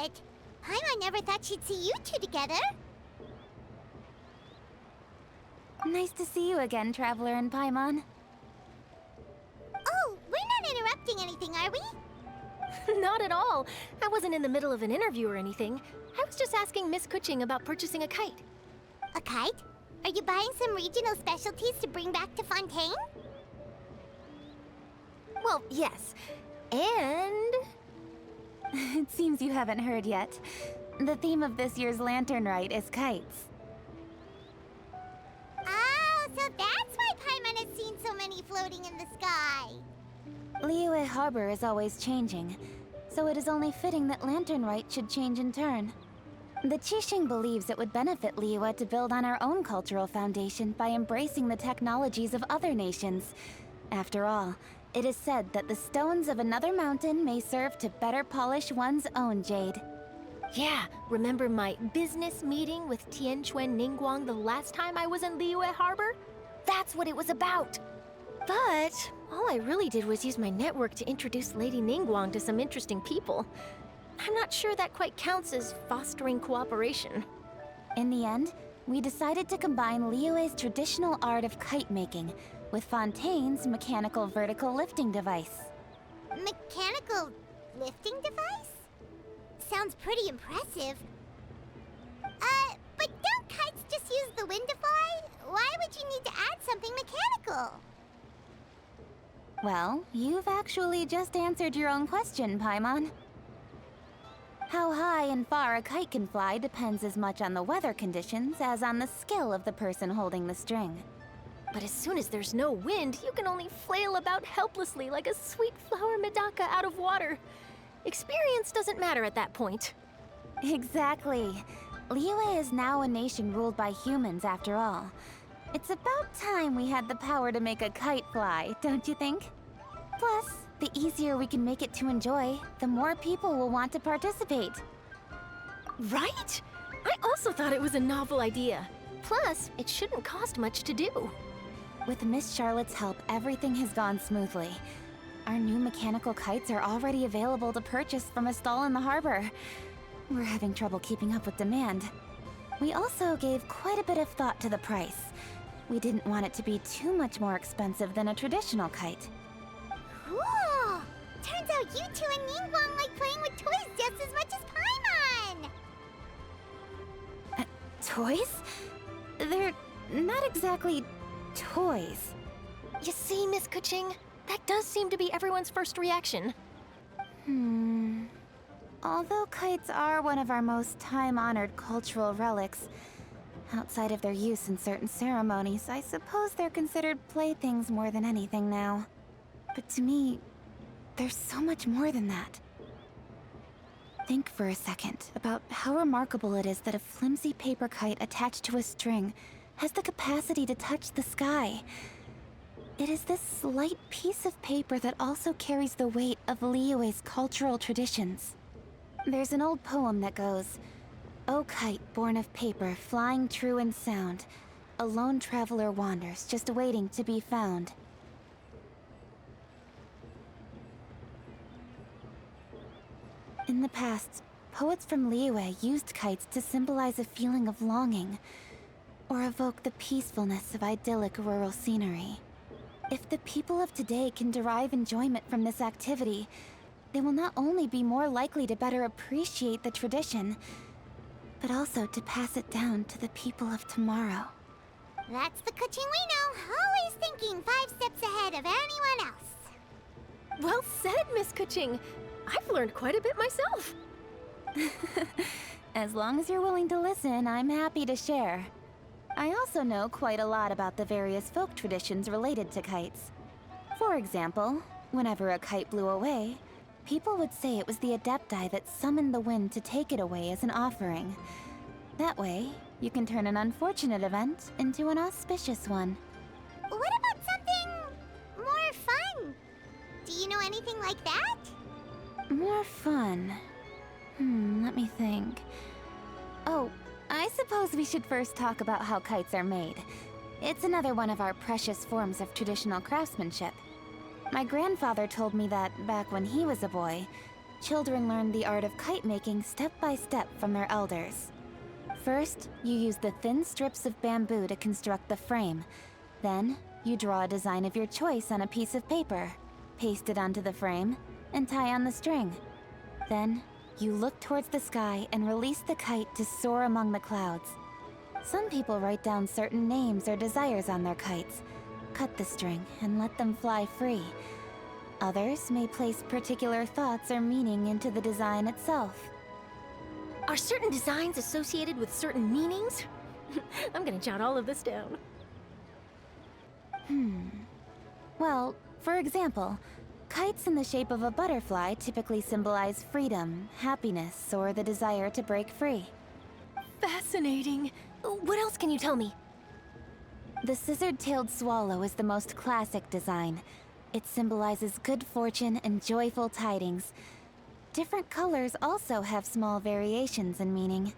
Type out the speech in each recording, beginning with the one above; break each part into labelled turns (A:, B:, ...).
A: it. Paimon never thought she'd see you two together.
B: Nice to see you again, Traveler and Paimon.
A: Oh, we're not interrupting anything, are we?
C: Not at all. I wasn't in the middle of an interview or anything. I was just asking Miss Kuching about purchasing a kite.
A: A kite? Are you buying some regional specialties to bring back to Fontaine?
C: Well, yes. And...
B: It seems you haven't heard yet. The theme of this year's Lantern Rite is kites.
A: Oh, so that's why Paimon has seen so many floating in the sky.
B: Liyue Harbor is always changing, so it is only fitting that Lantern Rite should change in turn. The Qixing believes it would benefit Liyue to build on our own cultural foundation by embracing the technologies of other nations. After all, it is said that the stones of another mountain may serve to better polish one's own jade.
C: yeah, remember my business meeting with Tianquan Ningguang the last time I was in Liyue Harbor? That's what it was about. But all I really did was use my network to introduce Lady Ningguang to some interesting people. I'm not sure that quite counts as fostering cooperation.
B: In the end, we decided to combine Liyue's traditional art of kite making with Fontaine's mechanical vertical lifting device.
A: Mechanical lifting device? Sounds pretty impressive. But don't kites just use the wind to fly? Why would you need to add something mechanical?
B: Well, you've actually just answered your own question, Paimon. How high and far a kite can fly depends as much on the weather conditions as on the skill of the person holding the string.
C: But as soon as there's no wind, you can only flail about helplessly like a sweet flower medaka out of water. Experience doesn't matter at that point.
B: Exactly. Liyue is now a nation ruled by humans, after all. It's about time we had the power to make a kite fly, don't you think? Plus, the easier we can make it to enjoy, the more people will want to participate.
C: Right? I also thought it was a novel idea. Plus, it shouldn't cost much to do.
B: With Miss Charlotte's help, everything has gone smoothly. Our new mechanical kites are already available to purchase from a stall in the harbor. We're having trouble keeping up with demand. We also gave quite a bit of thought to the price. We didn't want it to be too much more expensive than a traditional kite.
A: Cool! Turns out you two and Ningguang like playing with toys just as much as Paimon!
B: Toys? They're not exactly toys.
C: You see, Miss Kuching? That does seem to be everyone's first reaction.
B: Although kites are one of our most time-honored cultural relics, outside of their use in certain ceremonies, I suppose they're considered playthings more than anything now. But to me, there's so much more than that. Think for a second about how remarkable it is that a flimsy paper kite attached to a string has the capacity to touch the sky. It is this slight piece of paper that also carries the weight of Liyue's cultural traditions. There's an old poem that goes, "O kite born of paper, flying true in sound, a lone traveler wanders, just waiting to be found." In the past, poets from Liyue used kites to symbolize a feeling of longing, or evoke the peacefulness of idyllic rural scenery. If the people of today can derive enjoyment from this activity, they will not only be more likely to better appreciate the tradition, but also to pass it down to the people of tomorrow.
A: That's the Kuching we know, always thinking 5 steps ahead of anyone else.
C: Well said, Miss Kuching. I've learned quite a bit myself.
B: As long as you're willing to listen, I'm happy to share. I also know quite a lot about the various folk traditions related to kites. For example, whenever a kite blew away, people would say it was the Adepti that summoned the wind to take it away as an offering. That way, you can turn an unfortunate event into an auspicious one.
A: What about something more fun? Do you know anything like that?
B: More fun. Let me think. Oh, I suppose we should first talk about how kites are made. It's another one of our precious forms of traditional craftsmanship. My grandfather told me that, back when he was a boy, children learn the art of kite making step by step from their elders. First, you use the thin strips of bamboo to construct the frame. Then, you draw a design of your choice on a piece of paper, paste it onto the frame, and tie on the string. Then, you look towards the sky and release the kite to soar among the clouds. Some people write down certain names or desires on their kites, cut the string, and let them fly free. Others may place particular thoughts or meaning into the design itself.
C: Are certain designs associated with certain meanings? I'm gonna jot all of this down.
B: Well, for example, kites in the shape of a butterfly typically symbolize freedom, happiness, or the desire to break free.
C: Fascinating. What else can you tell me?
B: The scissor-tailed swallow is the most classic design. It symbolizes good fortune and joyful tidings. Different colors also have small variations in meaning.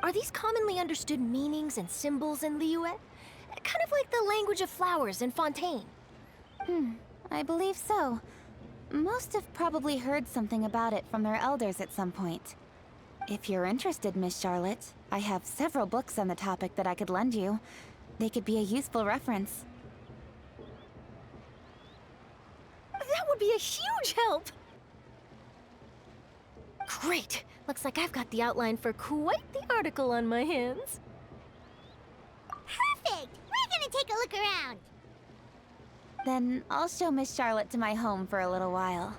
C: Are these commonly understood meanings and symbols in Liyue? Kind of like the language of flowers in Fontaine.
B: I believe so. Most have probably heard something about it from their elders at some point. If you're interested, Miss Charlotte, I have several books on the topic that I could lend you. They could be a useful reference.
C: That would be a huge help! Great! Looks like I've got the outline for quite the article on my hands.
A: Perfect! We're gonna take a look around.
B: Then I'll show Miss Charlotte to my home for a little while.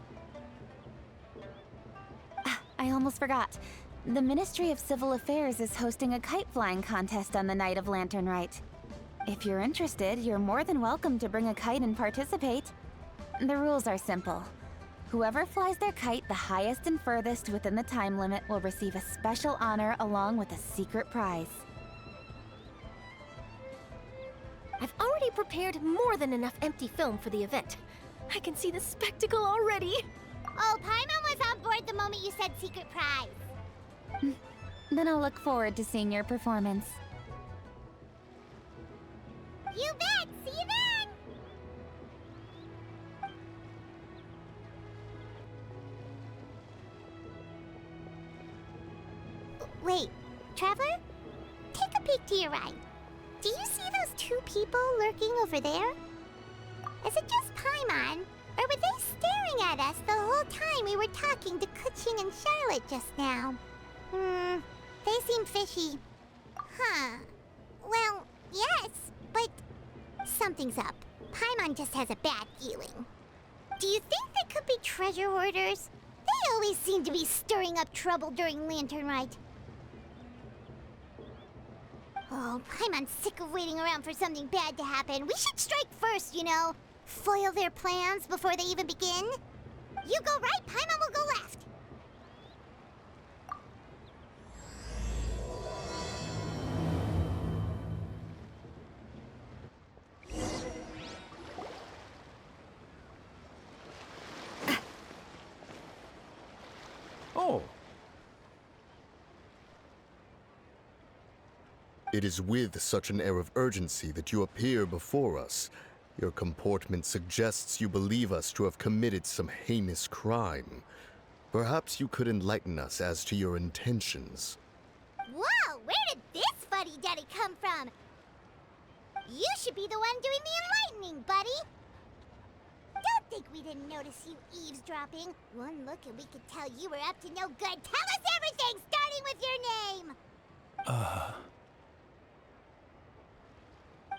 B: I almost forgot. The Ministry of Civil Affairs is hosting a kite flying contest on the night of Lantern Rite. If you're interested, you're more than welcome to bring a kite and participate. The rules are simple. Whoever flies their kite the highest and furthest within the time limit will receive a special honor along with a secret prize.
C: I've already prepared more than enough empty film for the event. I can see the spectacle already.
A: Oh, Paimon was on board the moment you said secret prize.
B: Then I'll look forward to seeing your performance.
A: You bet! See you then! Wait, Traveler? Take a peek to your right. Do you see those two people lurking over there? Is it just Paimon, or were they staring at us the whole time we were talking to Kuching and Charlotte just now? They seem fishy. Huh. Well, yes, but something's up. Paimon just has a bad feeling. Do you think they could be treasure hoarders? They always seem to be stirring up trouble during Lantern Rite. Oh, Paimon's sick of waiting around for something bad to happen. We should strike first, you know. Foil their plans before they even begin. You go right, Paimon will go left.
D: Oh.
E: It is with such an air of urgency that you appear before us. Your comportment suggests you believe us to have committed some heinous crime. Perhaps you could enlighten us as to your intentions.
A: Whoa, where did this fuddy-duddy come from? You should be the one doing the enlightening, buddy. Don't think we didn't notice you eavesdropping. One look and we could tell you were up to no good. Tell us everything, starting with your name.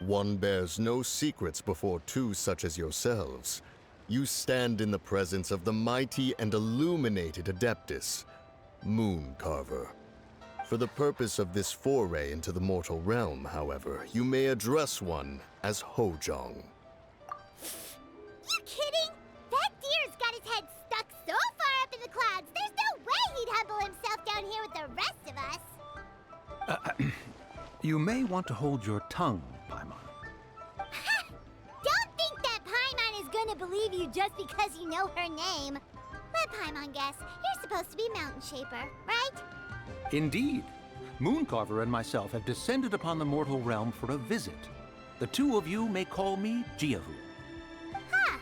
E: One bears no secrets before two such as yourselves. You stand in the presence of the mighty and illuminated Adeptus, Moon Carver. For the purpose of this foray into the mortal realm, however, you may address one as Hojong.
A: You kidding? That deer's got his head stuck so far up in the clouds, there's no way he'd humble himself down here with the rest of us.
D: You may want to hold your tongue, Paimon.
A: Ha! Don't think that Paimon is gonna believe you just because you know her name. Let Paimon guess. You're supposed to be Mountain Shaper, right?
D: Indeed. Mooncarver and myself have descended upon the mortal realm for a visit. The two of you may call me Jiahu.
A: Huh.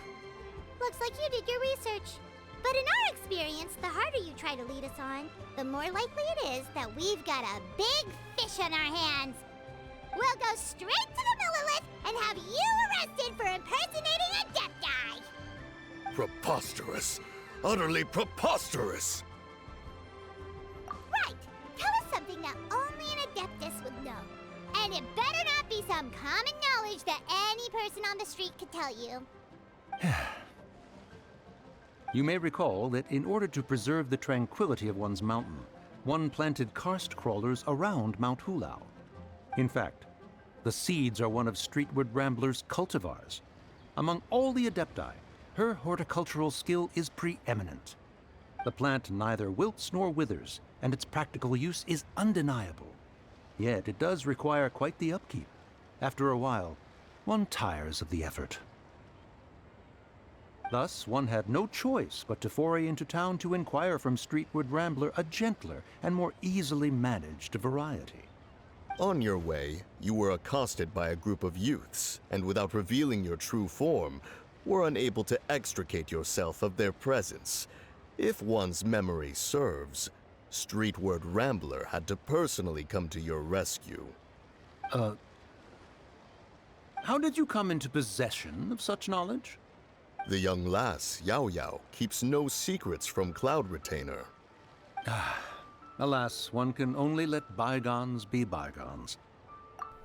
A: Looks like you did your research. But in our experience, the harder try to lead us on, the more likely it is that we've got a big fish on our hands. We'll go straight to the Millilith and have you arrested for impersonating a Adepti!
E: Preposterous! Utterly preposterous!
A: Right! Tell us something that only an Adeptus would know. And it better not be some common knowledge that any person on the street could tell you.
D: You may recall that in order to preserve the tranquility of one's mountain, one planted karst crawlers around Mount Hulao. In fact, the seeds are one of Streetward Rambler's cultivars. Among all the Adepti, her horticultural skill is preeminent. The plant neither wilts nor withers, and its practical use is undeniable. Yet it does require quite the upkeep. After a while, one tires of the effort. Thus, one had no choice but to foray into town to inquire from Streetward Rambler a gentler and more easily managed variety.
E: On your way, you were accosted by a group of youths, and without revealing your true form, were unable to extricate yourself of their presence. If one's memory serves, Streetward Rambler had to personally come to your rescue.
D: How did you come into possession of such knowledge?
E: The young lass, Yao Yao, keeps no secrets from Cloud Retainer.
D: Alas, one can only let bygones be bygones.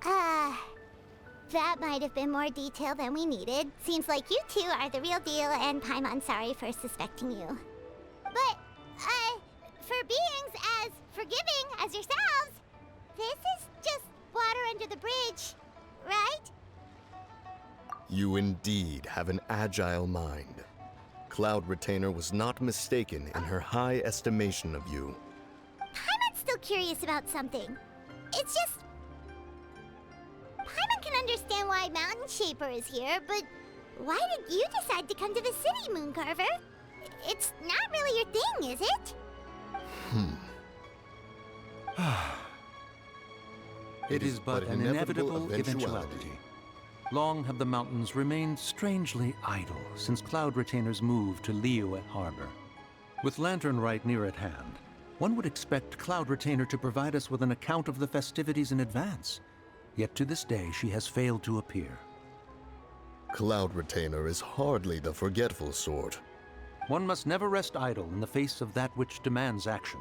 A: That might have been more detail than we needed. Seems like you two are the real deal, and Paimon sorry for suspecting you. But, for beings as forgiving as yourselves, this is just water under the bridge, right?
E: You indeed have an agile mind. Cloud Retainer was not mistaken in her high estimation of you.
A: Paimon's still curious about something. It's just... Paimon can understand why Mountain Shaper is here, but why did you decide to come to the city, Mooncarver? It's not really your thing, is it?
D: It is but an inevitable eventuality. Long have the mountains remained strangely idle since Cloud Retainer's move to Liyue Harbor. With Lantern Rite near at hand, one would expect Cloud Retainer to provide us with an account of the festivities in advance. Yet to this day, she has failed to appear.
E: Cloud Retainer is hardly the forgetful sort.
D: One must never rest idle in the face of that which demands action.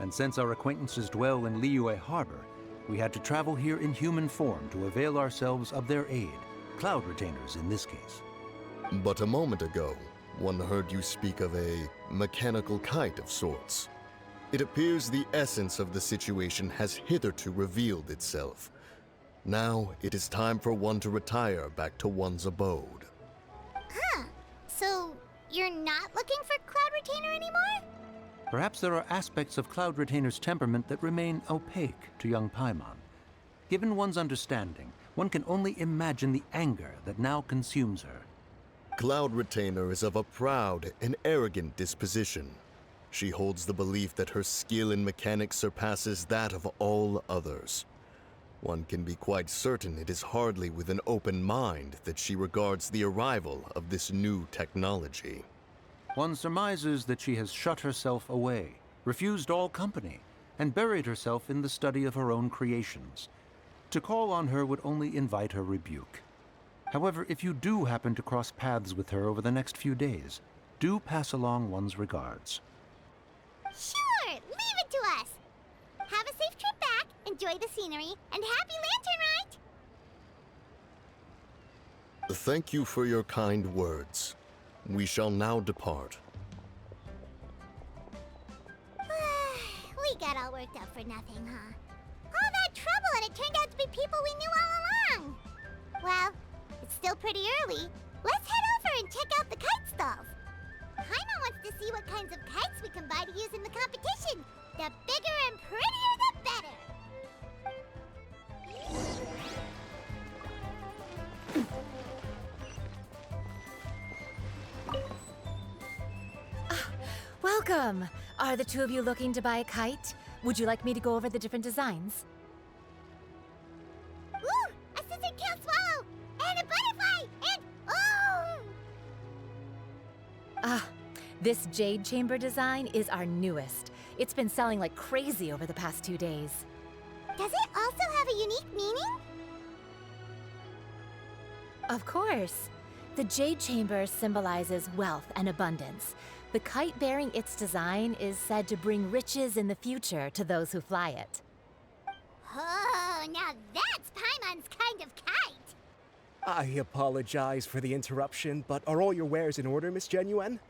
D: And since our acquaintances dwell in Liyue Harbor, we had to travel here in human form to avail ourselves of their aid, Cloud Retainers in this case.
E: But a moment ago, one heard you speak of a mechanical kite of sorts. It appears the essence of the situation has hitherto revealed itself. Now it is time for one to retire back to one's abode.
A: Huh. So, you're not looking for Cloud Retainer anymore?
D: Perhaps there are aspects of Cloud Retainer's temperament that remain opaque to young Paimon. Given one's understanding, one can only imagine the anger that now consumes her.
E: Cloud Retainer is of a proud and arrogant disposition. She holds the belief that her skill in mechanics surpasses that of all others. One can be quite certain it is hardly with an open mind that she regards the arrival of this new technology.
D: One surmises that she has shut herself away, refused all company, and buried herself in the study of her own creations. To call on her would only invite her rebuke. However, if you do happen to cross paths with her over the next few days, do pass along one's regards.
A: Sure, leave it to us. Have a safe trip back, enjoy the scenery, and happy Lantern Rite!
E: Thank you for your kind words. We shall now depart.
A: We got all worked up for nothing, huh? All that trouble and it turned out to be people we knew all along! Well, it's still pretty early. Let's head over and check out the kite stalls. Paimon wants to see what kinds of kites we can buy to use in the competition. The bigger and prettier, the better!
C: Welcome! Are the two of you looking to buy a kite? Would you like me to go over the different designs?
A: Ooh! A scissor-tail swallow! And a butterfly! And... oh!
F: This jade chamber design is our newest. It's been selling like crazy over the past 2 days.
A: Does it also have a unique meaning?
F: Of course. The jade chamber symbolizes wealth and abundance. The kite bearing its design is said to bring riches in the future to those who fly it.
A: Oh, now that's Paimon's kind of kite.
G: I apologize for the interruption, but are all your wares in order, Miss Genuine?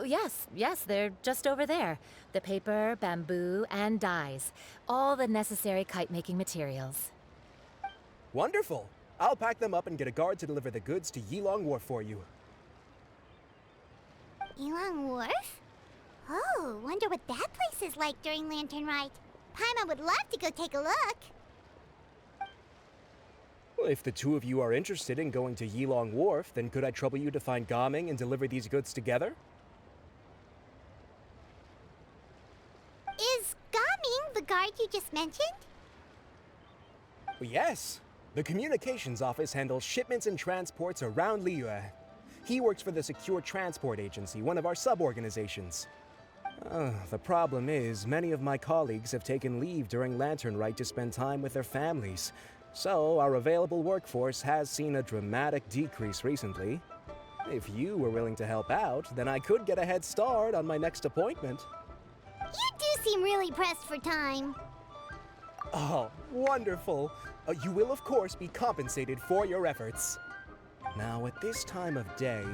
F: Yes, they're just over there. The paper, bamboo, and dyes. All the necessary kite-making materials.
G: Wonderful. I'll pack them up and get a guard to deliver the goods to Yilong Wharf for you.
A: Yilong Wharf? Oh, wonder what that place is like during Lantern Rite. Paimon would love to go take a look.
G: Well, if the two of you are interested in going to Yilong Wharf, then could I trouble you to find Gaming and deliver these goods together?
A: Is Gaming the guard you just mentioned?
G: Well, yes. The communications office handles shipments and transports around Liyue. He works for the Secure Transport Agency, one of our sub-organizations. The problem is, many of my colleagues have taken leave during Lantern Rite to spend time with their families. So, our available workforce has seen a dramatic decrease recently. If you were willing to help out, then I could get a head start on my next appointment.
A: You do seem really pressed for time.
G: Oh, wonderful! You will, of course, be compensated for your efforts. Now, at this time of day,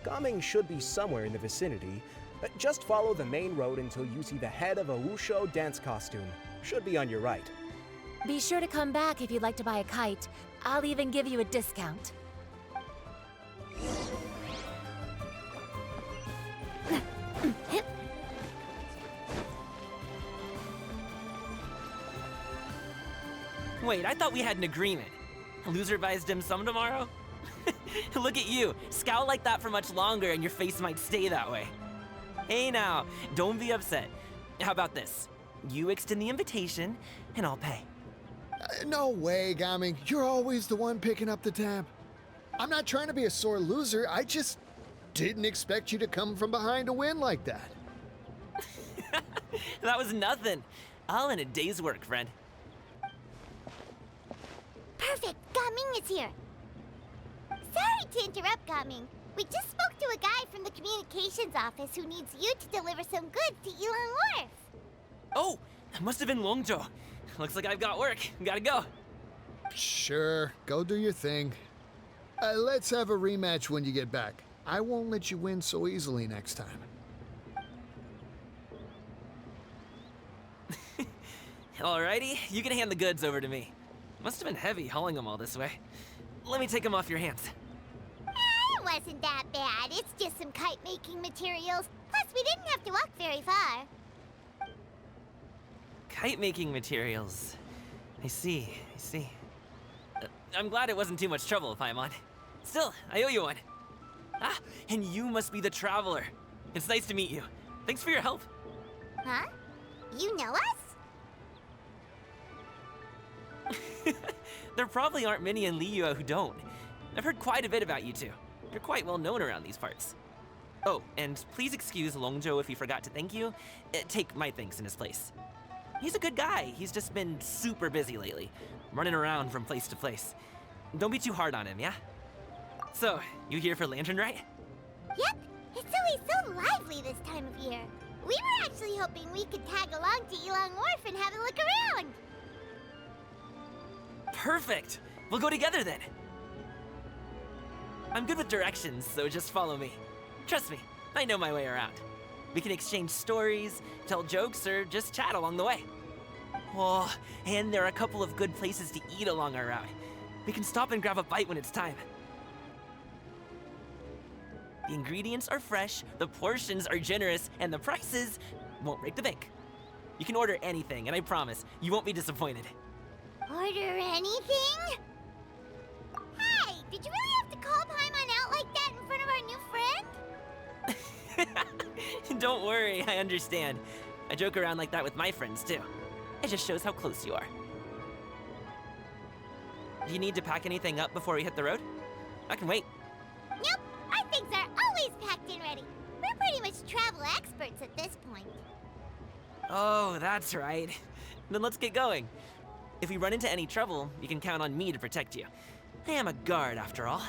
G: Gaming should be somewhere in the vicinity. Just follow the main road until you see the head of a Wushu dance costume. Should be on your right.
F: Be sure to come back if you'd like to buy a kite. I'll even give you a discount.
H: Wait, I thought we had an agreement. Loser buys dim sum tomorrow? Look at you. Scowl like that for much longer and your face might stay that way. Hey now, don't be upset. How about this? You extend the invitation, and I'll pay.
I: No way, Gaming. You're always the one picking up the tab. I'm not trying to be a sore loser. I just didn't expect you to come from behind to win like that.
H: That was nothing. All in a day's work, friend.
A: Perfect, Gaming is here. Sorry to interrupt, Gaming. We just spoke to a guy from the communications office who needs you to deliver some goods to Yilong Wharf.
H: Oh, it must have been Longzhou. Looks like I've got work. Gotta go.
I: Sure, go do your thing. Let's have a rematch when you get back. I won't let you win so easily next time.
H: Alrighty, you can hand the goods over to me. Must have been heavy hauling them all this way. Let me take them off your hands.
A: It wasn't that bad. It's just some kite-making materials. Plus, we didn't have to walk very far.
H: Kite-making materials. I see. I'm glad it wasn't too much trouble, Paimon. Still, I owe you one. Ah, and you must be the traveler. It's nice to meet you. Thanks for your help.
A: Huh? You know us?
H: There probably aren't many in Liyue who don't. I've heard quite a bit about you two. You're quite well known around these parts. Oh, and please excuse Longzhou if he forgot to thank you. Take my thanks in his place. He's a good guy. He's just been super busy lately, running around from place to place. Don't be too hard on him, yeah? So, you here for Lantern Rite?
A: Yep. It's always so lively this time of year. We were actually hoping we could tag along to Yilong Wharf and have a look around.
H: Perfect! We'll go together then. I'm good with directions, so just follow me. Trust me, I know my way around. We can exchange stories, tell jokes, or just chat along the way. Oh, and there are a couple of good places to eat along our route. We can stop and grab a bite when it's time. The ingredients are fresh, the portions are generous, and the prices won't break the bank. You can order anything, and I promise, you won't be disappointed.
A: Order anything? Hey, did you really have to call Paimon out like that in front of our new friend?
H: Don't worry, I understand. I joke around like that with my friends, too. It just shows how close you are. Do you need to pack anything up before we hit the road? I can wait.
A: Nope, our things are always packed and ready. We're We're pretty much travel experts at this point.
H: Oh, that's right. Then let's get going. If we run into any trouble, you can count on me to protect you. I am a guard, after all.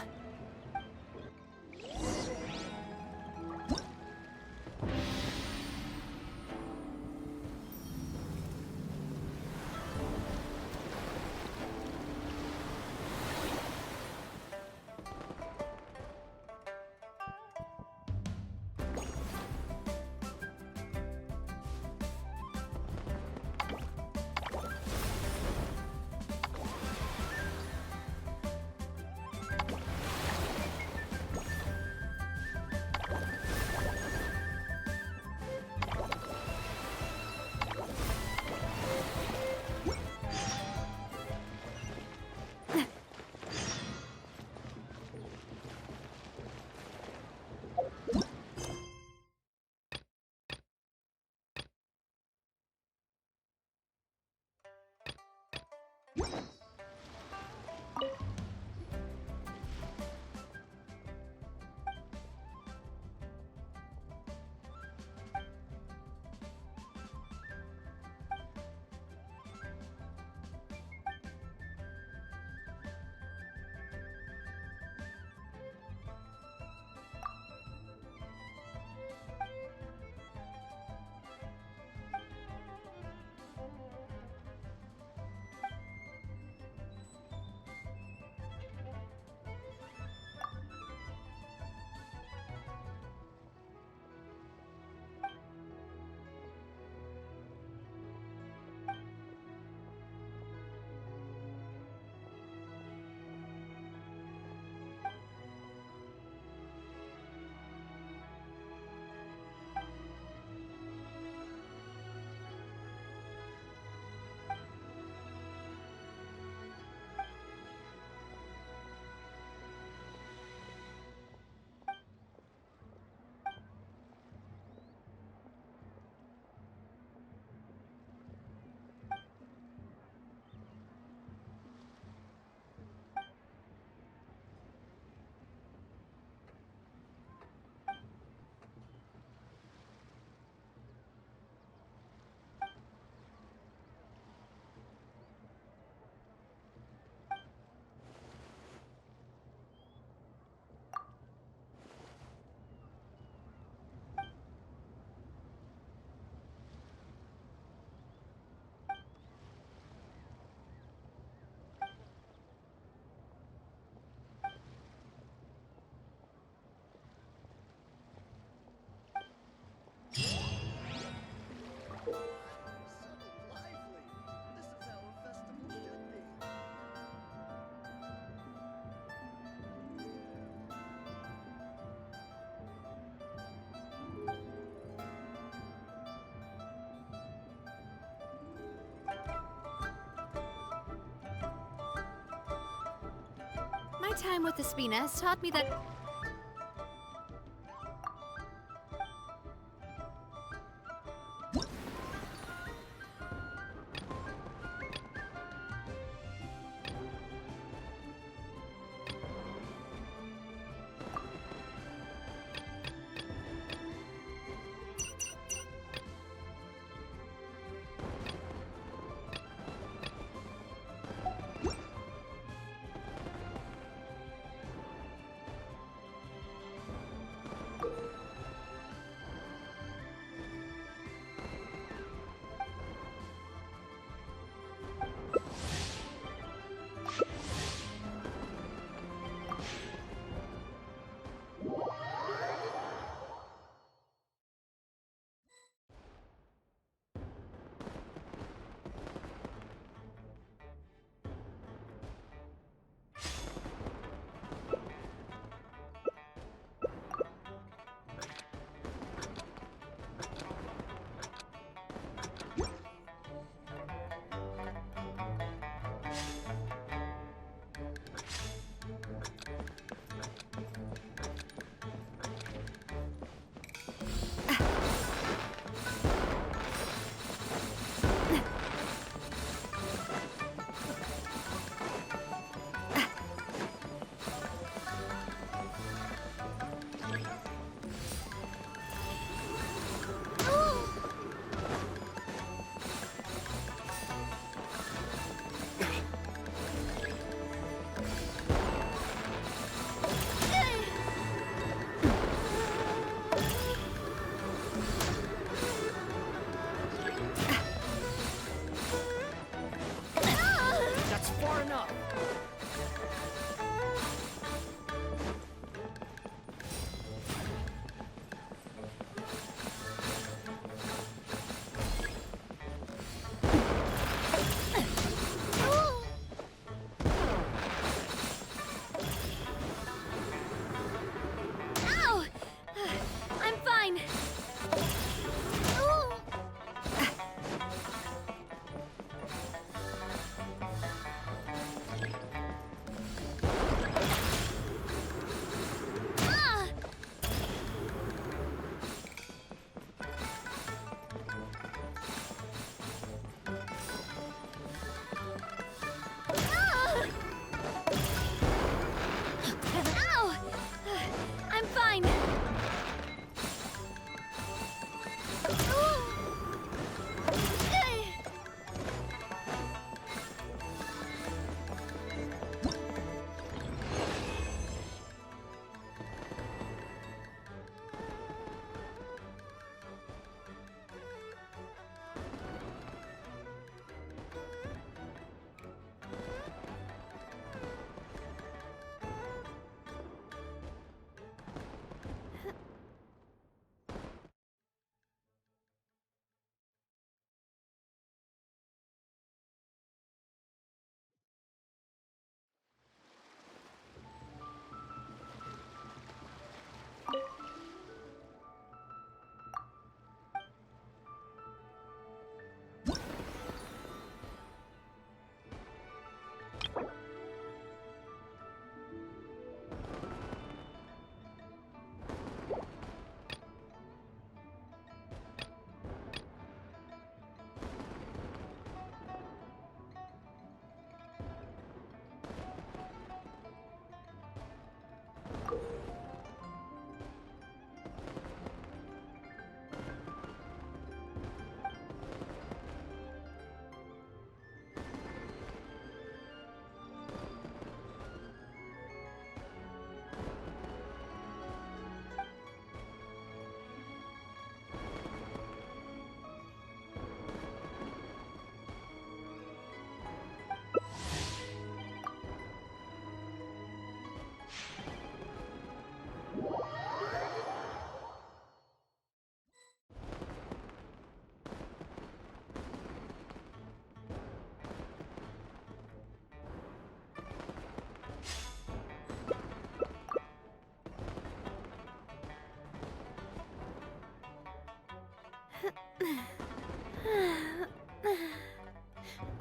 J: My time with the Spina has taught me that...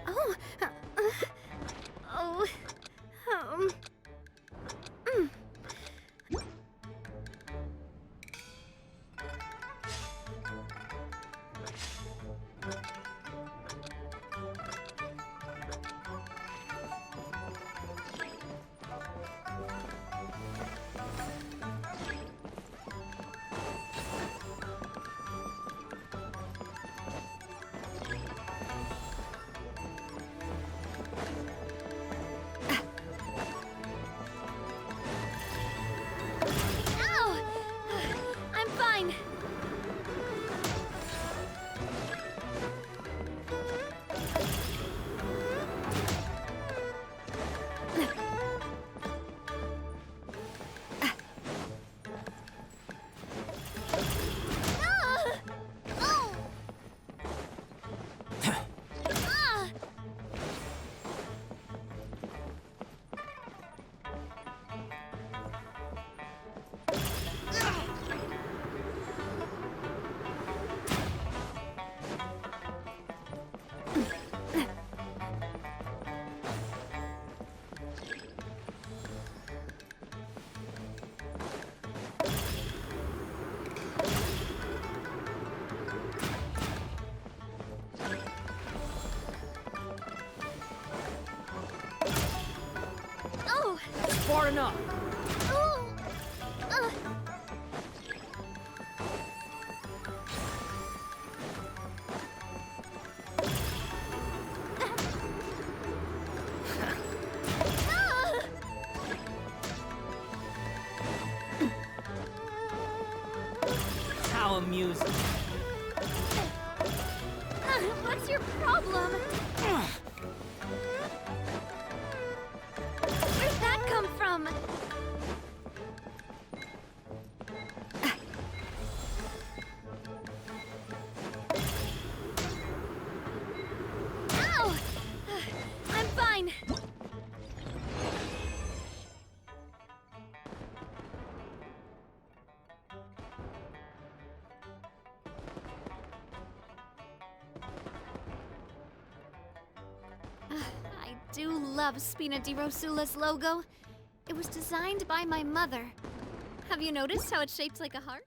J: Oh. Oh. Ow! I'm fine. Oh!
K: Far enough.
J: Oh!
K: How amusing.
J: What's your problem? Where'd that come from? Ow! I'm fine. I do love Spina di Rosula's logo. It was designed by my mother. Have you noticed how it's shaped like a heart?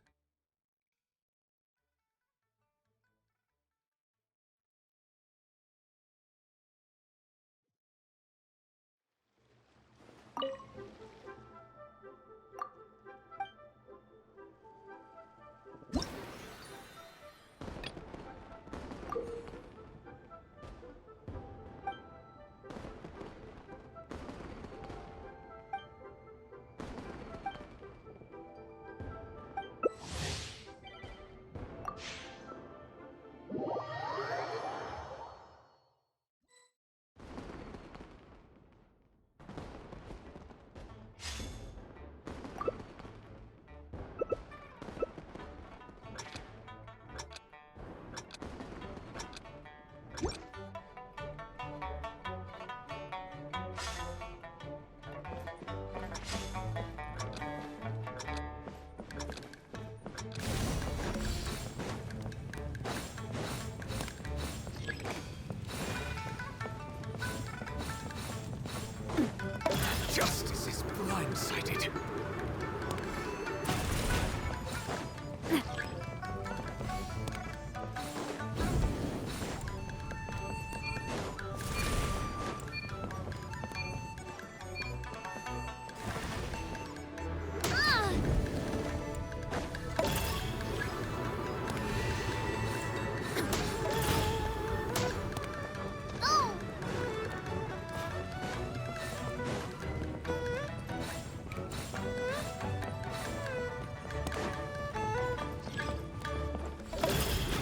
K: Justice is blindsided.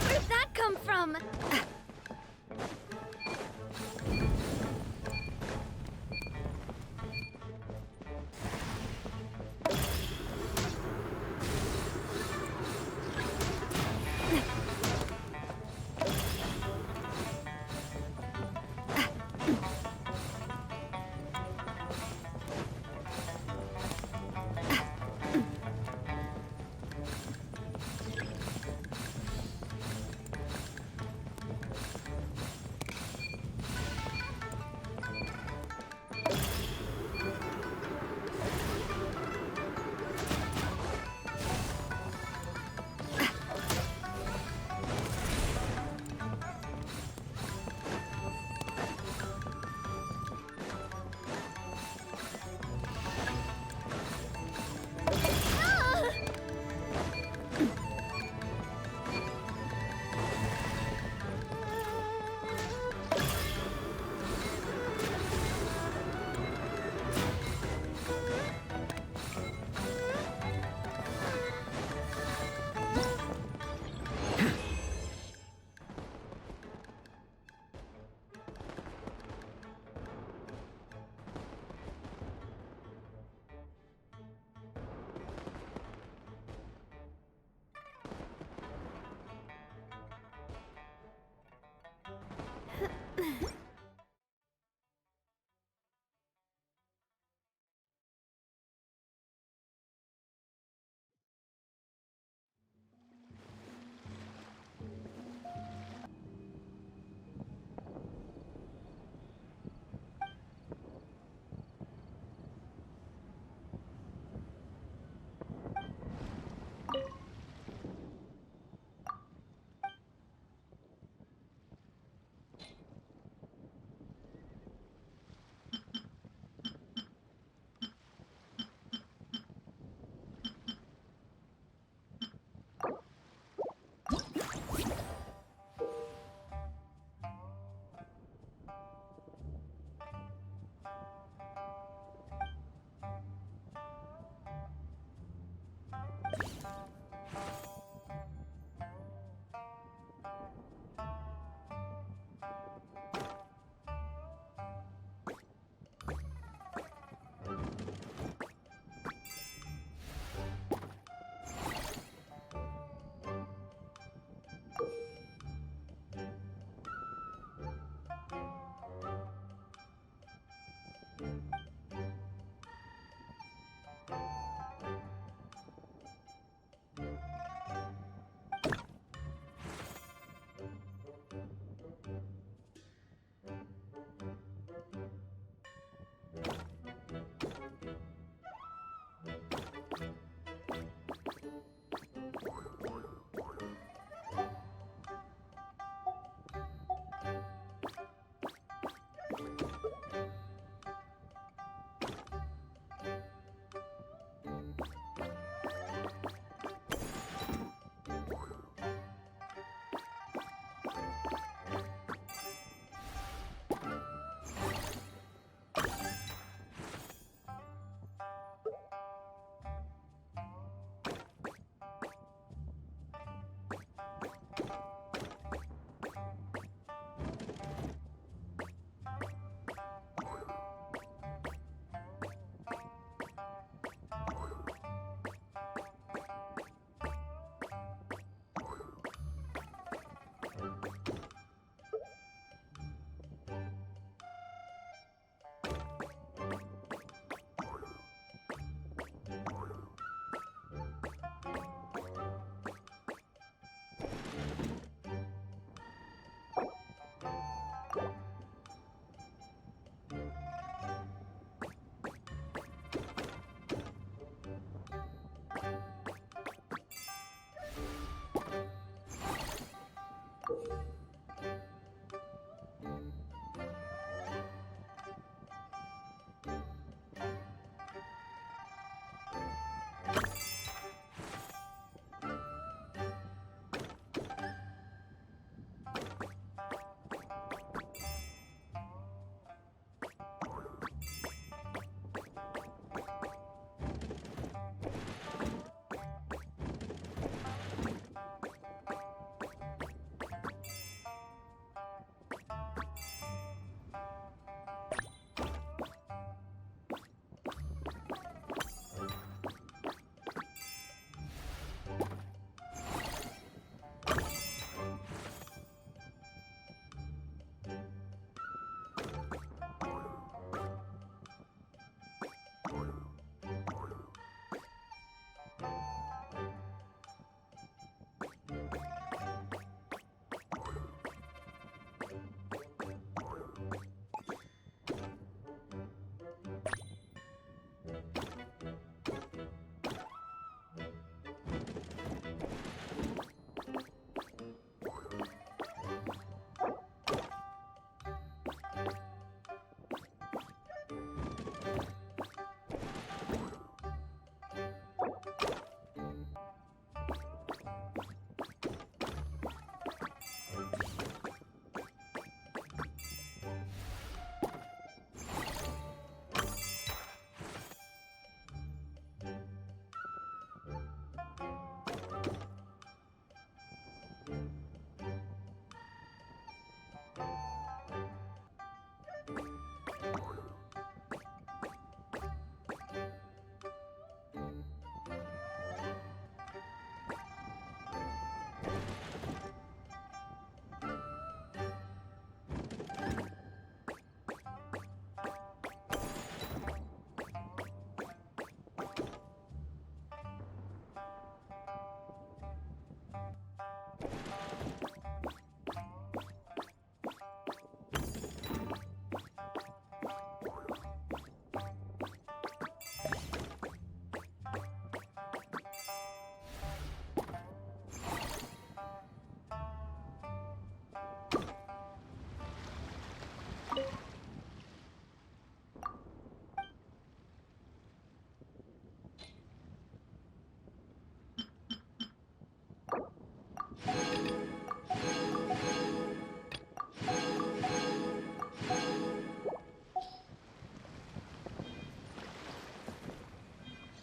J: Where'd that come from?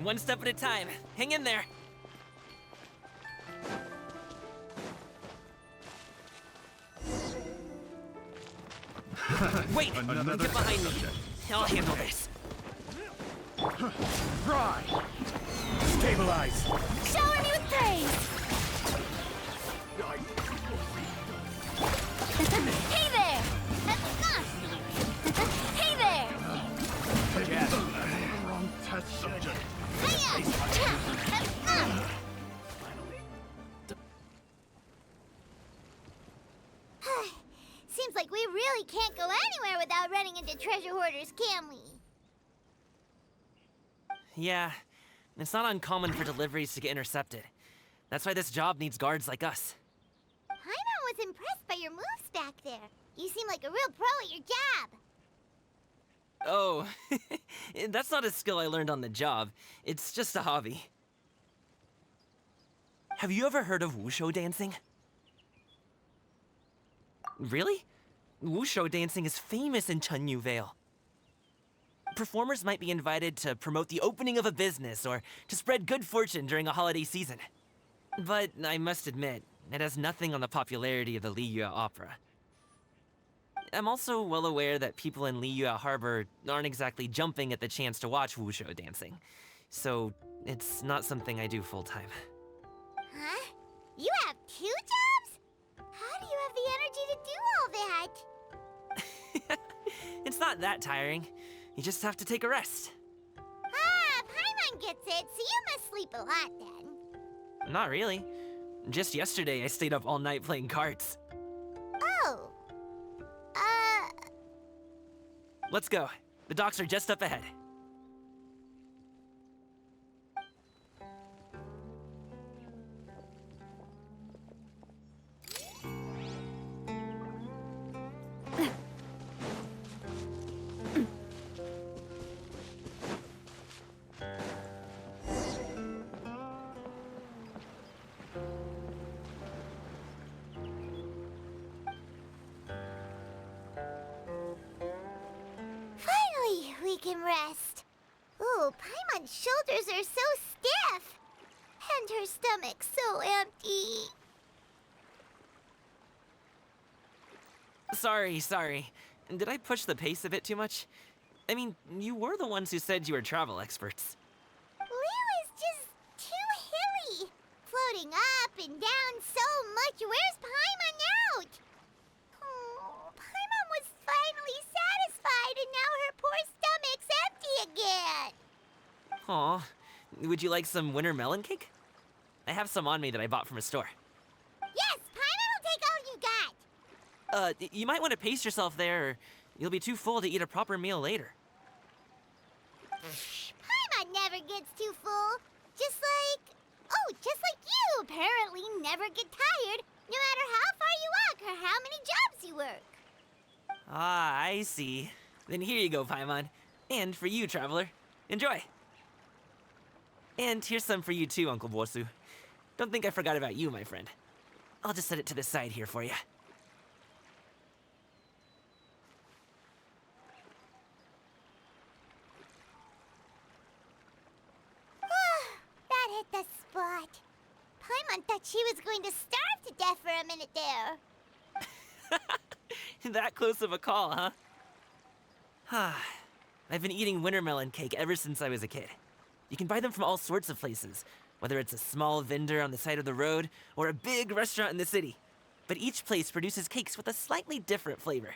H: One step at a time. Hang in there. Wait! Get behind me. I'll handle this.
K: Right. Stabilize.
B: Shower me with praise! Hey there! Hey there!
K: Wrong test subject.
A: Seems like we really can't go anywhere without running into treasure hoarders, can we?
H: Yeah, it's not uncommon for deliveries to get intercepted. That's why this job needs guards like us.
A: Paimon was impressed by your moves back there. You seem like a real pro at your job.
H: Oh, that's not a skill I learned on the job. It's just a hobby. Have you ever heard of wushu dancing? Really? Wushu dancing is famous in Chunyu Vale. Performers might be invited to promote the opening of a business or to spread good fortune during a holiday season. But I must admit, it has nothing on the popularity of the Liyue Opera. I'm also well aware that people in Liyue Harbor aren't exactly jumping at the chance to watch wushu dancing. So, it's not something I do full-time.
A: Huh? You have 2 jobs? How do you have the energy to do all that?
H: It's not that tiring. You just have to take a rest.
A: Ah, Paimon gets it, so you must sleep a lot then.
H: Not really. Just yesterday, I stayed up all night playing cards.
A: Oh.
H: Let's go. The docks are just up ahead.
A: Finally, we can rest. Ooh, Paimon's shoulders are so stiff. And her stomach so empty.
H: Sorry. Did I push the pace a bit too much? I mean, you were the ones who said you were travel experts.
A: Liu is just too hilly. Floating up and down so much. Where's Paimon out? Oh, Paimon was finally satisfied and now her poor stomach's empty again.
H: Aw, would you like some winter melon cake? I have some on me that I bought from a store.
A: Yes, Paimon will take all you got.
H: You might want to pace yourself there, or you'll be too full to eat a proper meal later.
A: Paimon never gets too full. Just like you apparently never get tired, no matter how far you walk or how many jobs you work.
H: Ah, I see. Then here you go, Paimon. And for you, traveler. Enjoy. And here's some for you too, Uncle Bosu. Don't think I forgot about you, my friend. I'll just set it to the side here for you.
A: That hit the spot. Paimon thought she was going to starve to death for a minute there.
H: That close of a call, huh? I've been eating winter melon cake ever since I was a kid. You can buy them from all sorts of places, whether it's a small vendor on the side of the road or a big restaurant in the city. But each place produces cakes with a slightly different flavor.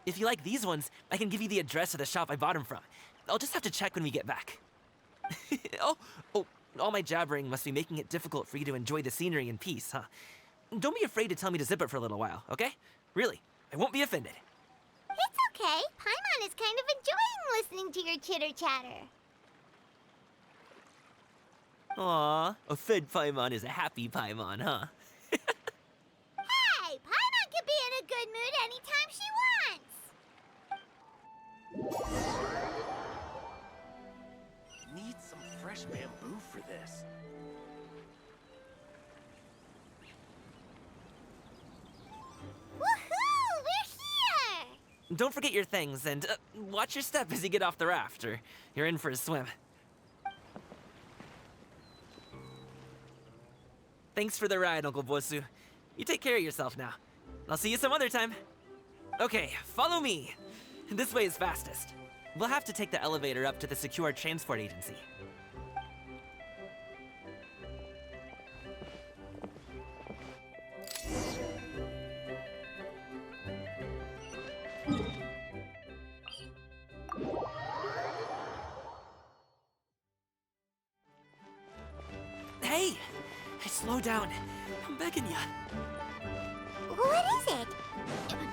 H: If you like these ones, I can give you the address of the shop I bought them from. I'll just have to check when we get back. Oh, all my jabbering must be making it difficult for you to enjoy the scenery in peace, huh? Don't be afraid to tell me to zip it for a little while, okay? Really, I won't be offended.
A: It's okay. Paimon is kind of enjoying listening to your chitter-chatter.
H: Aw, a fed Paimon is a happy Paimon, huh?
A: Hey, Paimon can be in a good mood anytime she wants.
K: Need some fresh bamboo for this.
A: Woohoo! We're here!
H: Don't forget your things, and watch your step as you get off the raft, or you're in for a swim. Thanks for the ride, Uncle Bosu. You take care of yourself now. I'll see you some other time. Okay, follow me. This way is fastest. We'll have to take the elevator up to the secure transport agency. Hey! Slow down. I'm begging ya.
A: What is it?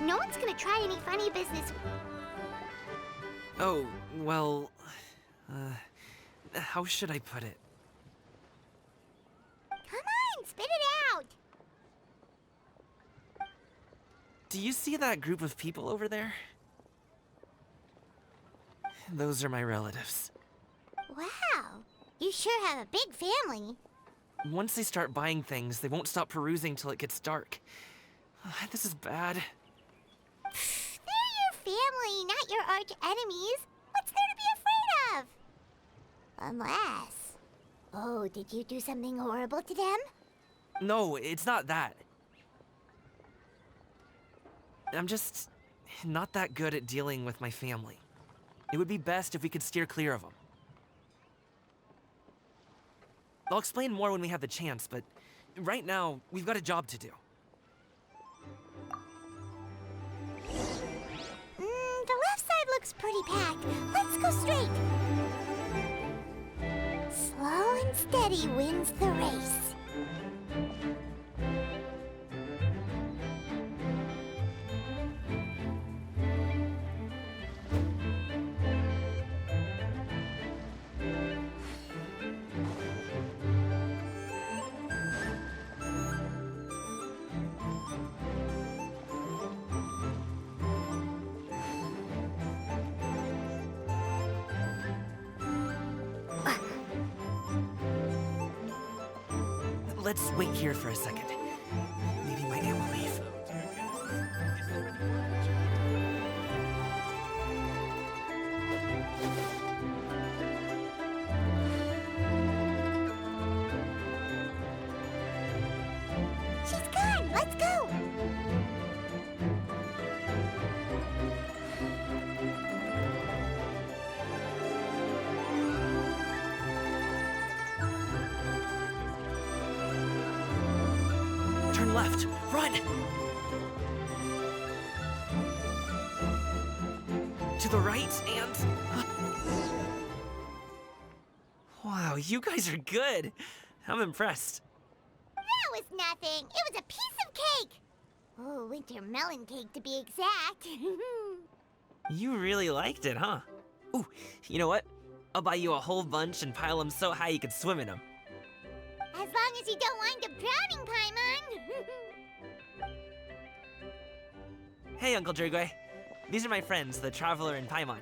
A: No one's gonna try any funny business.
H: Oh, well... how should I put it?
A: Come on, spit it out!
H: Do you see that group of people over there? Those are my relatives.
A: Wow, you sure have a big family.
H: Once they start buying things, they won't stop perusing till it gets dark. This is bad.
A: They're your family, not your arch enemies. What's there to be afraid of? Unless... Oh, did you do something horrible to them?
H: No, it's not that. I'm just not that good at dealing with my family. It would be best if we could steer clear of them. I'll explain more when we have the chance, but right now, we've got a job to do.
A: The left side looks pretty packed. Let's go straight. Slow and steady wins the race.
H: Let's wait here for a second. Maybe my aunt will leave.
A: She's gone. Let's go.
H: Turn left. Run! To the right and... Wow, you guys are good. I'm impressed.
A: That was nothing. It was a piece of cake. Oh, winter melon cake to be exact.
H: You really liked it, huh? Ooh, you know what? I'll buy you a whole bunch and pile them so high you could swim in them.
A: As long as you don't wind up drowning, Paimon.
H: Hey, Uncle Jirgwe. These are my friends, the Traveler and Paimon.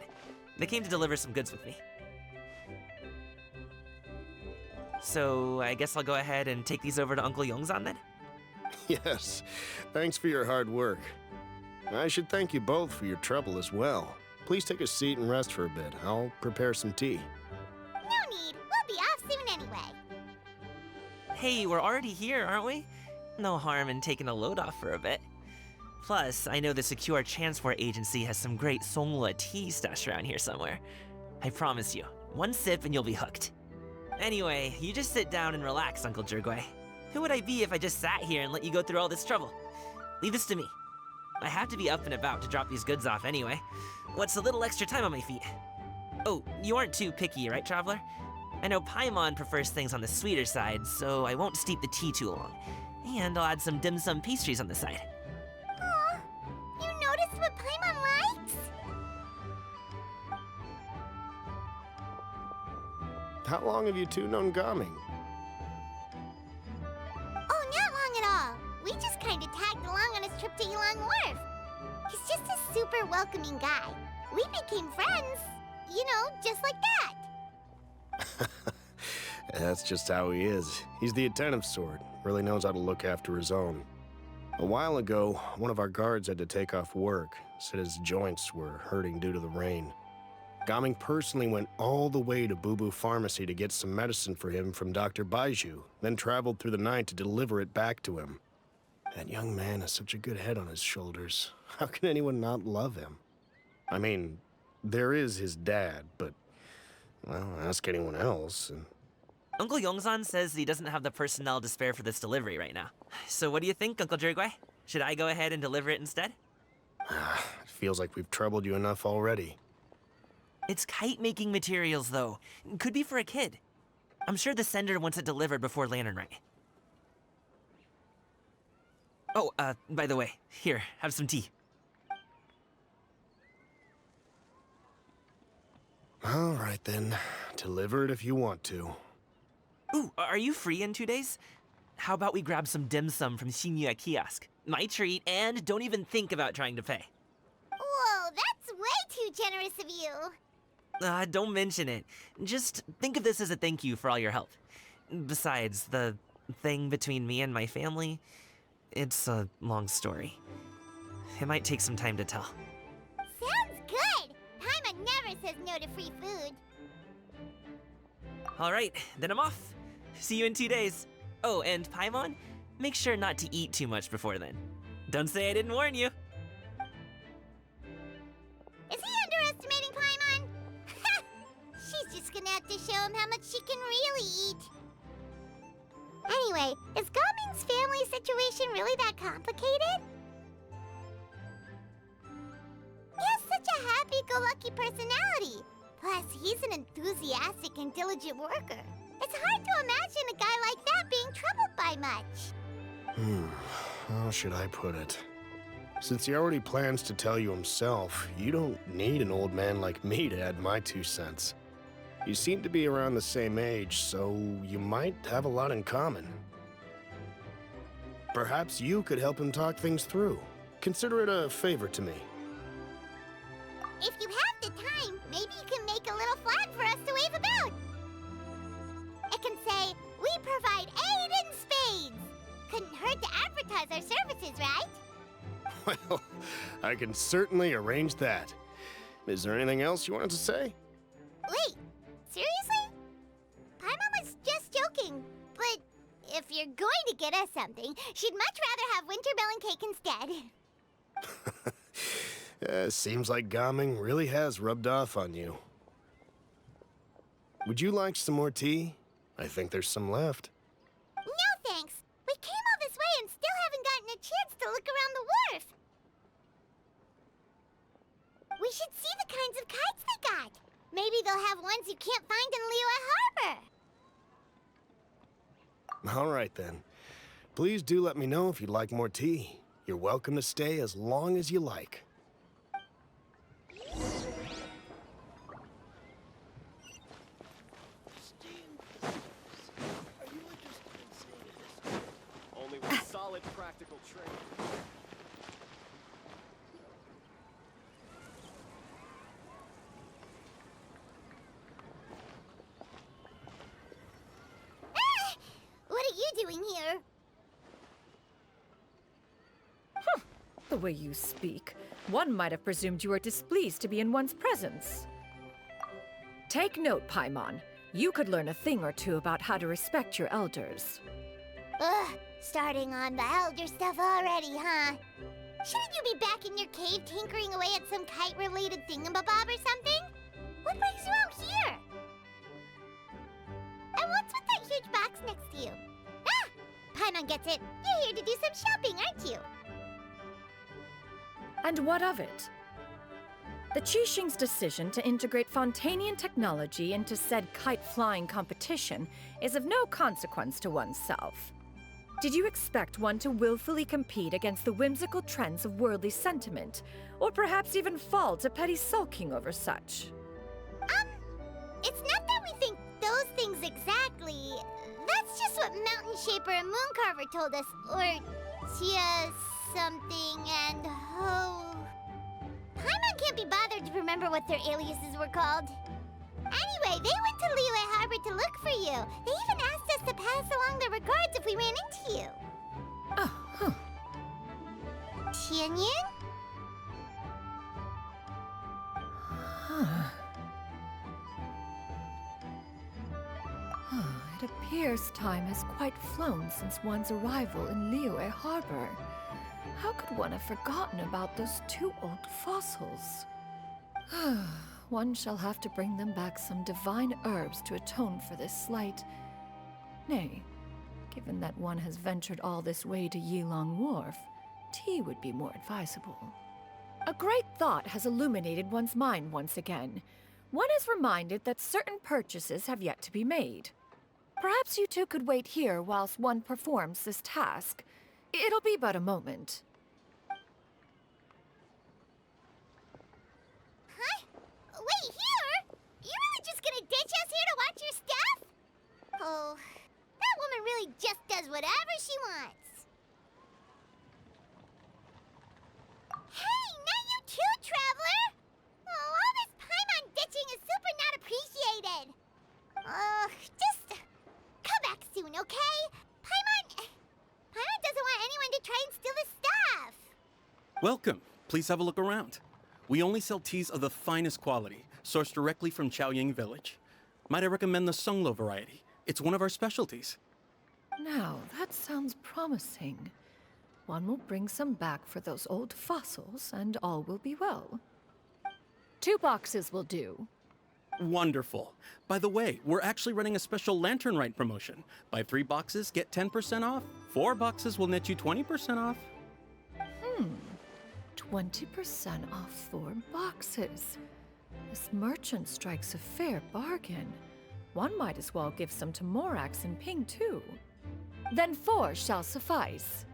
H: They came to deliver some goods with me. So, I guess I'll go ahead and take these over to Uncle Yongzan then?
L: Yes, thanks for your hard work. I should thank you both for your trouble as well. Please take a seat and rest for a bit. I'll prepare some tea.
A: No need. We'll be off soon anyway.
H: Hey, we're already here, aren't we? No harm in taking a load off for a bit. Plus, I know the Secure Transport Agency has some great Songhua tea stashed around here somewhere. I promise you, one sip and you'll be hooked. Anyway, you just sit down and relax, Uncle Jirgwe. Who would I be if I just sat here and let you go through all this trouble? Leave this to me. I have to be up and about to drop these goods off anyway. What's a little extra time on my feet? Oh, you aren't too picky, right, Traveler? I know Paimon prefers things on the sweeter side, so I won't steep the tea too long. And I'll add some dim sum pastries on the side.
A: Aw, you noticed what Paimon likes?
L: How long have you two known Gaming?
A: Oh, not long at all. We just kind of tagged along on his trip to Yulong Wharf. He's just a super welcoming guy. We became friends, you know, just like that.
L: That's just how he is. He's the attentive sort, really knows how to look after his own. A while ago, one of our guards had to take off work, said his joints were hurting due to the rain. Gaming personally went all the way to Boo Boo Pharmacy to get some medicine for him from Dr. Baiju, then traveled through the night to deliver it back to him. That young man has such a good head on his shoulders. How can anyone not love him? I mean, there is his dad, but, well, ask anyone else, and...
H: Uncle Yongsan says he doesn't have the personnel to spare for this delivery right now. So what do you think, Uncle Jirgui? Should I go ahead and deliver it instead?
L: It feels like we've troubled you enough already.
H: It's kite-making materials, though. Could be for a kid. I'm sure the sender wants it delivered before Lantern Rite. Oh, by the way, here, have some tea.
L: All right, then. Deliver it if you want to.
H: Ooh, are you free in 2 days? How about we grab some dim sum from Shinya Kiosk? My treat, and don't even think about trying to pay.
A: Whoa, that's way too generous of you.
H: Don't mention it. Just think of this as a thank you for all your help. Besides, the thing between me and my family, it's a long story. It might take some time to tell.
A: Sounds good. Paimon never says no to free food.
H: All right, then I'm off. See you in 2 days. Oh, and Paimon, make sure not to eat too much before then. Don't say I didn't warn you.
A: Is he underestimating Paimon? She's just gonna have to show him how much she can really eat. Anyway, is Gaming's family situation really that complicated? He has such a happy-go-lucky personality. Plus, he's an enthusiastic and diligent worker. It's hard to imagine a guy like that being troubled by much.
L: How should I put it? Since he already plans to tell you himself, you don't need an old man like me to add my 2 cents. You seem to be around the same age, so you might have a lot in common. Perhaps you could help him talk things through. Consider it a favor to me.
A: If you have the time, maybe you can make a little flag for us to wave about. It can say, "We provide aid in spades." Couldn't hurt to advertise our services, right?
L: Well, I can certainly arrange that. Is there anything else you wanted to say?
A: Wait, seriously? Paimon was just joking, but if you're going to get us something, she'd much rather have winter melon cake instead.
L: Seems like Gaming really has rubbed off on you. Would you like some more tea? I think there's some left.
A: No thanks. We came all this way and still haven't gotten a chance to look around the wharf. We should see the kinds of kites they got. Maybe they'll have ones you can't find in Liyue Harbor.
L: All right, then. Please do let me know if you'd like more tea. You're welcome to stay as long as you like.
K: Only with solid practical training.
A: What are you doing here?
M: The way you speak, one might have presumed you were displeased to be in one's presence. Take note, Paimon. You could learn a thing or two about how to respect your elders.
A: Ugh, starting on the elder stuff already, huh? Shouldn't you be back in your cave tinkering away at some kite-related thingamabob or something? What brings you out here? And what's with that huge box next to you? Ah! Paimon gets it. You're here to do some shopping, aren't you?
M: And what of it? The Qixing's decision to integrate Fontanian technology into said kite-flying competition is of no consequence to oneself. Did you expect one to willfully compete against the whimsical trends of worldly sentiment, or perhaps even fall to petty sulking over such?
A: It's not that we think those things exactly. That's just what Mountain Shaper and Mooncarver told us, or Tia something and Ho. Paimon can't be bothered to remember what their aliases were called. Anyway, they went to Liyue Harbor to look for you. They even asked us to pass along their regards if we ran into you.
M: Oh, huh.
A: Tianyin?
M: appears time has quite flown since one's arrival in Liyue Harbor. How could one have forgotten about those two old fossils? One shall have to bring them back some divine herbs to atone for this slight. Nay, given that one has ventured all this way to Yilong Wharf, tea would be more advisable. A great thought has illuminated one's mind once again. One is reminded that certain purchases have yet to be made. Perhaps you two could wait here whilst one performs this task. It'll be but a moment.
A: Huh? Wait, here? You really just gonna ditch us here to watch your stuff? Oh, that woman really just does whatever she wants. Hey, not you too, Traveler! Oh, all this Paimon ditching is super not appreciated. Just come back soon, okay? Paimon doesn't want anyone to try and steal his stuff.
N: Welcome. Please have a look around. We only sell teas of the finest quality, sourced directly from Chaoying Village. Might I recommend the Sunglo variety? It's one of our specialties.
M: Now, that sounds promising. One will bring some back for those old fossils, and all will be well. 2 boxes will do.
N: Wonderful. By the way, we're actually running a special Lantern Rite promotion. Buy 3 boxes, get 10% off. 4 boxes will net you 20% off.
M: 20% off 4 boxes. This merchant strikes a fair bargain. One might as well give some to Morax and Ping, too. Then 4 shall suffice.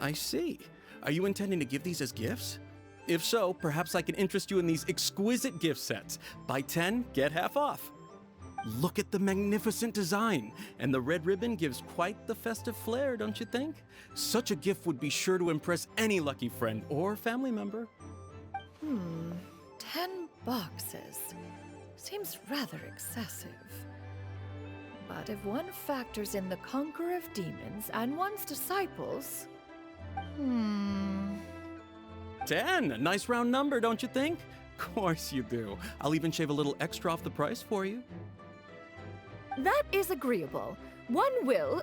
N: I see. Are you intending to give these as gifts? If so, perhaps I can interest you in these exquisite gift sets. Buy 10, get half off. Look at the magnificent design, and the red ribbon gives quite the festive flair, don't you think? Such a gift would be sure to impress any lucky friend or family member.
M: 10 boxes. Seems rather excessive. But if one factors in the Conqueror of Demons and one's disciples...
N: 10, a nice round number, don't you think? Of course you do. I'll even shave a little extra off the price for you.
M: That is agreeable. One will...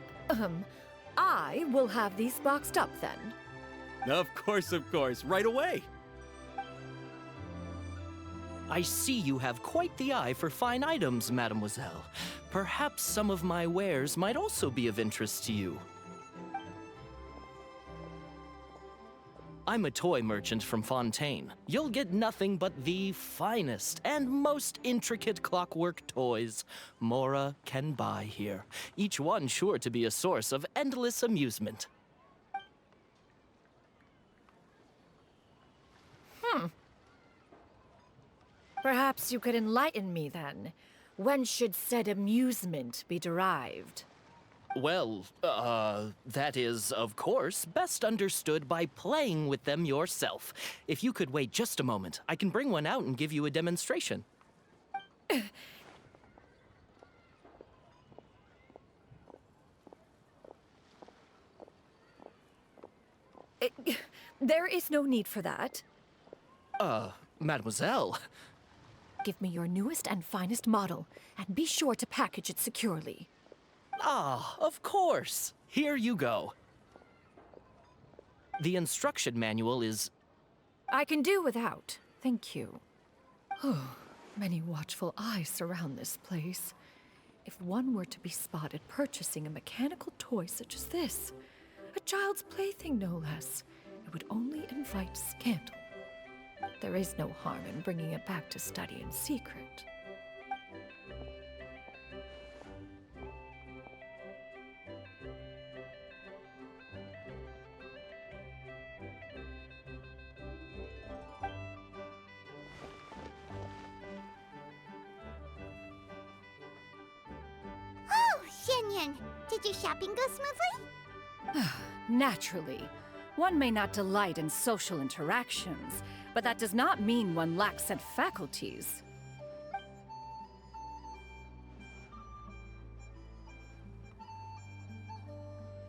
M: I will have these boxed up then.
N: Of course, right away.
O: I see you have quite the eye for fine items, mademoiselle. Perhaps some of my wares might also be of interest to you. I'm a toy merchant from Fontaine. You'll get nothing but the finest and most intricate clockwork toys Mora can buy here, each one sure to be a source of endless amusement.
M: Perhaps you could enlighten me then. When should said amusement be derived?
O: Well, that is, of course, best understood by playing with them yourself. If you could wait just a moment, I can bring one out and give you a demonstration.
M: There is no need for that.
O: Mademoiselle.
M: Give me your newest and finest model, and be sure to package it securely.
O: Ah, of course. Here you go. The instruction manual is...
M: I can do without, thank you. Many watchful eyes surround this place. If one were to be spotted purchasing a mechanical toy such as this, a child's plaything no less, it would only invite scandal. There is no harm in bringing it back to study in secret.
A: Oh, Shenyan, did your shopping go smoothly?
M: Naturally. One may not delight in social interactions, but that does not mean one lacks said faculties.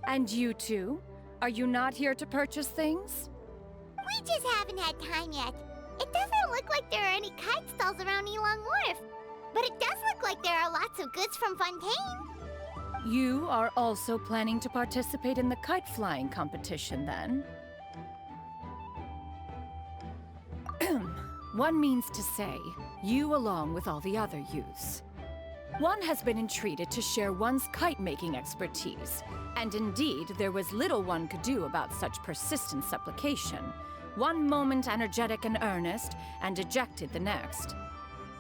M: And you two? Are you not here to purchase things?
A: We just haven't had time yet. It doesn't look like there are any kite stalls around Yilong Wharf, but it does look like there are lots of goods from Fontaine.
M: You are also planning to participate in the kite flying competition, then? One means to say, you along with all the other youths. One has been entreated to share one's kite-making expertise, and indeed, there was little one could do about such persistent supplication. One moment energetic and earnest, and dejected the next.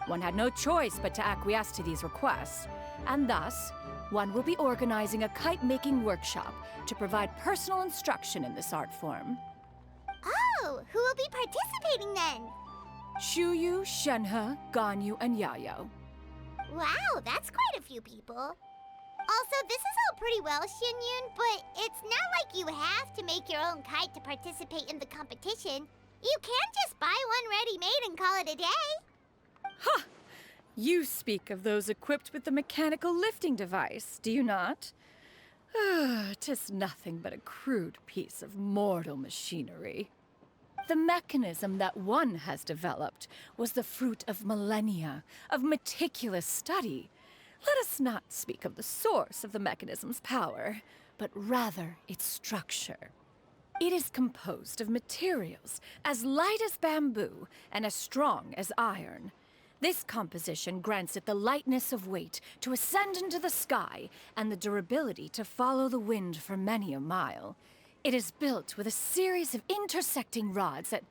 M: One had no choice but to acquiesce to these requests, and thus, one will be organizing a kite-making workshop to provide personal instruction in this art form.
A: Oh, who will be participating then?
M: Shuyu, Shenhe, Ganyu, and Yayo.
A: Wow, that's quite a few people. Also, this is all pretty well, Xinyun, but it's not like you have to make your own kite to participate in the competition. You can just buy one ready-made and call it a day.
M: Ha! You speak of those equipped with the mechanical lifting device, do you not? 'Tis nothing but a crude piece of mortal machinery. The mechanism that one has developed was the fruit of millennia of meticulous study. Let us not speak of the source of the mechanism's power, but rather its structure. It is composed of materials as light as bamboo and as strong as iron. This composition grants it the lightness of weight to ascend into the sky and the durability to follow the wind for many a mile. It is built with a series of intersecting rods that...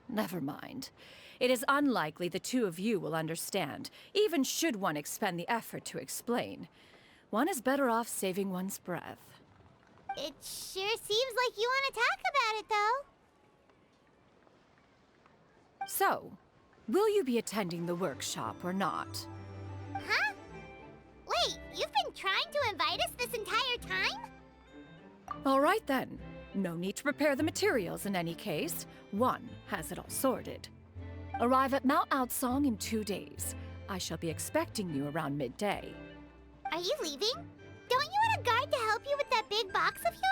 M: Never mind. It is unlikely the two of you will understand, even should one expend the effort to explain. One is better off saving one's breath.
A: It sure seems like you want to talk about it, though.
M: So, will you be attending the workshop or not?
A: Huh? Wait, you've been trying to invite us this entire time?
M: All right then. No need to prepare the materials in any case. One has it all sorted. Arrive at Mount Outsong in 2 days. I shall be expecting you around midday.
A: Are you leaving? Don't you want a guide to help you with that big box of yours?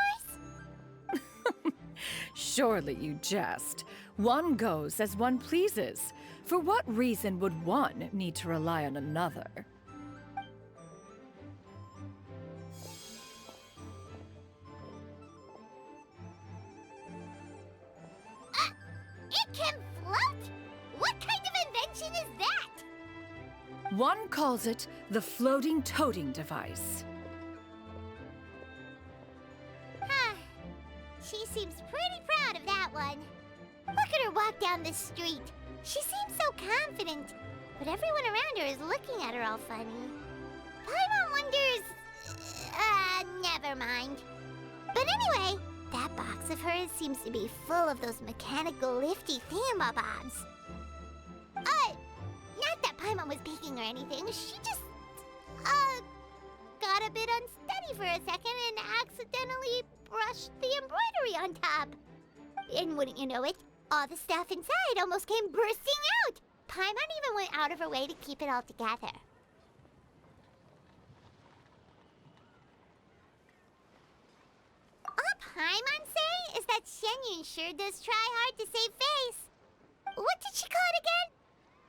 M: Surely you jest. One goes as one pleases. For what reason would one need to rely on another?
A: It can float? What kind of invention is that?
M: One calls it the floating toting device.
A: Huh. She seems pretty proud of that one. Look at her walk down the street. She seems so confident, but everyone around her is looking at her all funny. Paimon wonders... never mind. But anyway, that box of hers seems to be full of those mechanical lifty thingamabobs. Not that Paimon was peeking or anything. She just, got a bit unsteady for a second and accidentally brushed the embroidery on top. And wouldn't you know it, all the stuff inside almost came bursting out. Paimon even went out of her way to keep it all together. All Paimon say is that Shenyun sure does try hard to save face. What did she call it again?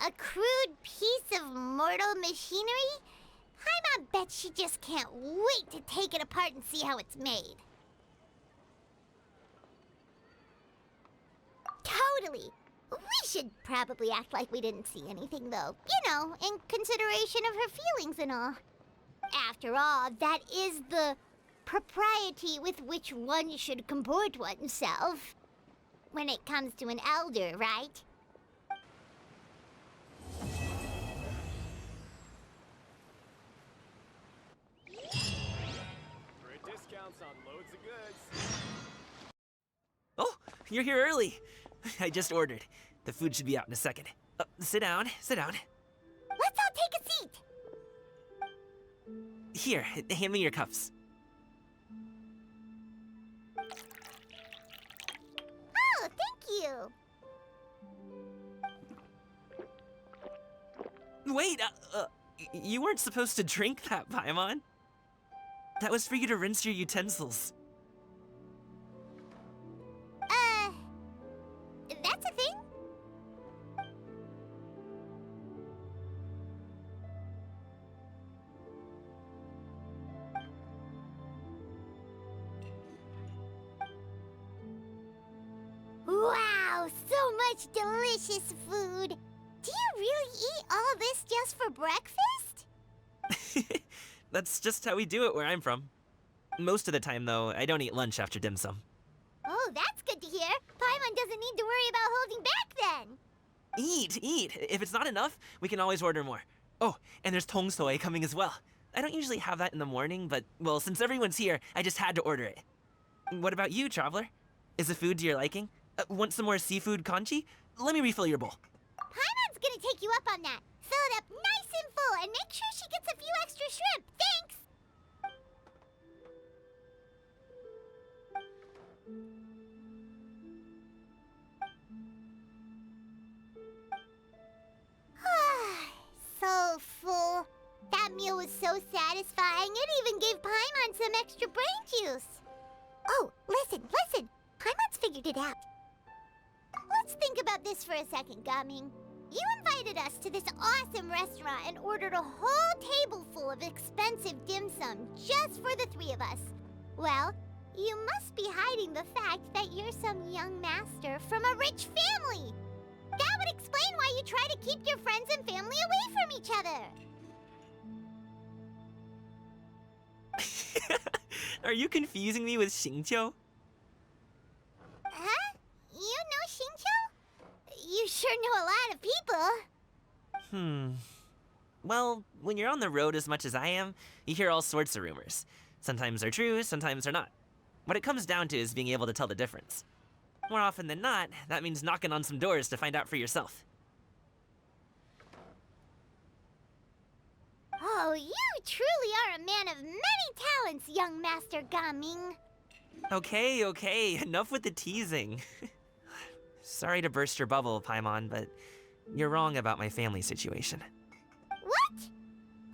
A: A crude piece of mortal machinery? Paimon bets she just can't wait to take it apart and see how it's made. Totally. We should probably act like we didn't see anything, though. You know, in consideration of her feelings and all. After all, that is the propriety with which one should comport oneself. When it comes to an elder, right?
K: Great discounts on loads of goods.
H: Oh, you're here early. I just ordered. The food should be out in a second. Sit down, sit down.
A: Let's all take a seat.
H: Here, hand me your cups.
A: Oh, thank you.
H: Wait, you weren't supposed to drink that, Paimon. That was for you to rinse your utensils.
A: That's a thing? Oh, so much delicious food. Do you really eat all this just for breakfast?
H: That's just how we do it where I'm from. Most of the time, though, I don't eat lunch after dim sum.
A: Oh, that's good to hear. Paimon doesn't need to worry about holding back then.
H: Eat, eat. If it's not enough, we can always order more. Oh, and there's tong soy coming as well. I don't usually have that in the morning, but, well, since everyone's here, I just had to order it. What about you, Traveler? Is the food to your liking? Want some more seafood congee? Let me refill your bowl.
A: Paimon's gonna take you up on that. Fill it up nice and full and make sure she gets a few extra shrimp. Thanks! So full. That meal was so satisfying, it even gave Paimon some extra brain juice. Oh, listen. Paimon's figured it out. Let's think about this for a second, Gaming. You invited us to this awesome restaurant and ordered a whole table full of expensive dim sum just for the three of us. Well, you must be hiding the fact that you're some young master from a rich family. That would explain why you try to keep your friends and family away from each other.
H: Are you confusing me with Xingqiu?
A: Huh? You know Xingqiu? You sure know a lot of people.
H: Well, when you're on the road as much as I am, you hear all sorts of rumors. Sometimes they're true, sometimes they're not. What it comes down to is being able to tell the difference. More often than not, that means knocking on some doors to find out for yourself.
A: Oh, you truly are a man of many talents, young Master Gaming.
H: Okay, enough with the teasing. Sorry to burst your bubble, Paimon, but you're wrong about my family situation.
A: What?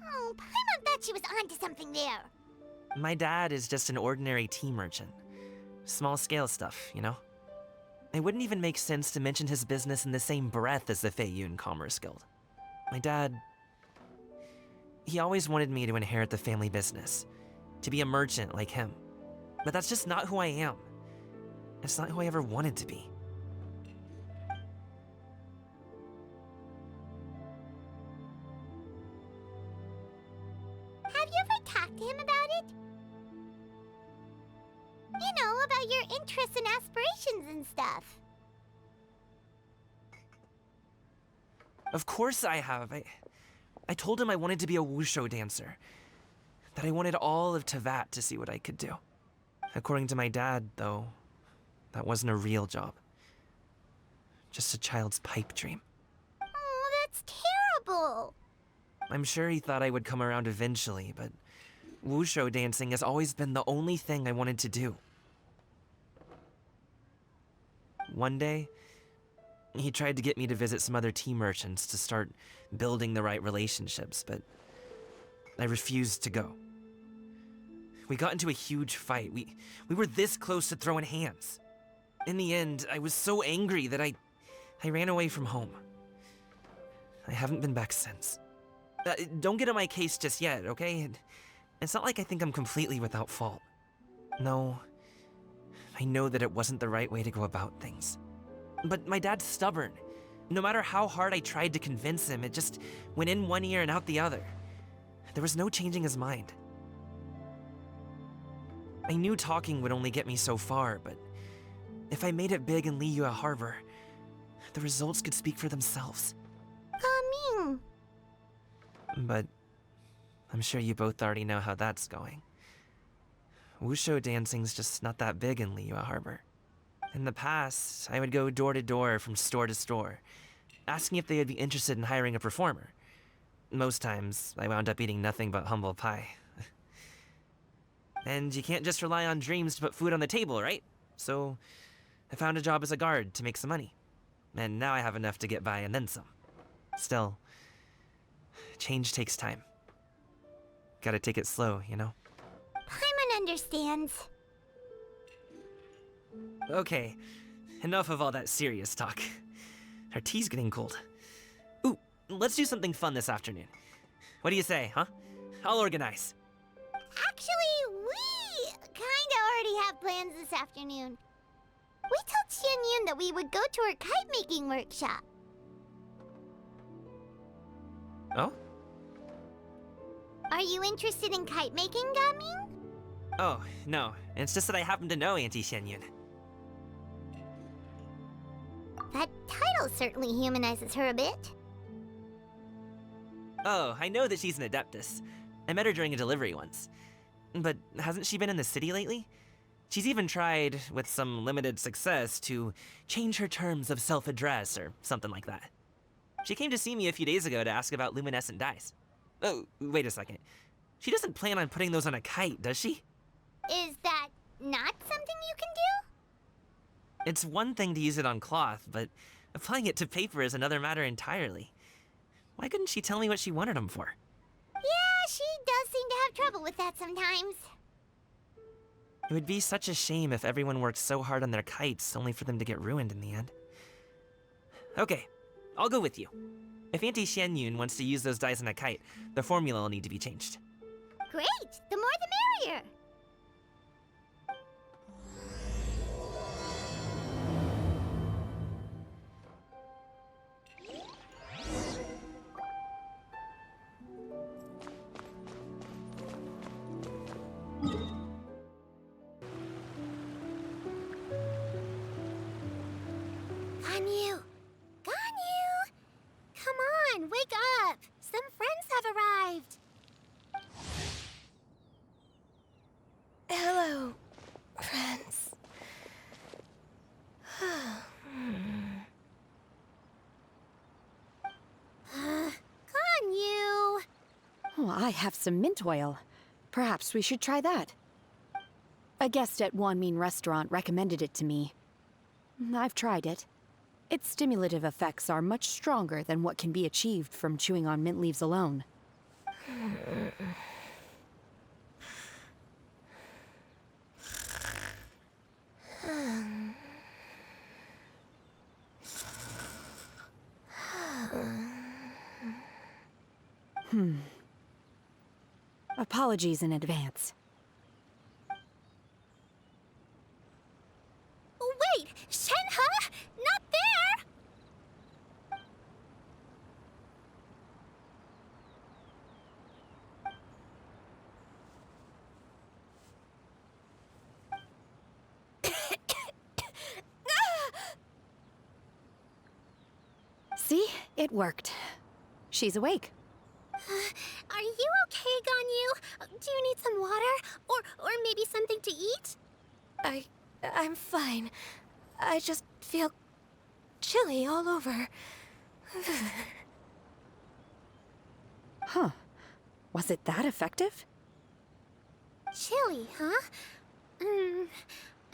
A: Oh, Paimon thought she was onto something there.
H: My dad is just an ordinary tea merchant. Small-scale stuff, you know? It wouldn't even make sense to mention his business in the same breath as the Feiyun Commerce Guild. My dad... he always wanted me to inherit the family business, to be a merchant like him. But that's just not who I am. It's not who I ever wanted to be.
A: Have you ever talked to him about it? You know, about your interests and aspirations and stuff.
H: Of course I have. I told him I wanted to be a wushu dancer. That I wanted all of Tevat to see what I could do. According to my dad, though, that wasn't a real job. Just a child's pipe dream.
A: Oh, that's terrible.
H: I'm sure he thought I would come around eventually, but wushu dancing has always been the only thing I wanted to do. One day, he tried to get me to visit some other tea merchants to start building the right relationships, but I refused to go. We got into a huge fight. We were this close to throwing hands. In the end, I was so angry that I ran away from home. I haven't been back since. Don't get on my case just yet, okay? It's not like I think I'm completely without fault. No, I know that it wasn't the right way to go about things. But my dad's stubborn. No matter how hard I tried to convince him, it just went in one ear and out the other. There was no changing his mind. I knew talking would only get me so far, but if I made it big in Liyue Harbor, the results could speak for themselves.
A: Gaming.
H: But I'm sure you both already know how that's going. Wushu dancing's just not that big in Liyue Harbor. In the past, I would go door to door from store to store, asking if they would be interested in hiring a performer. Most times, I wound up eating nothing but humble pie. And you can't just rely on dreams to put food on the table, right? So, I found a job as a guard to make some money. And now I have enough to get by and then some. Still, change takes time. Gotta take it slow, you know?
A: Paimon understands.
H: Okay, enough of all that serious talk. Our tea's getting cold. Ooh, let's do something fun this afternoon. What do you say, huh? I'll organize.
A: Actually, we kinda already have plans this afternoon. Wait till Xianyun that we would go to her kite-making workshop.
H: Oh?
A: Are you interested in kite-making, Gaming?
H: Oh, no. It's just that I happen to know Auntie Xianyun.
A: That title certainly humanizes her a bit.
H: Oh, I know that she's an Adeptus. I met her during a delivery once. But hasn't she been in the city lately? She's even tried, with some limited success, to change her terms of self-address or something like that. She came to see me a few days ago to ask about luminescent dyes. Oh, wait a second. She doesn't plan on putting those on a kite, does she?
A: Is that not something you can do?
H: It's one thing to use it on cloth, but applying it to paper is another matter entirely. Why couldn't she tell me what she wanted them for?
A: Yeah, she does seem to have trouble with that sometimes.
H: It would be such a shame if everyone worked so hard on their kites only for them to get ruined in the end. Okay, I'll go with you. If Auntie Xianyun wants to use those dyes on a kite, the formula will need to be changed.
A: Great! The more the merrier! Ganyu! Ganyu! Come on, wake up! Some friends have arrived!
C: Hello, friends.
A: Ganyu!
P: Oh, I have some mint oil. Perhaps we should try that. A guest at Wanmin Restaurant recommended it to me. I've tried it. Its stimulative effects are much stronger than what can be achieved from chewing on mint leaves alone. Apologies in advance.
A: Wait! Shenhe? Not there!
P: See? It worked. She's awake.
A: Are you okay, Ganyu? Do you need some water? Or maybe something to eat?
C: I'm fine. I just feel chilly all over.
P: Huh. Was it that effective?
A: Chilly, huh?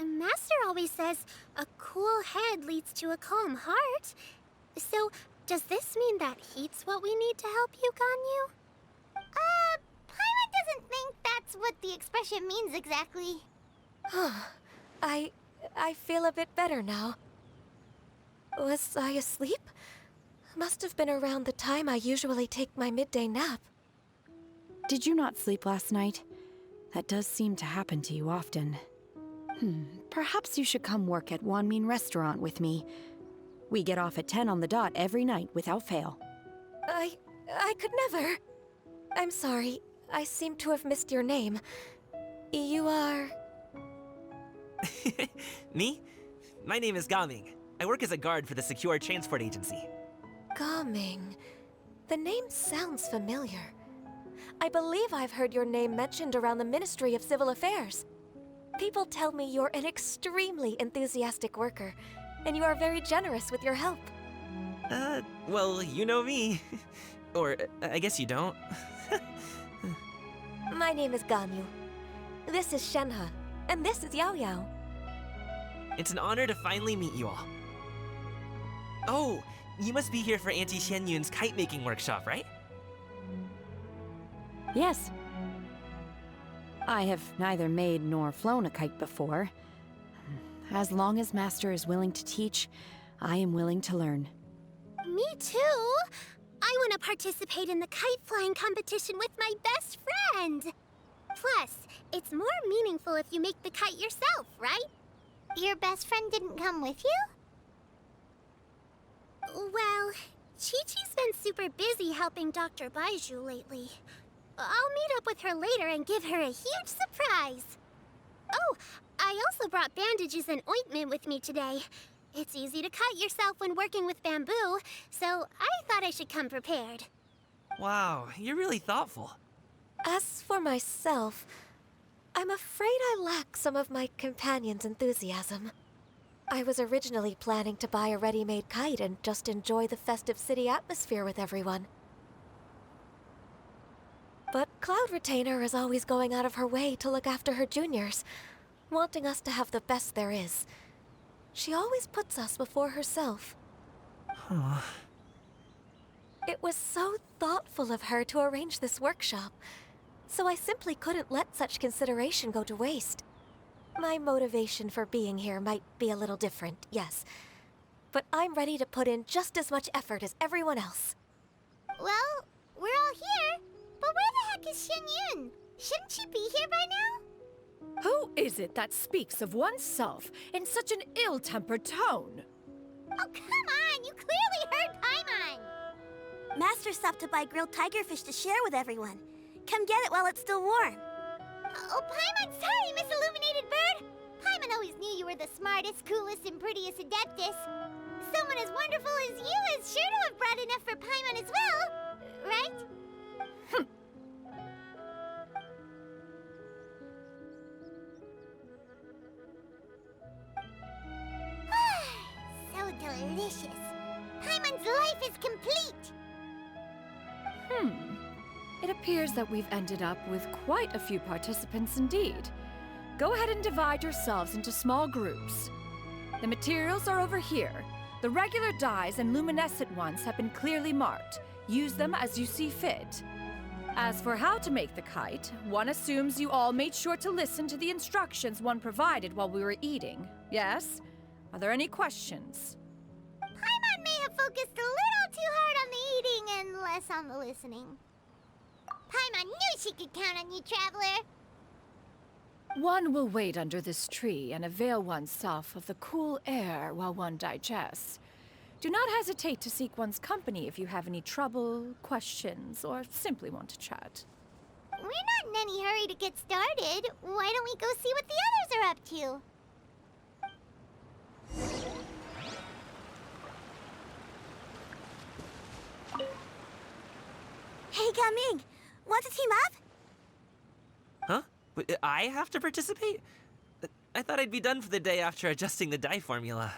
A: Master always says a cool head leads to a calm heart. So, does this mean that heat's what we need to help you, Ganyu? Paimon doesn't think that's what the expression means exactly.
C: I feel a bit better now. Was I asleep? Must have been around the time I usually take my midday nap.
P: Did you not sleep last night? That does seem to happen to you often. Perhaps you should come work at Wanmin Restaurant with me. We get off at 10 on the dot every night without fail.
C: I could never. I'm sorry. I seem to have missed your name. You are...
H: Me? My name is Gaming. I work as a guard for the Secure Transport Agency.
C: Gaming. The name sounds familiar. I believe I've heard your name mentioned around the Ministry of Civil Affairs. People tell me you're an extremely enthusiastic worker, and you are very generous with your help.
H: Well, you know me. Or, I guess you don't.
C: My name is Ganyu. This is Shenhe, and this is Yao Yao.
H: It's an honor to finally meet you all. Oh, you must be here for Auntie Xianyun's kite-making workshop, right?
P: Yes. I have neither made nor flown a kite before. As long as Master is willing to teach, I am willing to learn.
A: Me too! I want to participate in the kite flying competition with my best friend! Plus, it's more meaningful if you make the kite yourself, right? Your best friend didn't come with you? Well, Chi-Chi's been super busy helping Dr. Baiju lately. I'll meet up with her later and give her a huge surprise. Oh, I also brought bandages and ointment with me today. It's easy to cut yourself when working with bamboo, so I thought I should come prepared.
H: Wow, you're really thoughtful.
C: As for myself, I'm afraid I lack some of my companion's enthusiasm. I was originally planning to buy a ready-made kite and just enjoy the festive city atmosphere with everyone. But Cloud Retainer is always going out of her way to look after her juniors, wanting us to have the best there is. She always puts us before herself.
H: Huh.
C: It was so thoughtful of her to arrange this workshop, so I simply couldn't let such consideration go to waste. My motivation for being here might be a little different, yes, but I'm ready to put in just as much effort as everyone else.
A: Well, we're all here, but where the heck is Shen Yun? Shouldn't she be here by now?
M: Who is it that speaks of oneself in such an ill-tempered tone?
A: Oh, come on! You clearly heard Paimon!
Q: Master stopped to buy grilled tigerfish to share with everyone. Come get it while it's still warm.
A: Oh, Paimon, sorry, Miss Illuminated Bird! Paimon always knew you were the smartest, coolest, and prettiest Adeptus. Someone as wonderful as you is sure to have brought enough for Paimon as well, right? So delicious. Paimon's life is complete.
M: It appears that we've ended up with quite a few participants indeed. Go ahead and divide yourselves into small groups. The materials are over here. The regular dyes and luminescent ones have been clearly marked. Use them as you see fit. As for how to make the kite, one assumes you all made sure to listen to the instructions one provided while we were eating. Yes? Are there any questions?
A: Paimon may have focused a little too hard on the eating and less on the listening. Paimon knew she could count on you, Traveler.
M: One will wait under this tree and avail oneself of the cool air while one digests. Do not hesitate to seek one's company if you have any trouble, questions, or simply want to chat.
A: We're not in any hurry to get started. Why don't we go see what the others are up to?
Q: Hey, Gaming! Want to team up?
H: Huh? I have to participate? I thought I'd be done for the day after adjusting the dye formula.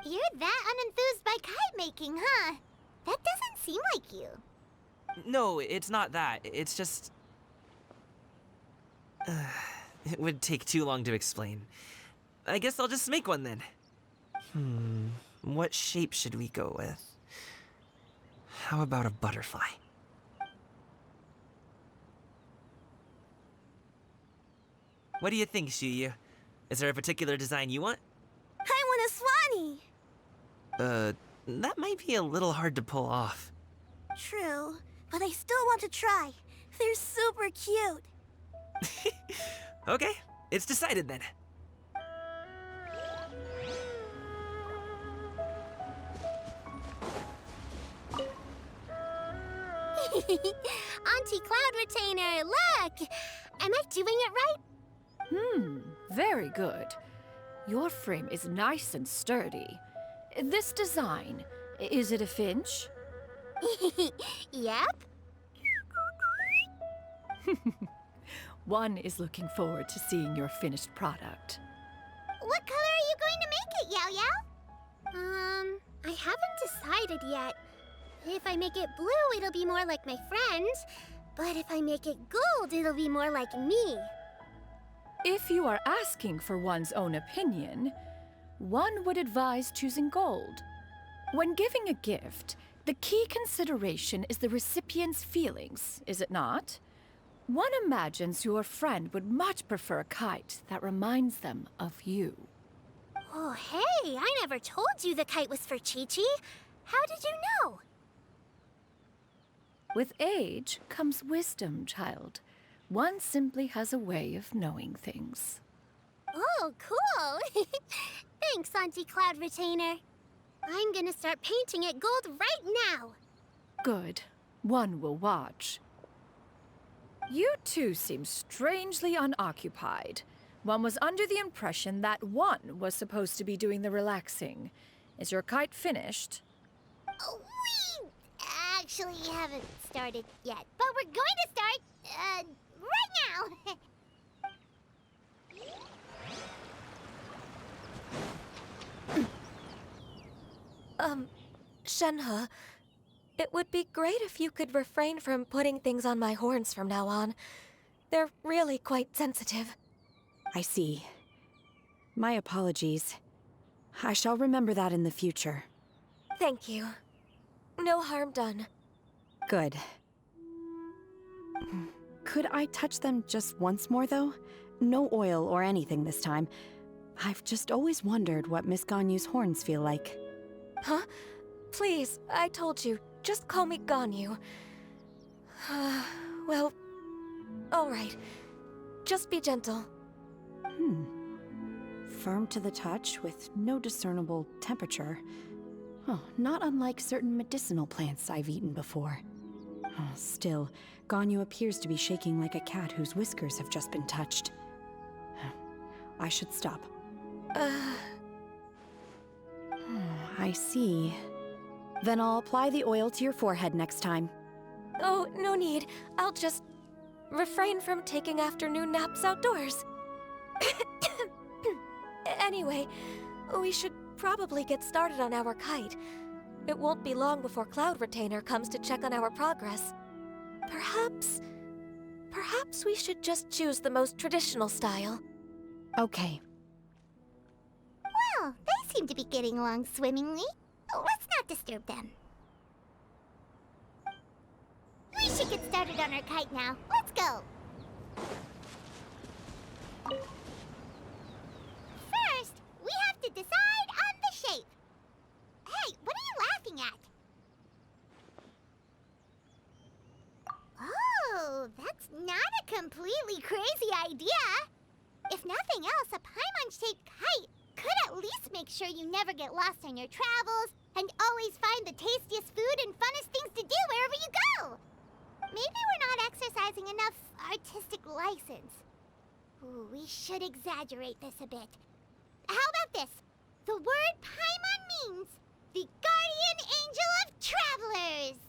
A: You're that unenthused by kite making, huh? That doesn't seem like you.
H: No, it's not that. It's just... it would take too long to explain. I guess I'll just make one then. What shape should we go with? How about a butterfly? What do you think, Shuyu? Is there a particular design you want?
Q: I want a swanee!
H: That might be a little hard to pull off.
Q: True, but I still want to try. They're super cute.
H: Okay, it's decided then.
A: Auntie Cloud Retainer, look! Am I doing it right?
M: Very good. Your frame is nice and sturdy. This design, is it a finch?
A: Yep.
M: One is looking forward to seeing your finished product.
A: What color are you going to make it, Yao Yao? I haven't decided yet. If I make it blue, it'll be more like my friends. But if I make it gold, it'll be more like me.
M: If you are asking for one's own opinion, one would advise choosing gold. When giving a gift, the key consideration is the recipient's feelings, is it not? One imagines your friend would much prefer a kite that reminds them of you.
A: Oh, hey, I never told you the kite was for Chi-Chi. How did you know?
M: With age comes wisdom, child. One simply has a way of knowing things.
A: Oh, cool! Thanks, Auntie Cloud Retainer. I'm gonna start painting it gold right now.
M: Good. One will watch. You two seem strangely unoccupied. One was under the impression that one was supposed to be doing the relaxing. Is your kite finished?
A: We actually haven't started yet, but we're going to start, right now.
C: Shenhe, it would be great if you could refrain from putting things on my horns from now on. They're really quite sensitive.
P: I see. My apologies. I shall remember that in the future.
C: Thank you. No harm done.
P: Good. Could I touch them just once more, though? No oil or anything this time. I've just always wondered what Miss Ganyu's horns feel like.
C: Huh? Please, I told you. Just call me Ganyu. Well, all right. Just be gentle.
P: Firm to the touch with no discernible temperature. Oh, not unlike certain medicinal plants I've eaten before. Still, Ganyu appears to be shaking like a cat whose whiskers have just been touched. I should stop. I see. Then I'll apply the oil to your forehead next time.
C: Oh, no need. I'll just refrain from taking afternoon naps outdoors. Anyway, we should probably get started on our kite. It won't be long before Cloud Retainer comes to check on our progress. Perhaps we should just choose the most traditional style.
P: Okay.
A: Well, they seem to be getting along swimmingly. Let's not disturb them. We should get started on our kite now. Let's go. First, we have to decide on the shape. Hey, what are you laughing at? Oh, that's not a completely crazy idea. If nothing else, a Paimon-shaped kite could at least make sure you never get lost on your travels and always find the tastiest food and funnest things to do wherever you go. Maybe we're not exercising enough artistic license. Ooh, we should exaggerate this a bit. How about this? The word Paimon means the guardian angel of travelers.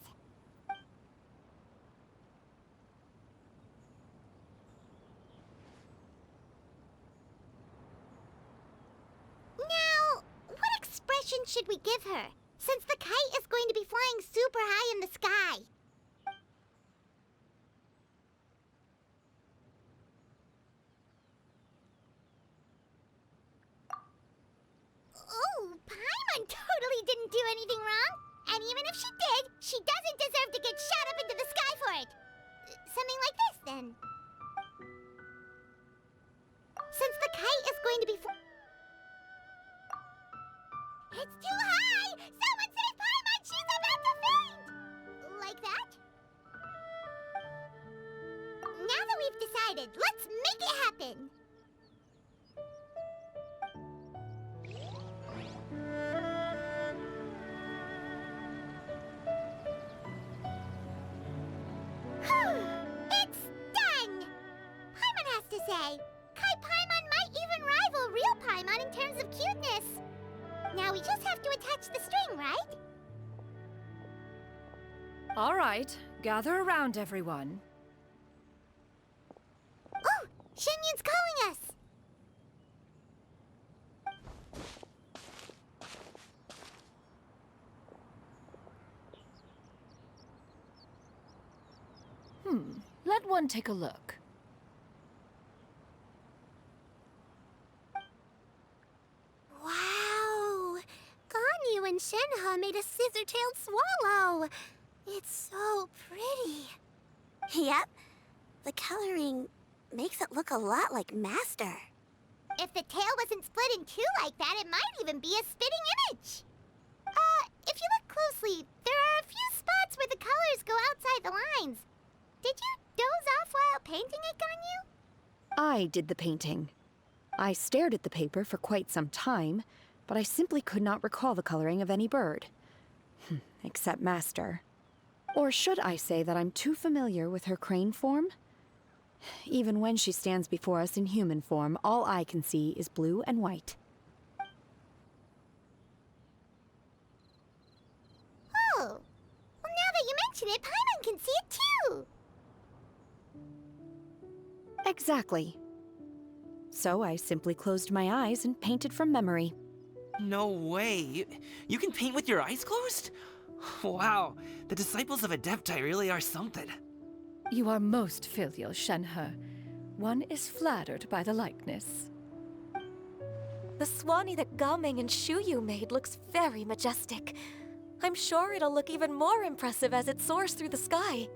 A: Now, what expression should we give her, since the kite is going to be flying super high in the sky? Oh, Paimon totally didn't do anything wrong. And even if she did, she doesn't deserve to get shot up into the sky for it. Something like this, then. Since the kite is going to be It's too high! Someone save Paimon! She's about to faint! Like that? Now that we've decided, let's make it happen! It's done! Paimon has to say, Kai Paimon might even rival real Paimon in terms of cuteness. Now we just have to attach the string, right?
M: All right, gather around, everyone.
A: Oh, Shenyun's calling us!
M: Let one take a look.
Q: Wow! Ganyu and Shenhe made a scissor-tailed swallow. It's so pretty. Yep. The coloring makes it look a lot like Master.
A: If the tail wasn't split in two like that, it might even be a spitting image. If you look closely, there are a few spots where the colors go outside the lines. Did you doze off while painting it, Ganyu?
P: I did the painting. I stared at the paper for quite some time, but I simply could not recall the coloring of any bird. Except Master. Or should I say that I'm too familiar with her crane form? Even when she stands before us in human form, all I can see is blue and white.
A: Oh, well, now that you mention it, Paimon can see it too.
P: Exactly. So I simply closed my eyes and painted from memory.
H: No way. You can paint with your eyes closed? Wow, the disciples of Adepti really are something.
M: You are most filial, Shenhe. One is flattered by the likeness.
C: The Swanee that Gaming and Shuyu made looks very majestic. I'm sure it'll look even more impressive as it soars through the sky.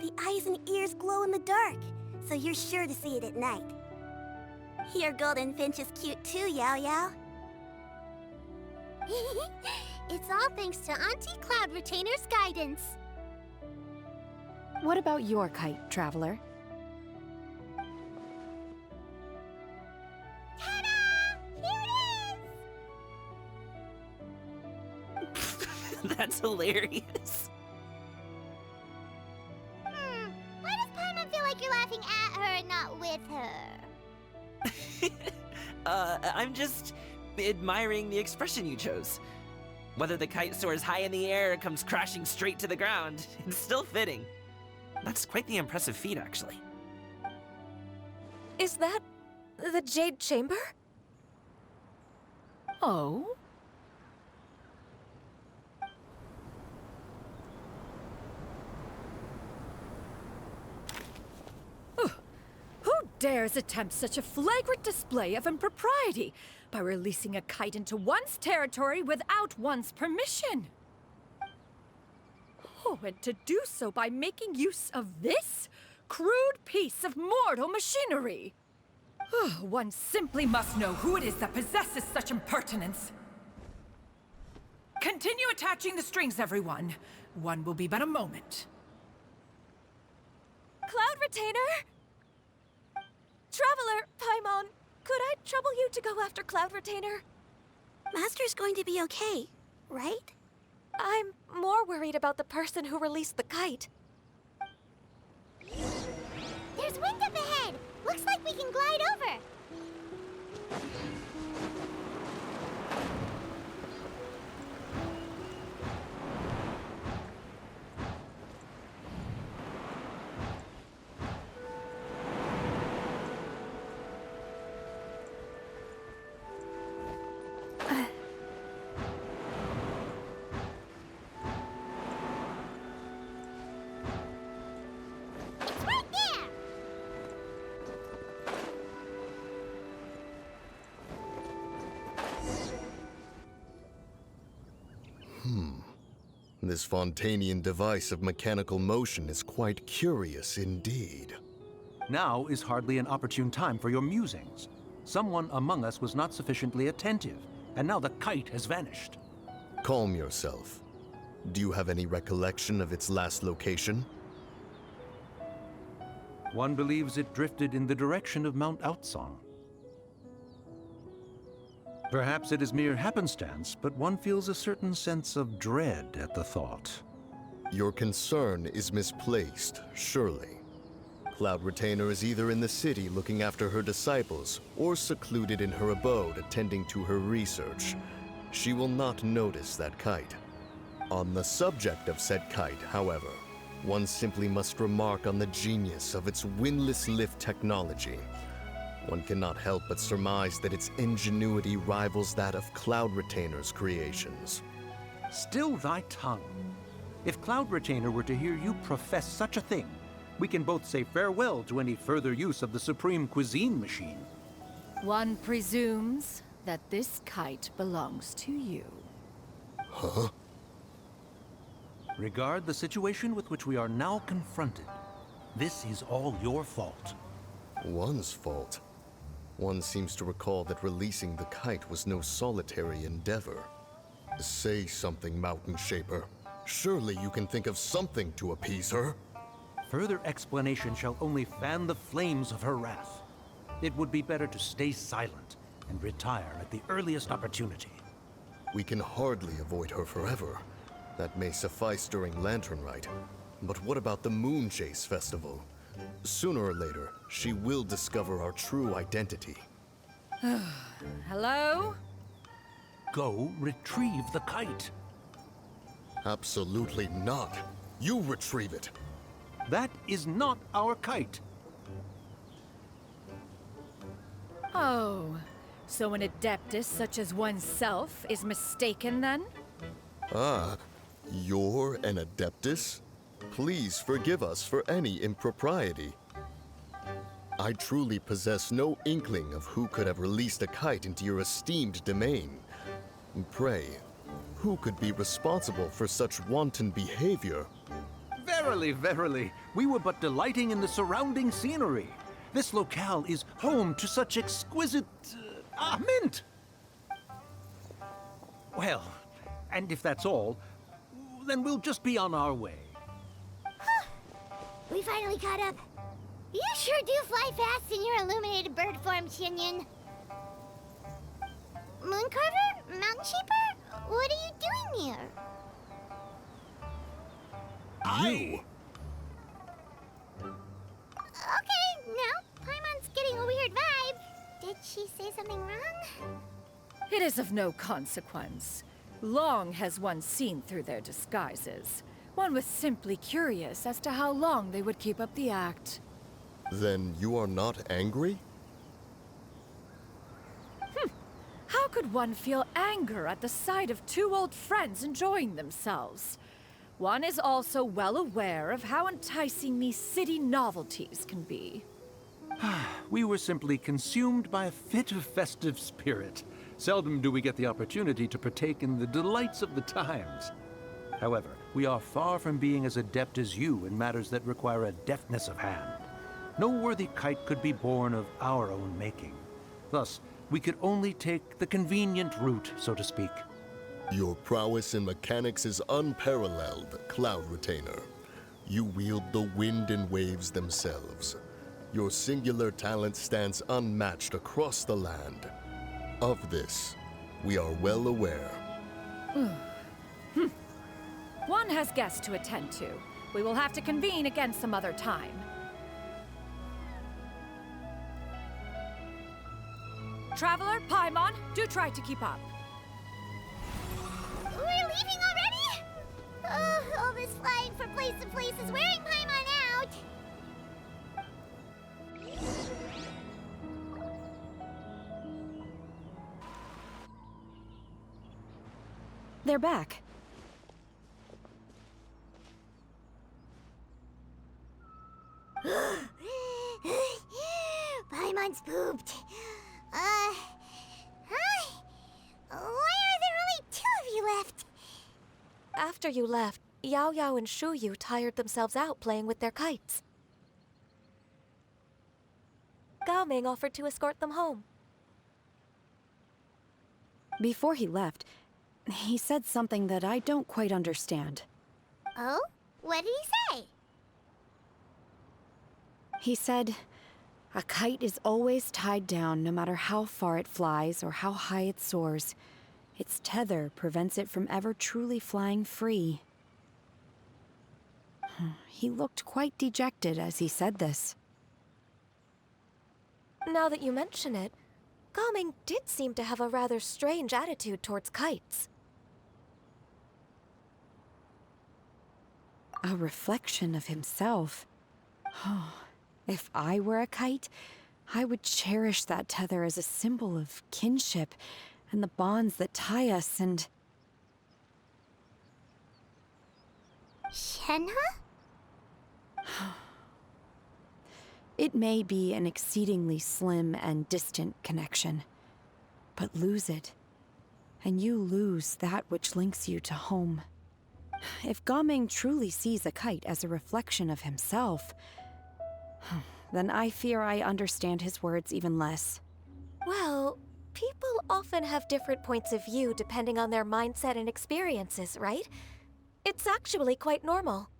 Q: The eyes and ears glow in the dark, so you're sure to see it at night. Your golden finch is cute too, Yao Yao.
A: It's all thanks to Auntie Cloud Retainer's guidance.
P: What about your kite, Traveler?
A: Ta-da! Here it is!
H: That's hilarious.
A: Why does Paimon feel like you're laughing at her and not with her?
H: I'm just admiring the expression you chose. Whether the kite soars high in the air or comes crashing straight to the ground, it's still fitting. That's quite the impressive feat, actually.
C: Is that the Jade Chamber?
M: Oh? Who dares attempt such a flagrant display of impropriety by releasing a kite into one's territory without one's permission? Oh, and to do so by making use of this crude piece of mortal machinery. One simply must know who it is that possesses such impertinence. Continue attaching the strings, everyone. One will be but a moment.
C: Cloud Retainer! Traveler, Paimon, could I trouble you to go after Cloud Retainer?
Q: Master's going to be okay, right?
C: I'm more worried about the person who released the kite.
A: There's wind up ahead! Looks like we can glide over! It's right there!
E: This Fontanian device of mechanical motion is quite curious indeed.
D: Now is hardly an opportune time for your musings. Someone among us was not sufficiently attentive, and now the kite has vanished.
E: Calm yourself. Do you have any recollection of its last location?
D: One believes it drifted in the direction of Mount Outsong. Perhaps it is mere happenstance, but one feels a certain sense of dread at the thought.
E: Your concern is misplaced, surely. Cloud Retainer is either in the city looking after her disciples, or secluded in her abode attending to her research. She will not notice that kite. On the subject of said kite, however, one simply must remark on the genius of its windless lift technology. One cannot help but surmise that its ingenuity rivals that of Cloud Retainer's creations.
D: Still thy tongue. If Cloud Retainer were to hear you profess such a thing, we can both say farewell to any further use of the Supreme Cuisine Machine.
M: One presumes that this kite belongs to you.
E: Huh?
D: Regard the situation with which we are now confronted. This is all your fault.
E: One's fault? One seems to recall that releasing the kite was no solitary endeavor. Say something, Mountain Shaper. Surely you can think of something to appease her.
D: Further explanation shall only fan the flames of her wrath. It would be better to stay silent and retire at the earliest opportunity.
E: We can hardly avoid her forever. That may suffice during Lantern Rite. But what about the Moon Chase Festival? Sooner or later, she will discover our true identity.
M: Hello?
D: Go retrieve the kite.
E: Absolutely not. You retrieve it.
D: That is not our kite.
M: Oh, so an adeptus such as oneself is mistaken then?
E: Ah, you're an Adeptus? Please forgive us for any impropriety. I truly possess no inkling of who could have released a kite into your esteemed domain. Pray, who could be responsible for such wanton behavior?
D: Verily, verily, we were but delighting in the surrounding scenery. This locale is home to such exquisite... mint! Well, and if that's all, then we'll just be on our way.
A: We finally caught up. You sure do fly fast in your illuminated bird form, Xinyan. Mooncarver? Mountain Sheeper? What are you doing here?
E: You!
A: Okay, now Paimon's getting a weird vibe. Did she say something wrong?
M: It is of no consequence. Long has one seen through their disguises. One was simply curious as to how long they would keep up the act.
E: Then you are not angry?
M: How could one feel anger at the sight of two old friends enjoying themselves? One is also well aware of how enticing these city novelties can be.
D: We were simply consumed by a fit of festive spirit. Seldom do we get the opportunity to partake in the delights of the times. However, we are far from being as adept as you in matters that require a deftness of hand. No worthy kite could be born of our own making. Thus, we could only take the convenient route, so to speak.
E: Your prowess in mechanics is unparalleled, Cloud Retainer. You wield the wind and waves themselves. Your singular talent stands unmatched across the land. Of this, we are well aware.
M: One has guests to attend to. We will have to convene again some other time. Traveler, Paimon, do try to keep up.
A: We're leaving already? All this flying from place to place is wearing Paimon out.
P: They're back.
A: Paimon's pooped. Hi. Why are there only two of you left?
C: After you left, Yao Yao and Shu Yu tired themselves out playing with their kites. Gao Ming offered to escort them home.
P: Before he left, he said something that I don't quite understand.
A: Oh? What did he say?
P: He said, a kite is always tied down no matter how far it flies or how high it soars. Its tether prevents it from ever truly flying free. He looked quite dejected as he said this.
C: Now that you mention it, Gao Ming did seem to have a rather strange attitude towards kites.
P: A reflection of himself. If I were a kite, I would cherish that tether as a symbol of kinship and the bonds that tie us and...
A: Shenhe?
P: It may be an exceedingly slim and distant connection, but lose it, and you lose that which links you to home. If Gao Ming truly sees a kite as a reflection of himself, then I fear I understand his words even less.
C: Well, people often have different points of view depending on their mindset and experiences, right? It's actually quite normal.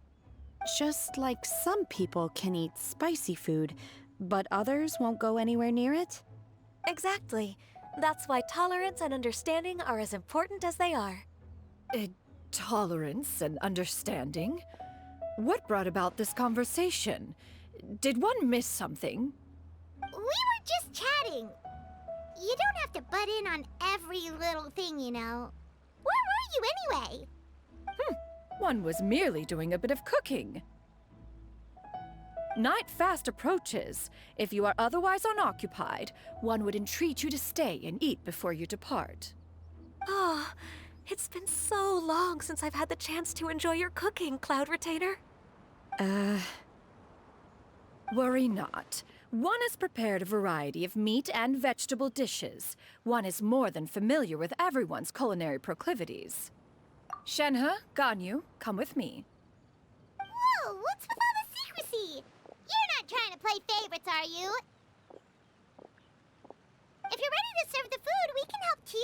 P: Just like some people can eat spicy food, But others won't go anywhere near it?
C: Exactly. That's why tolerance and understanding are as important as they are.
M: Tolerance and understanding? What brought about this conversation? Did one miss something?
A: We were just chatting. You don't have to butt in on every little thing, you know. Where were you anyway?
M: One was merely doing a bit of cooking. Night fast approaches. If you are otherwise unoccupied, one would entreat you to stay and eat before you depart.
C: Oh, it's been so long since I've had the chance to enjoy your cooking, Cloud Retainer.
M: Worry not. One has prepared a variety of meat and vegetable dishes. One is more than familiar with everyone's culinary proclivities. Shenhe, Ganyu, come with me.
A: Whoa, what's with all the secrecy? You're not trying to play favorites, are you? If you're ready to serve the food, we can help too.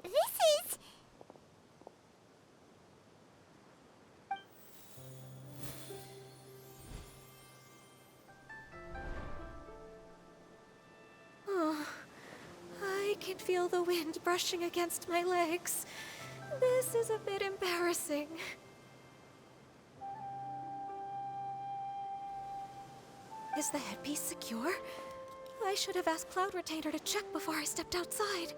A: This is...
C: Oh, I can feel the wind brushing against my legs. This is a bit embarrassing. Is the headpiece secure? I should have asked Cloud Retainer to check before I stepped outside.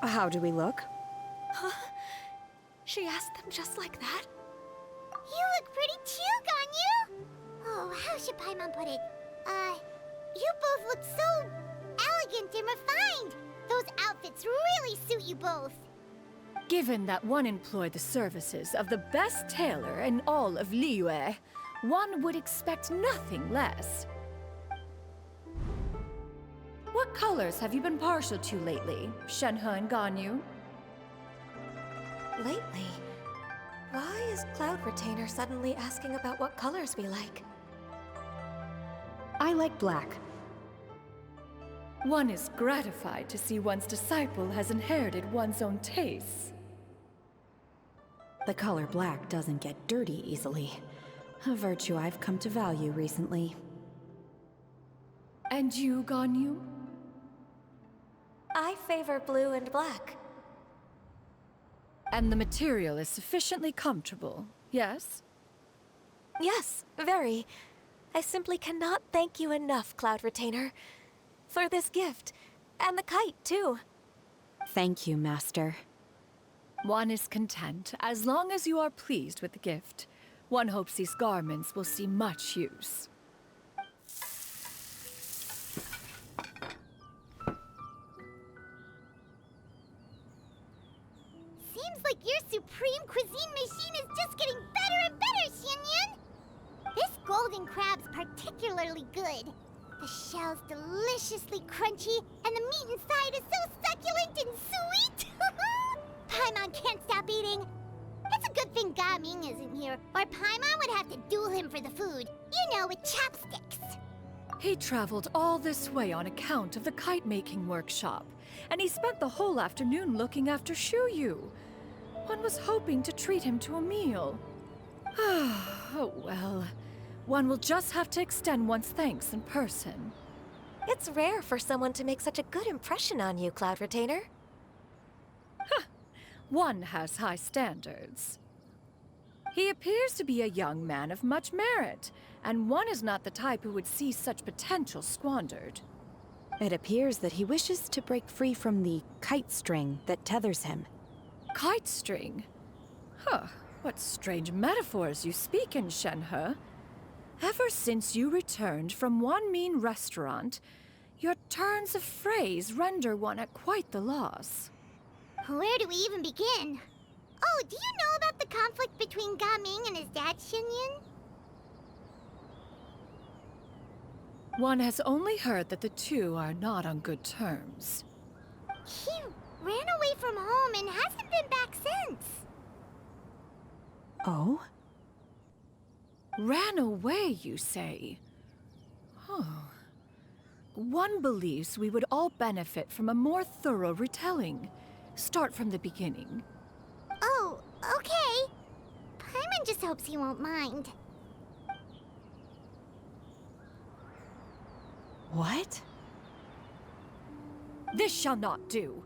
P: How do we look?
C: Huh? She asked them just like that?
A: You look pretty too, Ganyu! Oh, how should Paimon put it? You both look so elegant and refined! Those outfits really suit you both.
M: Given that one employed the services of the best tailor in all of Liyue, one would expect nothing less. What colors have you been partial to lately, Shenhe and Ganyu?
C: Lately? Why is Cloud Retainer suddenly asking about what colors we like?
P: I like black.
M: One is gratified to see one's disciple has inherited one's own tastes.
P: The color black doesn't get dirty easily. A virtue I've come to value recently.
M: And you, Ganyu?
C: I favor blue and black.
M: And the material is sufficiently comfortable, yes?
C: Yes, very. I simply cannot thank you enough, Cloud Retainer. For this gift. And the kite, too.
P: Thank you, Master.
M: One is content, as long as you are pleased with the gift. One hopes these garments will see much use.
A: Seems like your supreme cuisine machine is just getting better and better, Xinyun! This golden crab's particularly good. The shell's deliciously crunchy, and the meat inside is so succulent and sweet! Paimon can't stop eating. It's a good thing Gaming isn't here, or Paimon would have to duel him for the food. You know, with chopsticks.
M: He traveled all this way on account of the kite-making workshop, and he spent the whole afternoon looking after Shuyu. One was hoping to treat him to a meal. Oh well. One will just have to extend one's thanks in person.
C: It's rare for someone to make such a good impression on you, Cloud Retainer.
M: One has high standards. He appears to be a young man of much merit, and one is not the type who would see such potential squandered.
P: It appears that he wishes to break free from the kite string that tethers him.
M: Kite string? Huh, what strange metaphors you speak in, Shenhe. Ever since you returned from one mean restaurant, your turns of phrase render one at quite the loss.
A: Where do we even begin? Oh, do you know about the conflict between Gaming and his dad, Xinyun?
M: One has only heard that the two are not on good terms.
A: He ran away from home and hasn't been back since.
P: Oh?
M: Ran away, you say? Oh. One believes we would all benefit from a more thorough retelling. Start from the beginning.
A: Oh, okay. Paimon just hopes he won't mind.
P: What?
M: This shall not do.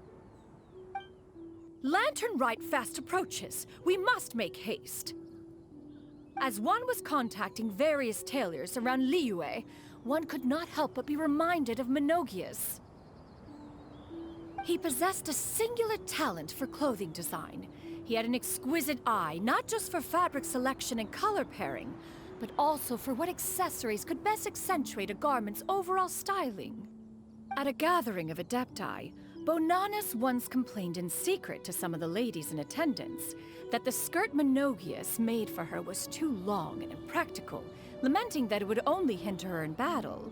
M: Lantern Rite fast approaches. We must make haste. As one was contacting various tailors around Liyue, one could not help but be reminded of Minogius. He possessed a singular talent for clothing design. He had an exquisite eye, not just for fabric selection and color pairing, but also for what accessories could best accentuate a garment's overall styling. At a gathering of Adepti, Bonanus once complained in secret to some of the ladies in attendance that the skirt Minogius made for her was too long and impractical, lamenting that it would only hinder her in battle.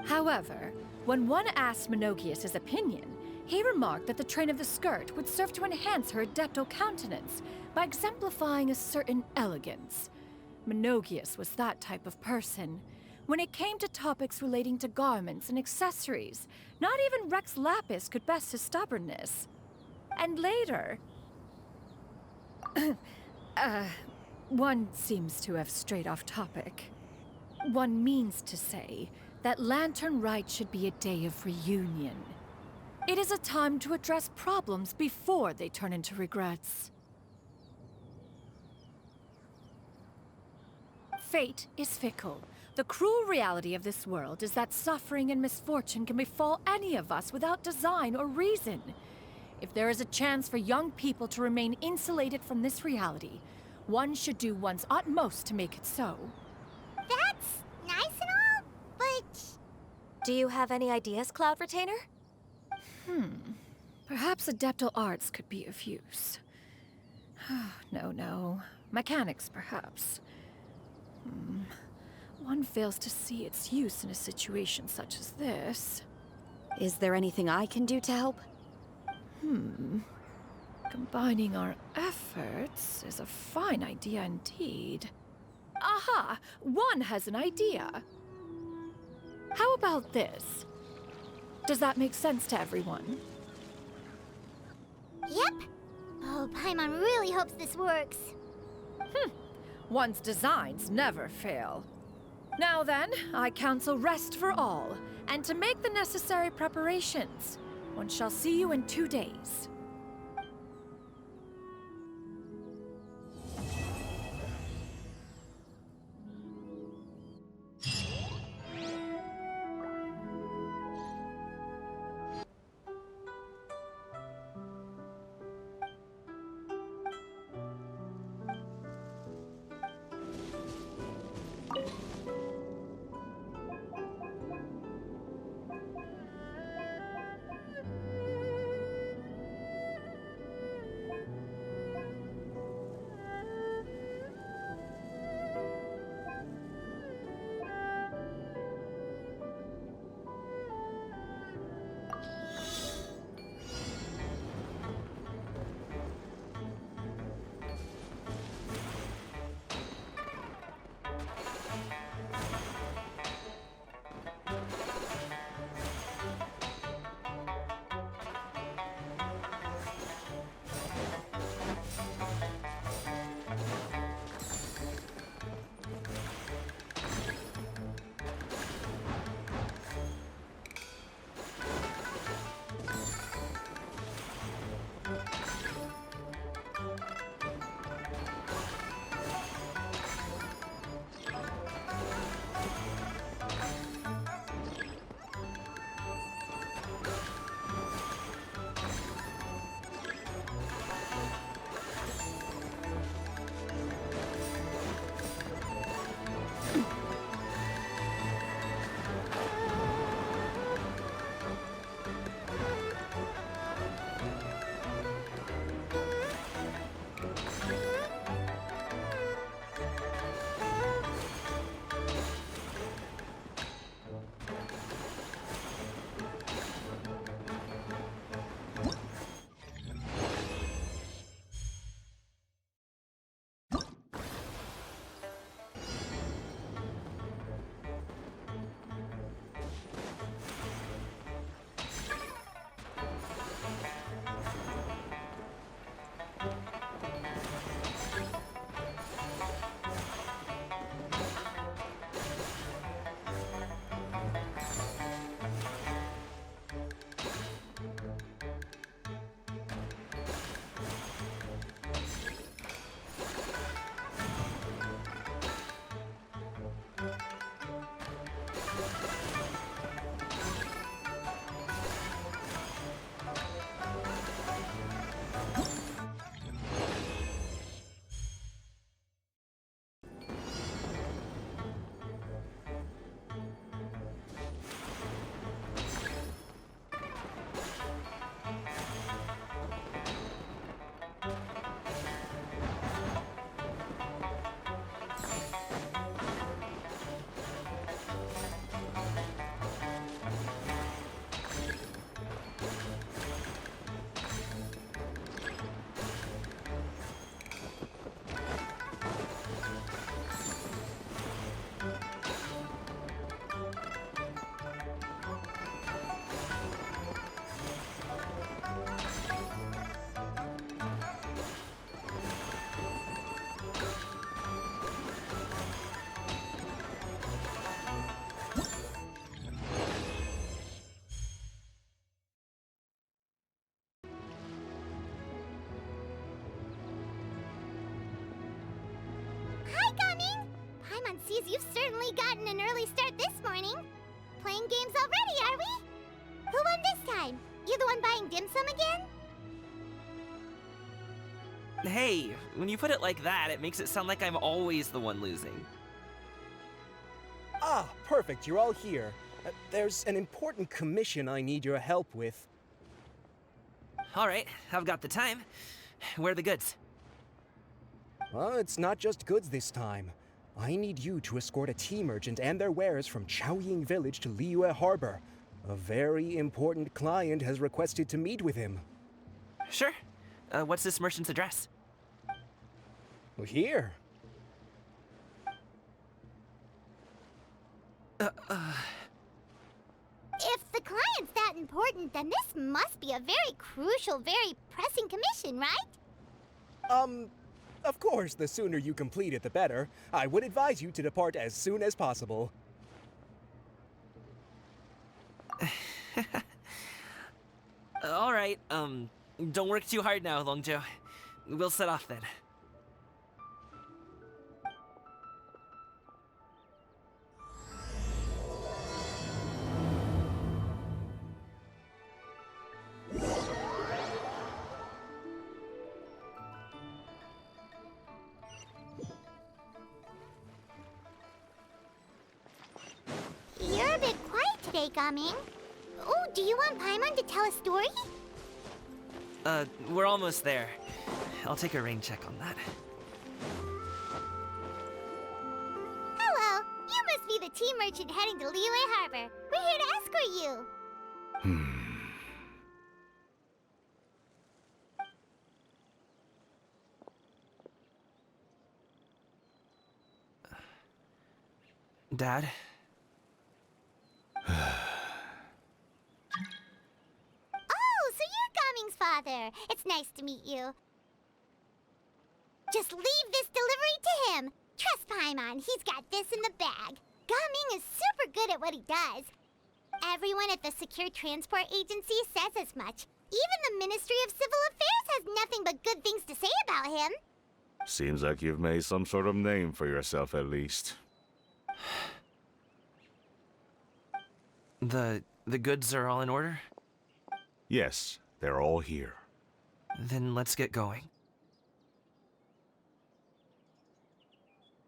M: However, when one asked Minogius his opinion, he remarked that the train of the skirt would serve to enhance her adeptal countenance by exemplifying a certain elegance. Minogius was that type of person. When it came to topics relating to garments and accessories, not even Rex Lapis could best his stubbornness. And later... one seems to have strayed off topic. One means to say that Lantern Rite should be a day of reunion. It is a time to address problems before they turn into regrets. Fate is fickle. The cruel reality of this world is that suffering and misfortune can befall any of us without design or reason. If there is a chance for young people to remain insulated from this reality, one should do one's utmost to make it so.
A: That's nice and all, but...
C: Do you have any ideas, Cloud Retainer?
M: Perhaps adeptal arts could be of use. No. Mechanics, perhaps. One fails to see its use in a situation such as this.
P: Is there anything I can do to help?
M: Combining our efforts is a fine idea indeed. Aha! One has an idea. How about this? Does that make sense to everyone?
A: Yep. Oh, Paimon really hopes this works.
M: One's designs never fail. Now then, I counsel rest for all, and to make the necessary preparations. One shall see you in 2 days.
A: Harrieses, you've certainly gotten an early start this morning. Playing games already, are we? Who won this time? You the one buying dim sum again?
H: Hey, when you put it like that, it makes it sound like I'm always the one losing.
G: Ah, perfect, you're all here. There's an important commission I need your help with.
H: All right, I've got the time. Where are the goods?
G: Well, it's not just goods this time. I need you to escort a tea merchant and their wares from Chaoying Village to Liyue Harbor. A very important client has requested to meet with him.
H: Sure. What's this merchant's address?
G: Well, here.
A: If the client's that important, then this must be a very crucial, very pressing commission, right?
G: Of course, the sooner you complete it, the better. I would advise you to depart as soon as possible.
H: All right, don't work too hard now, Longzhou. We'll set off then.
A: You're a bit quiet today, Gaming. Oh, do you want Paimon to tell a story?
H: We're almost there. I'll take a rain check on that.
A: Hello, you must be the tea merchant heading to Liyue Harbor. We're here to escort you.
H: Dad?
A: Oh, so you're Gaming's father. It's nice to meet you. Just leave this delivery to him. Trust Paimon, he's got this in the bag. Gaming is super good at what he does. Everyone at the Secure Transport Agency says as much. Even the Ministry of Civil Affairs has nothing but good things to say about him.
R: Seems like you've made some sort of name for yourself at least.
H: The goods are all in order?
R: Yes, they're all here.
H: Then let's get going.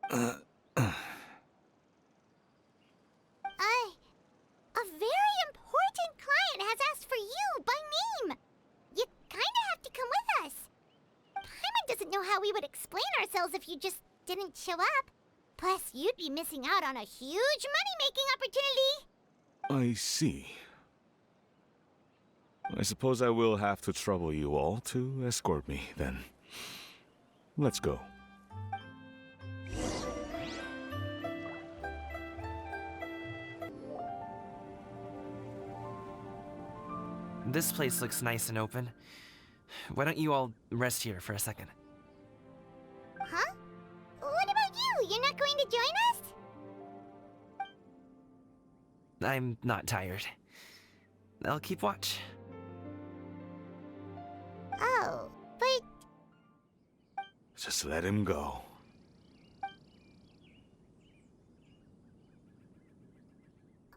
A: A very important client has asked for you by name. You kinda have to come with us. Paimon doesn't know how we would explain ourselves if you just didn't show up. Plus, you'd be missing out on a huge money-making opportunity.
R: I see. I suppose I will have to trouble you all to escort me, then. Let's go.
H: This place looks nice and open. Why don't you all rest here for a second?
A: Huh? What about you? You're not going to join us?
H: I'm not tired. I'll keep watch.
A: Oh, but...
R: Just let him go.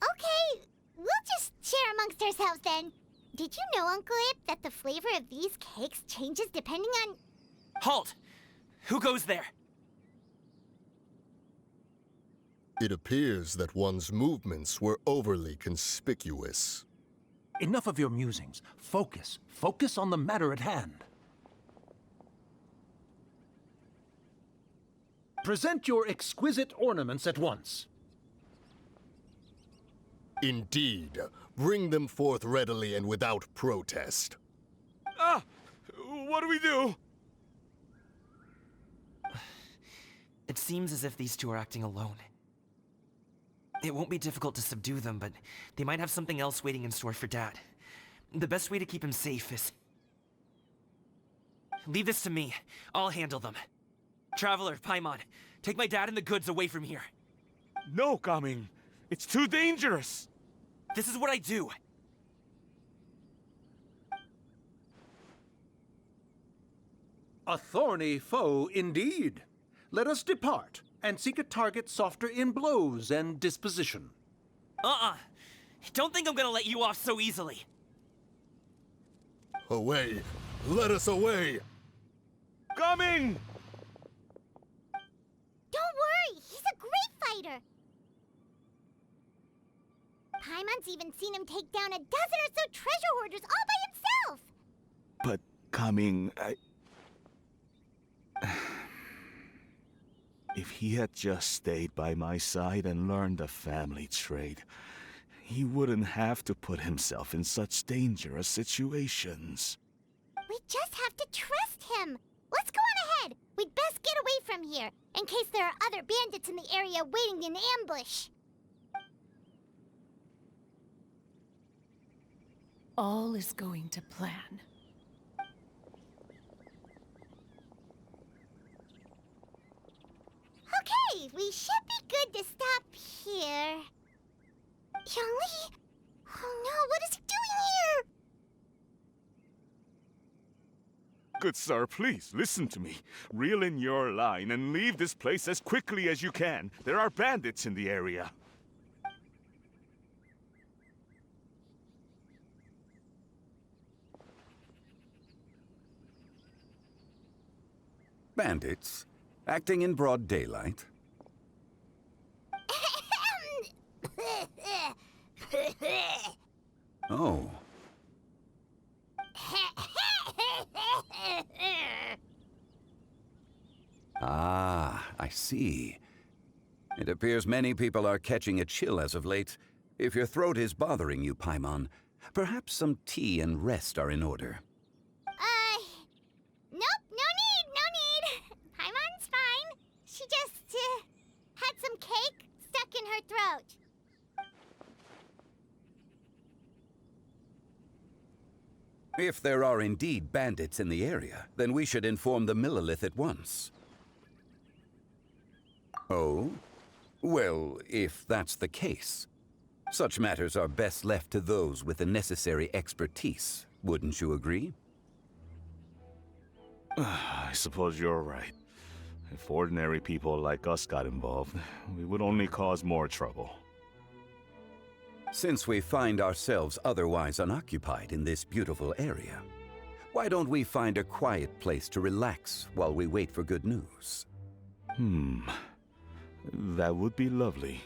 A: Okay, we'll just share amongst ourselves then. Did you know, Uncle Ip, that the flavor of these cakes changes depending on...
H: Halt! Who goes there?
E: It appears that one's movements were overly conspicuous.
D: Enough of your musings. Focus. Focus on the matter at hand. Present your exquisite ornaments at once.
E: Indeed. Bring them forth readily and without protest.
R: Ah! What do we do?
H: It seems as if these two are acting alone. It won't be difficult to subdue them, but they might have something else waiting in store for Dad. The best way to keep him safe is... Leave this to me. I'll handle them. Traveler, Paimon, take my dad and the goods away from here.
R: No, Gaming. It's too dangerous.
H: This is what I do.
D: A thorny foe indeed. Let us depart. and seek a target softer in blows and disposition.
H: Don't think I'm gonna let you off so easily.
E: Away! Let us away!
R: Coming!
A: Don't worry, he's a great fighter. Paimon's even seen him take down a dozen or so treasure hoarders all by himself.
R: But coming, If he had just stayed by my side and learned the family trade, he wouldn't have to put himself in such dangerous situations.
A: We just have to trust him. Let's go on ahead. We'd best get away from here, in case there are other bandits in the area waiting in ambush.
M: All is going to plan.
A: Okay, we should be good to stop here. Yangli? Oh no, what is he doing here?
R: Good sir, please listen to me. Reel in your line and leave this place as quickly as you can. There are bandits in the area.
S: Bandits? Acting in broad daylight? Oh. Ah, I see. It appears many people are catching a chill as of late. If your throat is bothering you, Paimon, perhaps some tea and rest are in order.
A: Nope, no need. Paimon's fine. She just, had some cake stuck in her throat.
S: If there are indeed bandits in the area, then we should inform the Millilith at once. Oh? Well, if that's the case, such matters are best left to those with the necessary expertise, wouldn't you agree?
R: I suppose you're right. If ordinary people like us got involved, we would only cause more trouble.
S: Since we find ourselves otherwise unoccupied in this beautiful area, why don't we find a quiet place to relax while we wait for good news?
R: That would be lovely.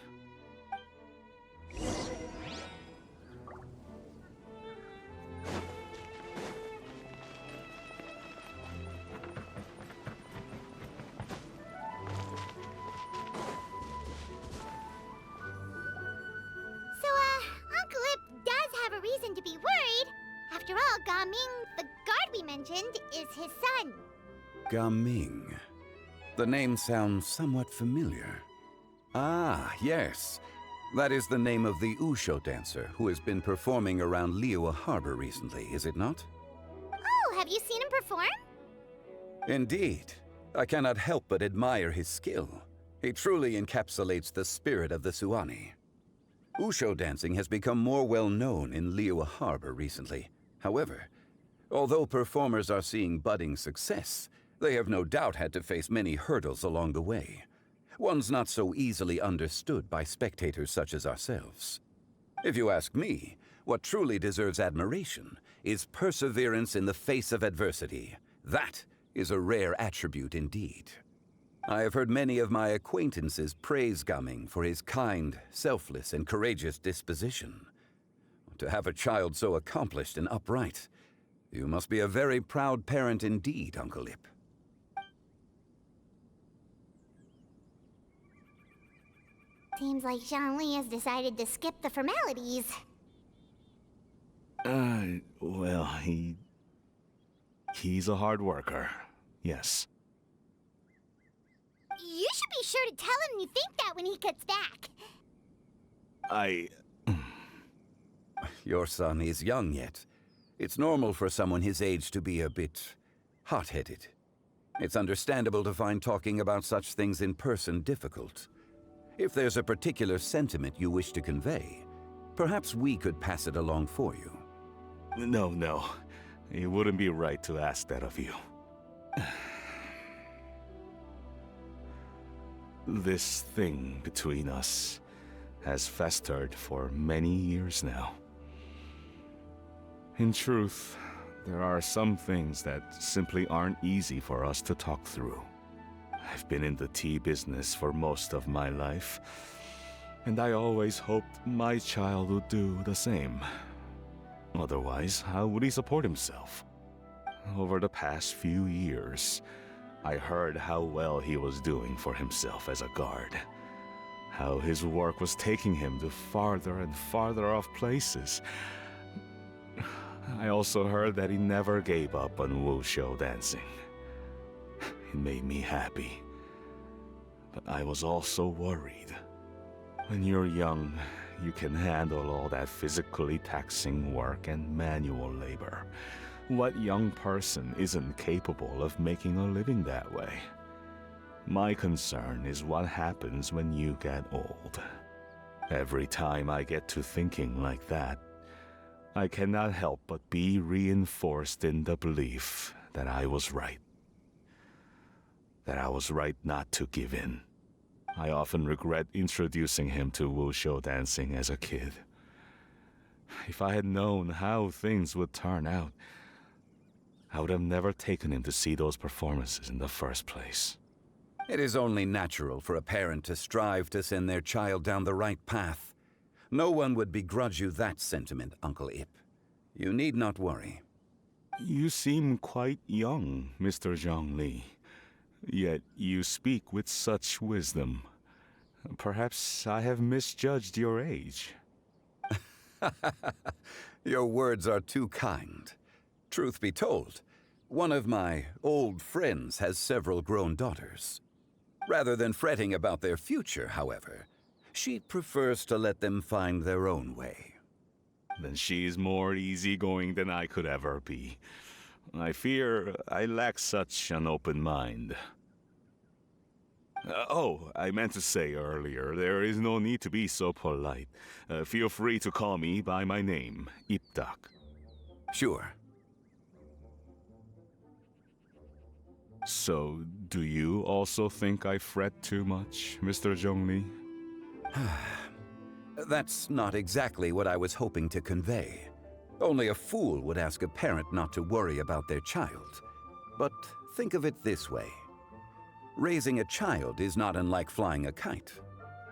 A: Uncle Ip does have a reason to be worried. After all, Gaming, the guard we mentioned, is his son.
S: Gaming. The name sounds somewhat familiar. Ah, yes. That is the name of the Usho dancer who has been performing around Liyue Harbor recently, is it not?
A: Oh, have you seen him perform?
S: Indeed. I cannot help but admire his skill. He truly encapsulates the spirit of the Suani. Usho dancing has become more well known in Liyue Harbor recently. However, although performers are seeing budding success, they have no doubt had to face many hurdles along the way. Ones not so easily understood by spectators such as ourselves. If you ask me, what truly deserves admiration is perseverance in the face of adversity. That is a rare attribute indeed. I have heard many of my acquaintances praise Gaming for his kind, selfless, and courageous disposition. To have a child so accomplished and upright, you must be a very proud parent indeed, Uncle Ip.
A: Seems like Zhangli has decided to skip the formalities.
R: Well, he's a hard worker. Yes.
A: You should be sure to tell him you think that when he gets back.
S: Your son is young yet. It's normal for someone his age to be a bit hot-headed. It's understandable to find talking about such things in person difficult. If there's a particular sentiment you wish to convey, perhaps we could pass it along for you.
R: No. It wouldn't be right to ask that of you. This thing between us has festered for many years now. In truth, there are some things that simply aren't easy for us to talk through. I've been in the tea business for most of my life, and I always hoped my child would do the same. Otherwise, how would he support himself? Over the past few years, I heard how well he was doing for himself as a guard. How his work was taking him to farther and farther off places. I also heard that he never gave up on wushou dancing. It made me happy. But I was also worried. When you're young, you can handle all that physically taxing work and manual labor. What young person isn't capable of making a living that way? My concern is what happens when you get old. Every time I get to thinking like that, I cannot help but be reinforced in the belief that I was right. That I was right not to give in. I often regret introducing him to wushou dancing as a kid. If I had known how things would turn out, I would have never taken him to see those performances in the first place.
S: It is only natural for a parent to strive to send their child down the right path. No one would begrudge you that sentiment, Uncle Ip. You need not worry.
R: You seem quite young, Mr. Zhongli. Yet you speak with such wisdom. Perhaps I have misjudged your age.
S: Your words are too kind. Truth be told, one of my old friends has several grown daughters. Rather than fretting about their future, however, she prefers to let them find their own way.
R: Then she's more easygoing than I could ever be. I fear I lack such an open mind. I meant to say earlier, there is no need to be so polite. Feel free to call me by my name, Ipdak.
S: Sure.
R: So, do you also think I fret too much, Mr. Zhongli?
S: That's not exactly what I was hoping to convey. Only a fool would ask a parent not to worry about their child. But think of it this way. Raising a child is not unlike flying a kite.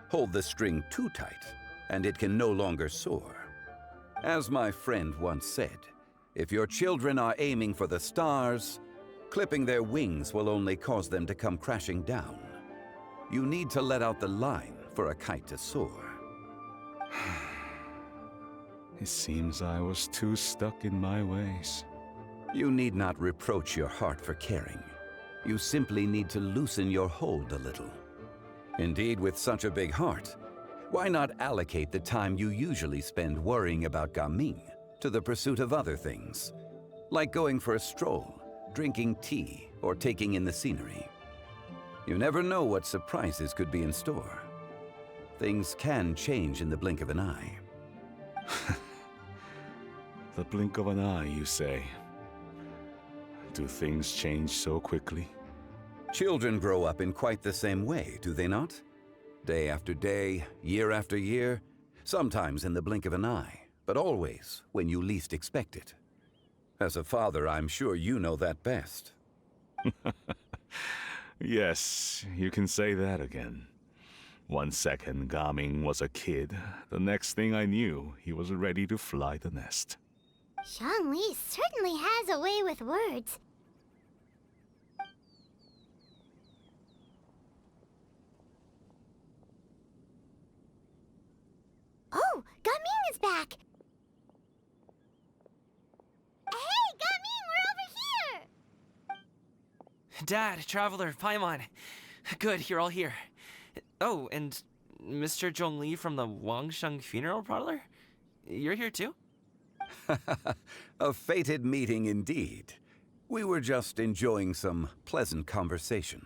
S: Hold the string too tight, and it can no longer soar. As my friend once said, if your children are aiming for the stars, clipping their wings will only cause them to come crashing down. You need to let out the line for a kite to soar.
R: It seems I was too stuck in my ways.
S: You need not reproach your heart for caring. You simply need to loosen your hold a little. Indeed, with such a big heart, why not allocate the time you usually spend worrying about Gaming to the pursuit of other things, like going for a stroll, drinking tea, or taking in the scenery? You never know what surprises could be in store. Things can change in the blink of an eye.
R: The blink of an eye, you say? Do things change so quickly?
S: Children grow up in quite the same way, do they not? Day after day, year after year, sometimes in the blink of an eye, but always when you least expect it. As a father, I'm sure you know that best.
R: Yes, you can say that again. 1 second, Gaming was a kid. The next thing I knew, he was ready to fly the nest.
A: Zhongli certainly has a way with words. Oh, Gaming is back! Hey, Gaming, we're over here!
H: Dad, Traveler, Paimon. Good, you're all here. Oh, and Mr. Zhongli from the Wangsheng Funeral Parlor? You're here too?
S: A fated meeting indeed. We were just enjoying some pleasant conversation.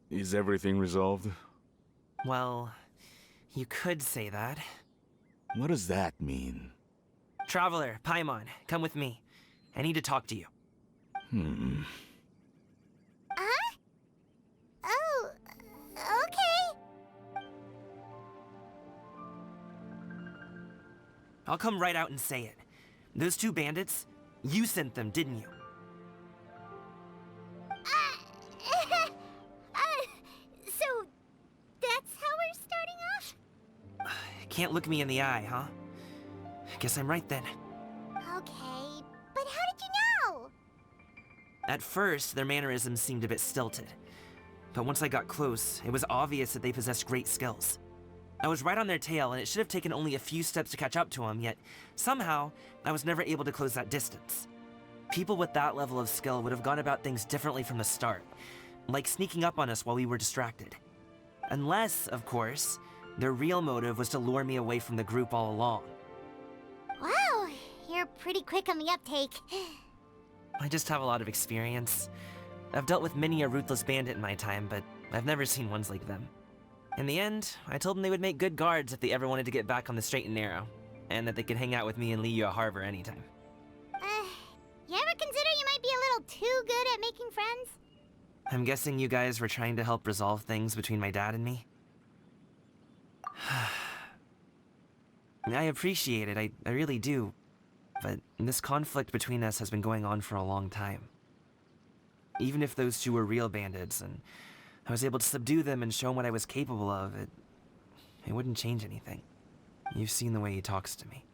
R: Is everything resolved?
H: Well, you could say that.
R: What does that mean?
H: Traveler, Paimon, come with me. I need to talk to you.
A: Huh? Oh, okay.
H: I'll come right out and say it. Those two bandits, you sent them, didn't you?
A: So that's how we're starting off?
H: Can't look me in the eye, huh? Guess I'm right then.
A: Okay, but how did you know?
H: At first, their mannerisms seemed a bit stilted. But once I got close, it was obvious that they possessed great skills. I was right on their tail, and it should have taken only a few steps to catch up to them, yet somehow, I was never able to close that distance. People with that level of skill would have gone about things differently from the start, like sneaking up on us while we were distracted. Unless, of course, their real motive was to lure me away from the group all along.
A: Wow, you're pretty quick on the uptake.
H: I just have a lot of experience. I've dealt with many a ruthless bandit in my time, but I've never seen ones like them. In the end, I told them they would make good guards if they ever wanted to get back on the straight and narrow, and that they could hang out with me in Liyue Harbor anytime.
A: You ever consider you might be a little too good at making friends?
H: I'm guessing you guys were trying to help resolve things between my dad and me? I appreciate it, I really do. But this conflict between us has been going on for a long time. Even if those two were real bandits, and I was able to subdue them and show him what I was capable of, it wouldn't change anything. You've seen the way he talks to me.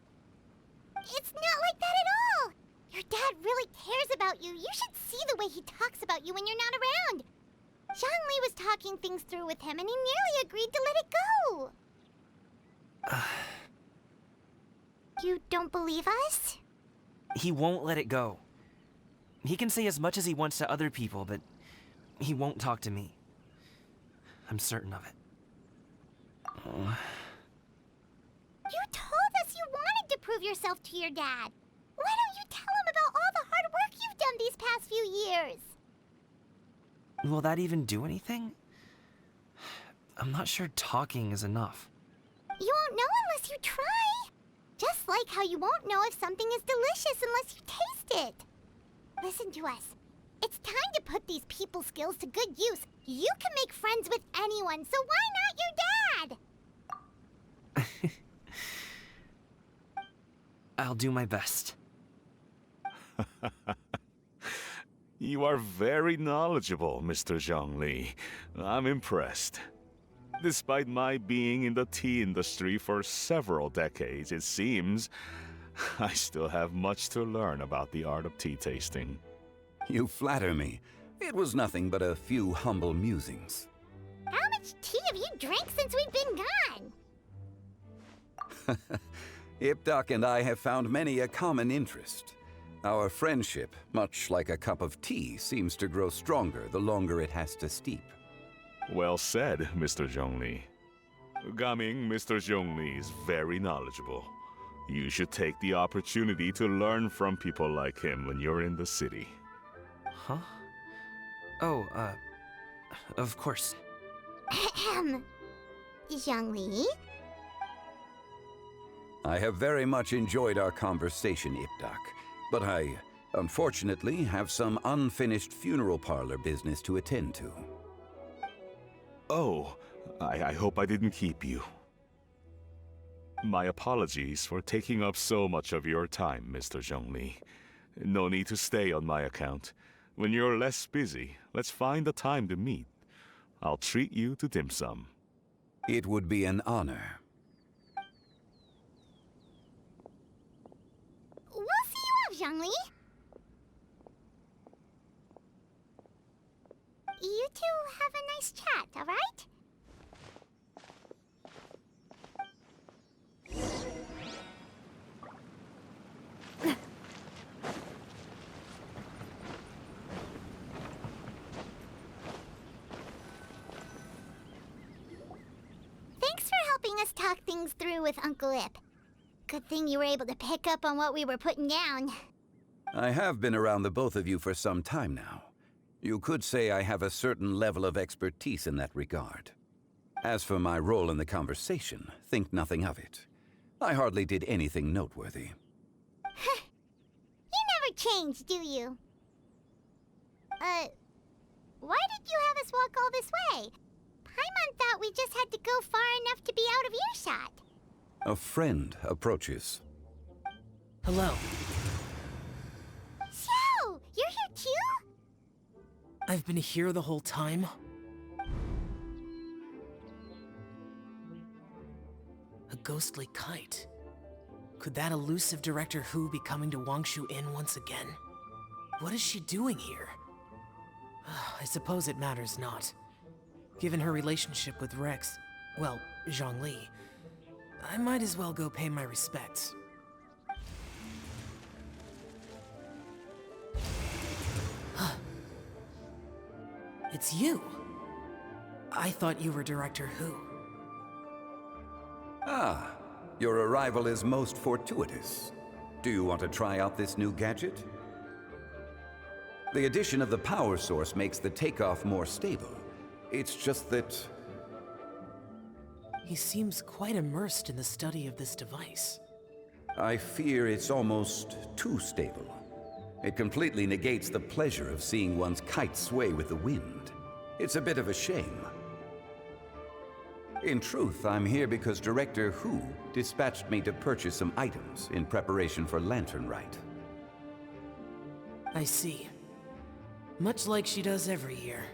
A: It's not like that at all! Your dad really cares about you. You should see the way he talks about you when you're not around. Zhongli was talking things through with him, and he nearly agreed to let it go. You don't believe us?
H: He won't let it go. He can say as much as he wants to other people, but he won't talk to me. I'm certain of it.
A: You told us you wanted to prove yourself to your dad. Why don't you tell him about all the hard work you've done these past few years?
H: Will that even do anything? I'm not sure talking is enough.
A: You won't know unless you try. Just like how you won't know if something is delicious unless you taste it. Listen to us. It's time to put these people skills to good use. You can make friends with anyone, so why not your dad?
H: I'll do my best.
R: You are very knowledgeable, Mr. Zhongli. I'm impressed. Despite my being in the tea industry for several decades, it seems I still have much to learn about the art of tea tasting.
S: You flatter me. It was nothing but a few humble musings.
A: How much tea have you drank since we've been gone?
S: Ipdak and I have found many a common interest. Our friendship, much like a cup of tea, seems to grow stronger the longer it has to steep.
R: Well said, Mr. Zhongli. Gaming, Mr. Zhongli is very knowledgeable. You should take the opportunity to learn from people like him when you're in the city.
H: Huh? Oh, of course.
A: Ahem. Zhongli?
S: I have very much enjoyed our conversation, Ipdak, but I, unfortunately, have some unfinished funeral parlor business to attend to.
R: Oh, I hope I didn't keep you. My apologies for taking up so much of your time, Mr. Zhongli. No need to stay on my account. When you're less busy, let's find a time to meet. I'll treat you to dim sum.
S: It would be an honor.
A: We'll see you off, Zhongli. You two have a nice chat, all right? Thanks for helping us talk things through with Uncle Ip. Good thing you were able to pick up on what we were putting down.
S: I have been around the both of you for some time now. You could say I have a certain level of expertise in that regard. As for my role in the conversation, think nothing of it. I hardly did anything noteworthy.
A: You never change, do you? Why did you have us walk all this way? Paimon thought we just had to go far enough to be out of earshot.
S: A friend approaches.
T: Hello.
A: Xiao! You're here too?
T: I've been here the whole time? A ghostly kite. Could that elusive Director Hu be coming to Wangshu Inn once again? What is she doing here? I suppose it matters not. Given her relationship with Rex, well, Zhongli, I might as well go pay my respects. It's you! I thought you were Director Hu.
S: Ah, your arrival is most fortuitous. Do you want to try out this new gadget? The addition of the power source makes the takeoff more stable. It's just that...
T: He seems quite immersed in the study of this device.
S: I fear it's almost too stable. It completely negates the pleasure of seeing one's kite sway with the wind. It's a bit of a shame. In truth, I'm here because Director Hu dispatched me to purchase some items in preparation for Lantern Rite.
T: I see. Much like she does every year.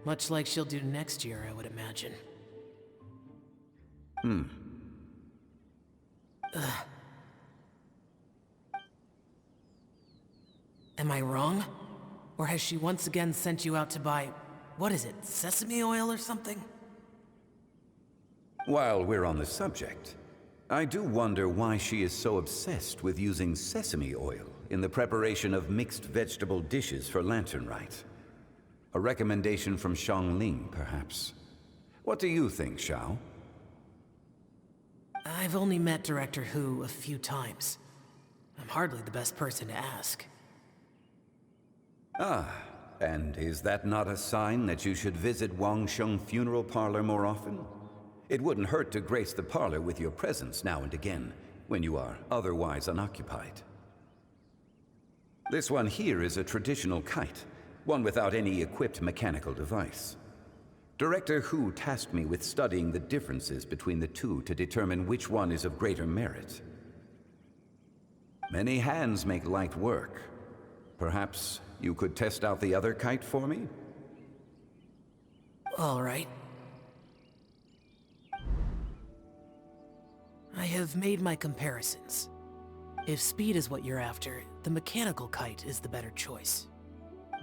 T: Much like she'll do next year, I would imagine. Am I wrong? Or has she once again sent you out to buy, what is it, sesame oil or something?
S: While we're on the subject, I do wonder why she is so obsessed with using sesame oil in the preparation of mixed vegetable dishes for Lantern Rite. A recommendation from Xiangling, perhaps. What do you think, Xiao?
T: I've only met Director Hu a few times. I'm hardly the best person to ask.
S: Ah, and is that not a sign that you should visit Wangsheng Funeral Parlor more often? It wouldn't hurt to grace the parlor with your presence now and again, when you are otherwise unoccupied. This one here is a traditional kite, one without any equipped mechanical device. Director Hu tasked me with studying the differences between the two to determine which one is of greater merit. Many hands make light work. Perhaps you could test out the other kite for me?
T: All right. I have made my comparisons. If speed is what you're after, the mechanical kite is the better choice.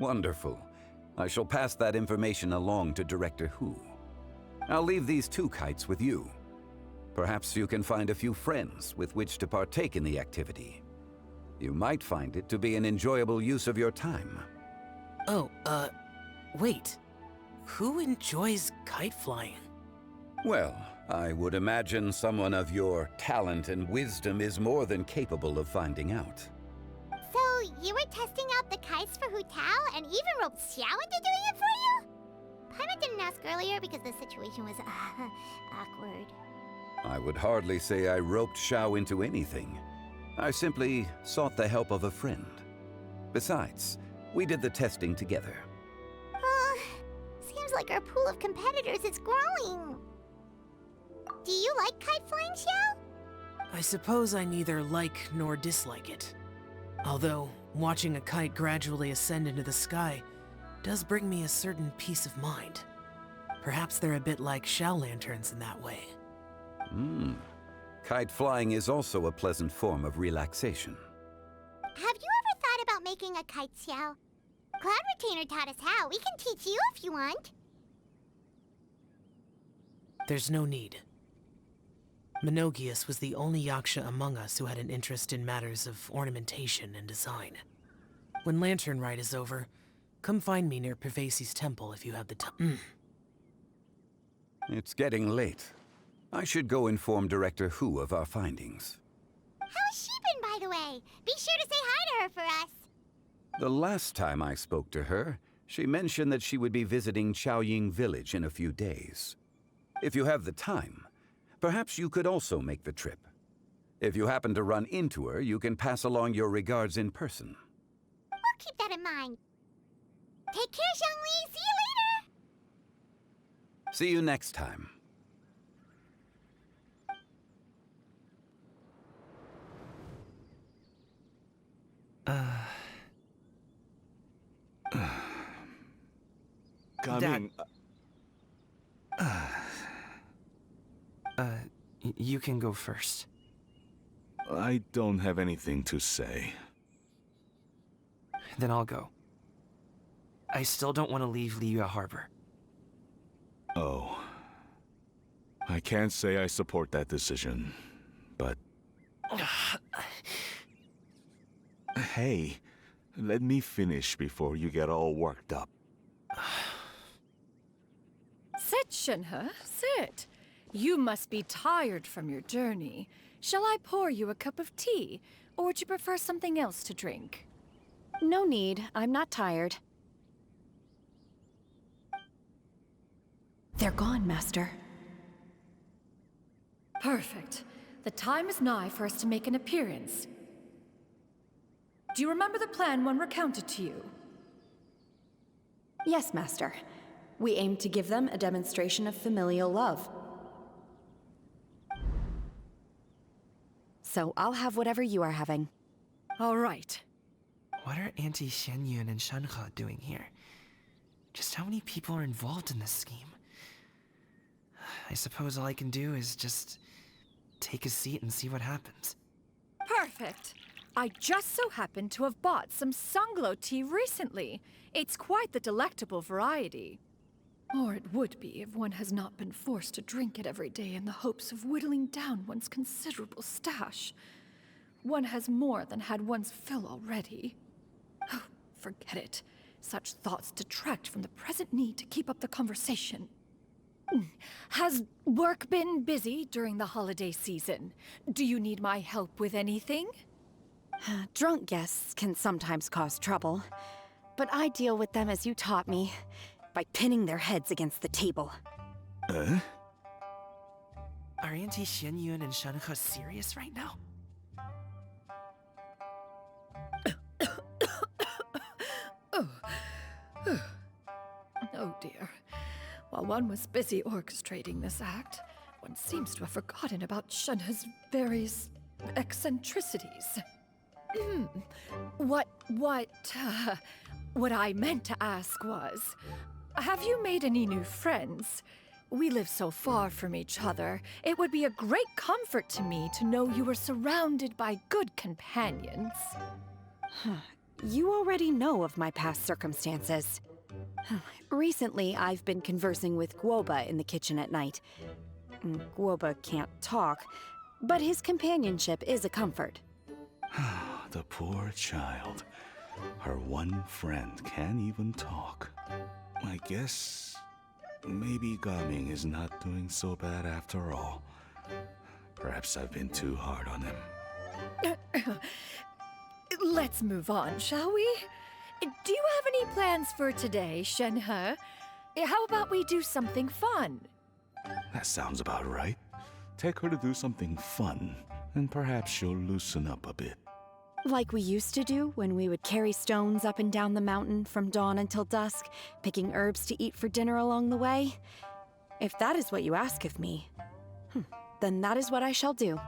S: Wonderful. I shall pass that information along to Director Hu. I'll leave these two kites with you. Perhaps you can find a few friends with which to partake in the activity. You might find it to be an enjoyable use of your time.
T: Oh, wait. Who enjoys kite flying?
S: Well, I would imagine someone of your talent and wisdom is more than capable of finding out.
A: So, you were testing out the kites for Hu Tao and even roped Xiao into doing it for you? Paimon didn't ask earlier because the situation was, awkward.
S: I would hardly say I roped Xiao into anything. I simply sought the help of a friend. Besides, we did the testing together.
A: Seems like our pool of competitors is growing. Do you like kite flying, Xiao?
T: I suppose I neither like nor dislike it. Although, watching a kite gradually ascend into the sky does bring me a certain peace of mind. Perhaps they're a bit like shell lanterns in that way.
S: Kite flying is also a pleasant form of relaxation.
A: Have you ever thought about making a kite, Xiao? Cloud Retainer taught us how. We can teach you if you want.
T: There's no need. Minogius was the only Yaksha among us who had an interest in matters of ornamentation and design. When Lantern Rite is over, come find me near Pervasi's temple if you have the time.
S: It's getting late. I should go inform Director Hu of our findings.
A: How's she been, by the way? Be sure to say hi to her for us.
S: The last time I spoke to her, she mentioned that she would be visiting Chaoying Village in a few days. If you have the time, perhaps you could also make the trip. If you happen to run into her, you can pass along your regards in person.
A: We'll keep that in mind. Take care, Xiangli. See you later.
S: See you next time.
R: Coming.
H: You can go first.
R: I don't have anything to say.
H: Then I'll go. I still don't want to leave Liyue Harbor.
R: Oh. I can't say I support that decision, but... Hey, let me finish before you get all worked up.
M: Sit, Shenhe, sit. You must be tired from your journey. Shall I pour you a cup of tea, or would you prefer something else to drink?
P: No need. I'm not tired. They're gone, Master.
M: Perfect. The time is nigh for us to make an appearance. Do you remember the plan one recounted to you?
P: Yes, Master. We aim to give them a demonstration of familial love. So I'll have whatever you are having.
M: All right.
H: What are Auntie Xianyun and Shenhe doing here? Just how many people are involved in this scheme? I suppose all I can do is just take a seat and see what happens.
M: Perfect. I just so happen to have bought some Sunglow tea recently. It's quite the delectable variety. Or it would be if one has not been forced to drink it every day in the hopes of whittling down one's considerable stash. One has more than had one's fill already. Oh, forget it. Such thoughts detract from the present need to keep up the conversation. Has work been busy during the holiday season? Do you need my help with anything?
P: Drunk guests can sometimes cause trouble, but I deal with them as you taught me, by pinning their heads against the table.
H: Are Auntie Xianyun and Shenhe serious right now?
M: Oh dear. While one was busy orchestrating this act, one seems to have forgotten about Shenhe's various eccentricities. What I meant to ask was, have you made any new friends? We live so far from each other. It would be a great comfort to me to know you were surrounded by good companions.
P: You already know of my past circumstances. Recently, I've been conversing with Guoba in the kitchen at night. Guoba can't talk, but his companionship is a comfort.
R: The poor child. Her one friend can't even talk. I guess maybe Gaming is not doing so bad after all. Perhaps I've been too hard on him.
M: Let's move on, shall we? Do you have any plans for today, Shenhe? How about we do something fun?
R: That sounds about right. Take her to do something fun, and perhaps she'll loosen up a bit.
P: Like we used to do when we would carry stones up and down the mountain from dawn until dusk, picking herbs to eat for dinner along the way. If that is what you ask of me, then that is what I shall do.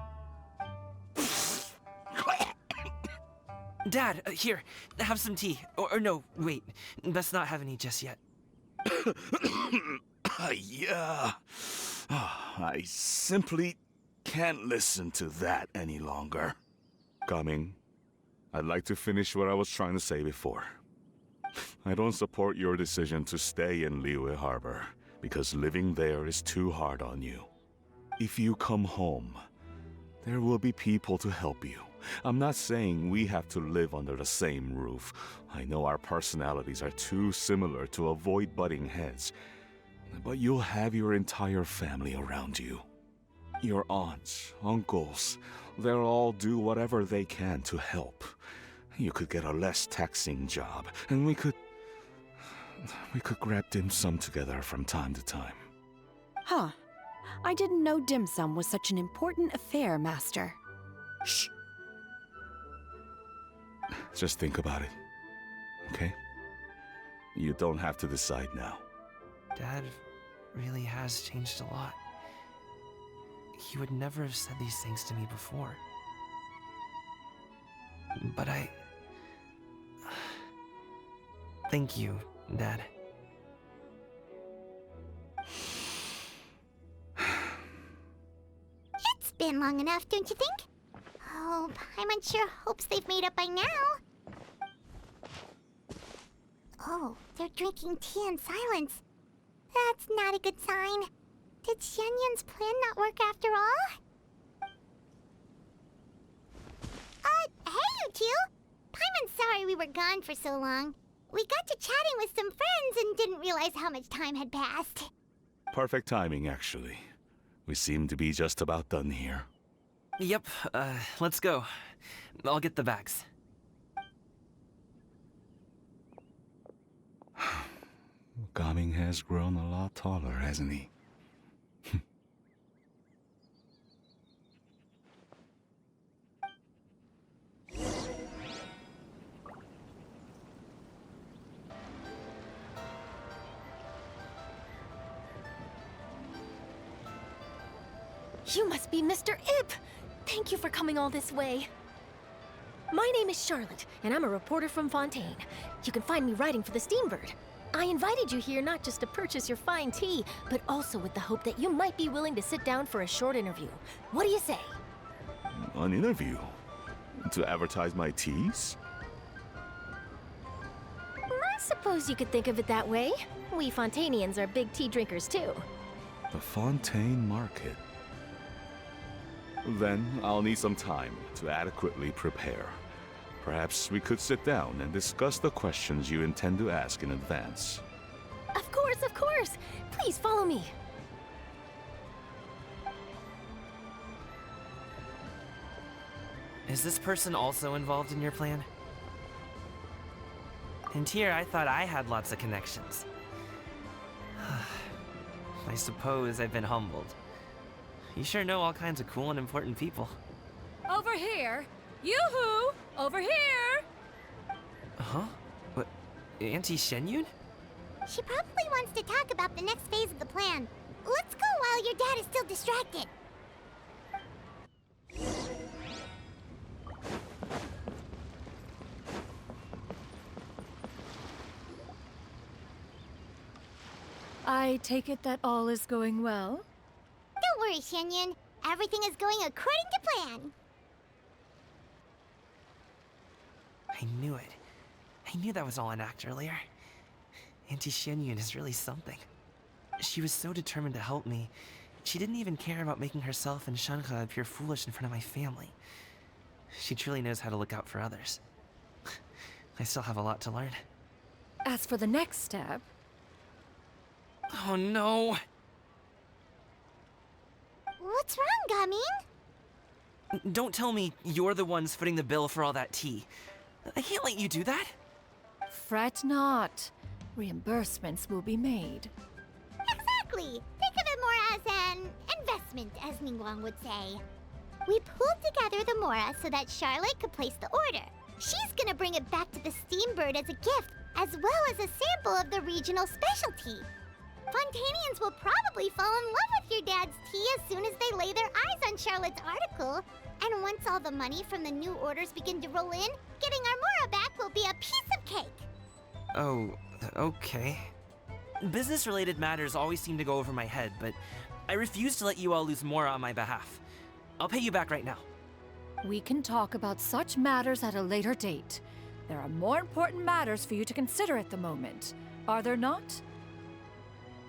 H: Dad, here, have some tea. Or no, wait, let's not have any just yet.
R: Yeah. I simply can't listen to that any longer. Coming. I'd like to finish what I was trying to say before. I don't support your decision to stay in Liyue Harbor, because living there is too hard on you. If you come home, there will be people to help you. I'm not saying we have to live under the same roof. I know our personalities are too similar to avoid butting heads. But you'll have your entire family around you. Your aunts, uncles, they'll all do whatever they can to help. You could get a less taxing job, and we could grab dim sum together from time to time.
P: Huh. I didn't know dim sum was such an important affair, Master.
R: Shh. Just think about it, okay? You don't have to decide now.
H: Dad really has changed a lot. He would never have said these things to me before. But thank you, Dad.
A: It's been long enough, don't you think? Oh, Paimon sure hopes they've made up by now. Oh, they're drinking tea in silence. That's not a good sign. Did Xianyun's plan not work after all? Hey, you two! Paimon's sorry we were gone for so long. We got to chatting with some friends and didn't realize how much time had passed.
R: Perfect timing, actually. We seem to be just about done here.
H: Yep, let's go. I'll get the bags.
R: Gaming has grown a lot taller, hasn't he?
C: You must be Mr. Ip! Thank you for coming all this way. My name is Charlotte, and I'm a reporter from Fontaine. You can find me writing for the Steambird. I invited you here not just to purchase your fine tea, but also with the hope that you might be willing to sit down for a short interview. What do you say?
R: An interview? To advertise my teas?
C: I suppose you could think of it that way. We Fontainians are big tea drinkers too.
R: The Fontaine Market. Then I'll need some time to adequately prepare. Perhaps we could sit down and discuss the questions you intend to ask in advance.
C: Of course, of course! Please follow me.
H: Is this person also involved in your plan? And here I thought I had lots of connections. I suppose I've been humbled. You sure know all kinds of cool and important people.
M: Over here! Yoo-hoo! Over here!
H: Huh? What? Auntie Shenyun?
A: She probably wants to talk about the next phase of the plan. Let's go while your dad is still distracted.
M: I take it that all is going well?
A: Don't worry, Shenyun. Everything is going according to plan.
H: I knew it. I knew that was all an act earlier. Auntie Shenyun is really something. She was so determined to help me. She didn't even care about making herself and Shanhe appear foolish in front of my family. She truly knows how to look out for others. I still have a lot to learn.
M: As for the next step...
H: Oh no!
A: What's wrong, Gaming?
H: Don't tell me you're the ones footing the bill for all that tea. I can't let you do that.
M: Fret not. Reimbursements will be made.
A: Exactly! Think of it more as an investment, as Ningguang would say. We pulled together the Mora so that Charlotte could place the order. She's gonna bring it back to the Steambird as a gift, as well as a sample of the regional specialty. Fontainians will probably fall in love with your dad's tea as soon as they lay their eyes on Charlotte's article. And once all the money from the new orders begin to roll in, getting our Mora back will be a piece of cake.
H: Oh, okay. Business-related matters always seem to go over my head, but I refuse to let you all lose more on my behalf. I'll pay you back right now.
M: We can talk about such matters at a later date. There are more important matters for you to consider at the moment, are there not?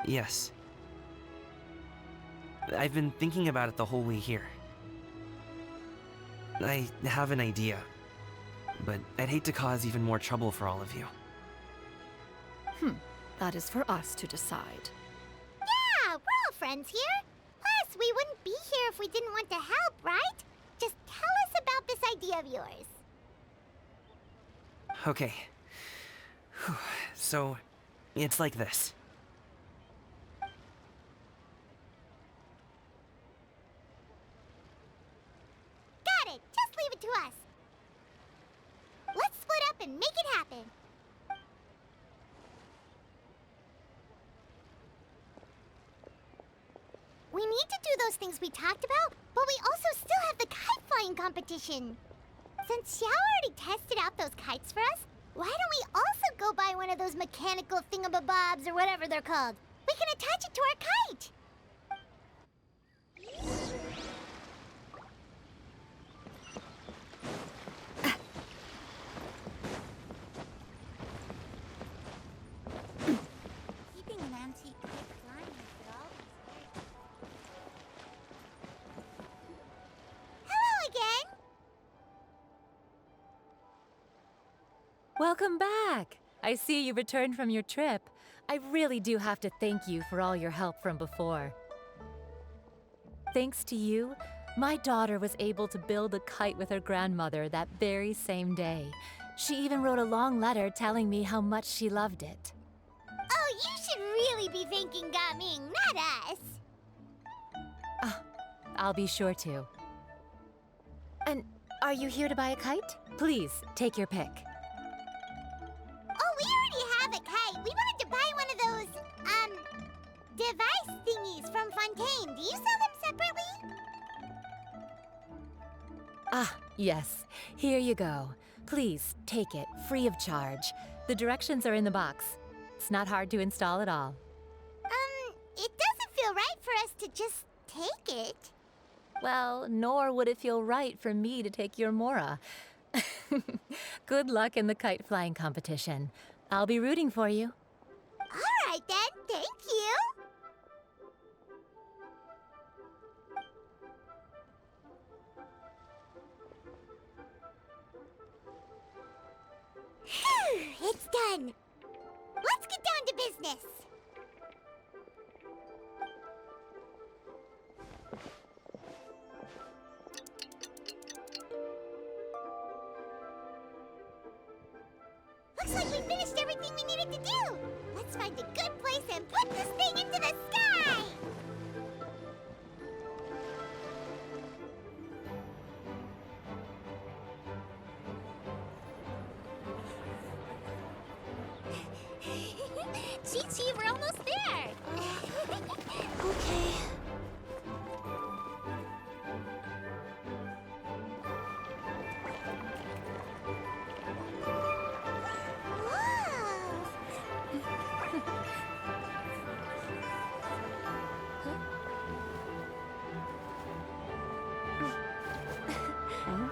H: Yes. I've been thinking about it the whole way here. I have an idea, but I'd hate to cause even more trouble for all of you.
M: That is for us to decide.
A: Yeah, we're all friends here. Plus, we wouldn't be here if we didn't want to help, right? Just tell us about this idea of yours.
H: Okay. Whew. So, it's like this.
A: Got it! Just leave it to us. Let's split up and make it happen. those things we talked about, but we also still have the kite flying competition. Since Xiao already tested out those kites for us, why don't we also go buy one of those mechanical thingamabobs or whatever they're called? We can attach it to our kite. Keeping an antique kite flying after all these years. Hello again.
F: Welcome back! I see you returned from your trip. I really do have to thank you for all your help from before. Thanks to you, my daughter was able to build a kite with her grandmother that very same day. She even wrote a long letter telling me how much she loved it.
A: Oh, you should really be thanking Gaming, not us.
F: I'll be sure to. And are you here to buy a kite? Please, take your pick.
A: Oh, we already have a kite. We wanted to buy one of those, device thingies from Fontaine. Do you sell them separately?
F: Ah, yes. Here you go. Please, take it, free of charge. The directions are in the box. It's not hard to install at all.
A: It doesn't feel right for us to just take it.
F: Well, nor would it feel right for me to take your Mora. Good luck in the kite flying competition. I'll be rooting for you.
A: All right then, thank you. Phew, it's done. Let's get down to business. Looks like we finished everything we needed to do. Let's find a good place and put this thing into the sky. Chi-Chi, we're almost there.
Q: Okay.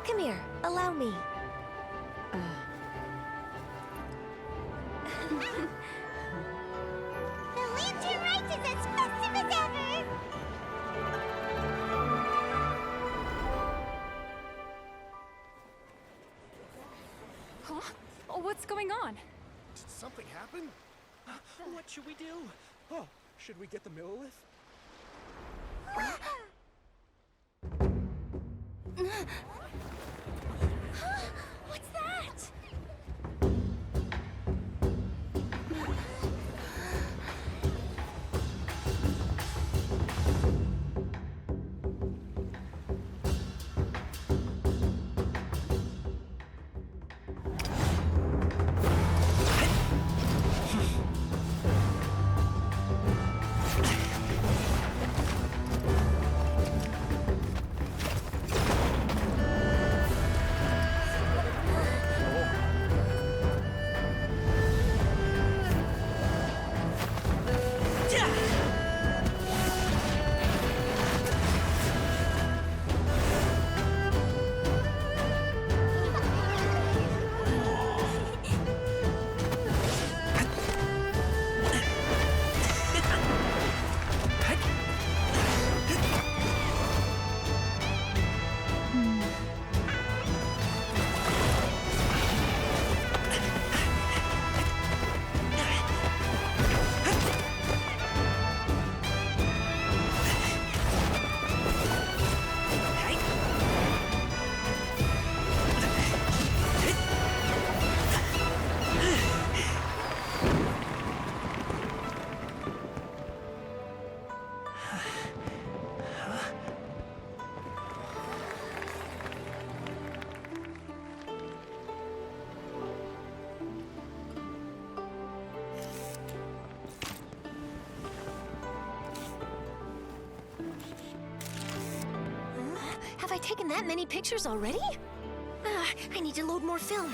C: Come here, allow me.
A: The lantern rite is as festive as ever.
M: Huh? Oh, what's going on?
G: Did something happen? What should we do? Oh, should we get the Millilith?
A: What's that?
C: taken that many pictures already? I need to load more film.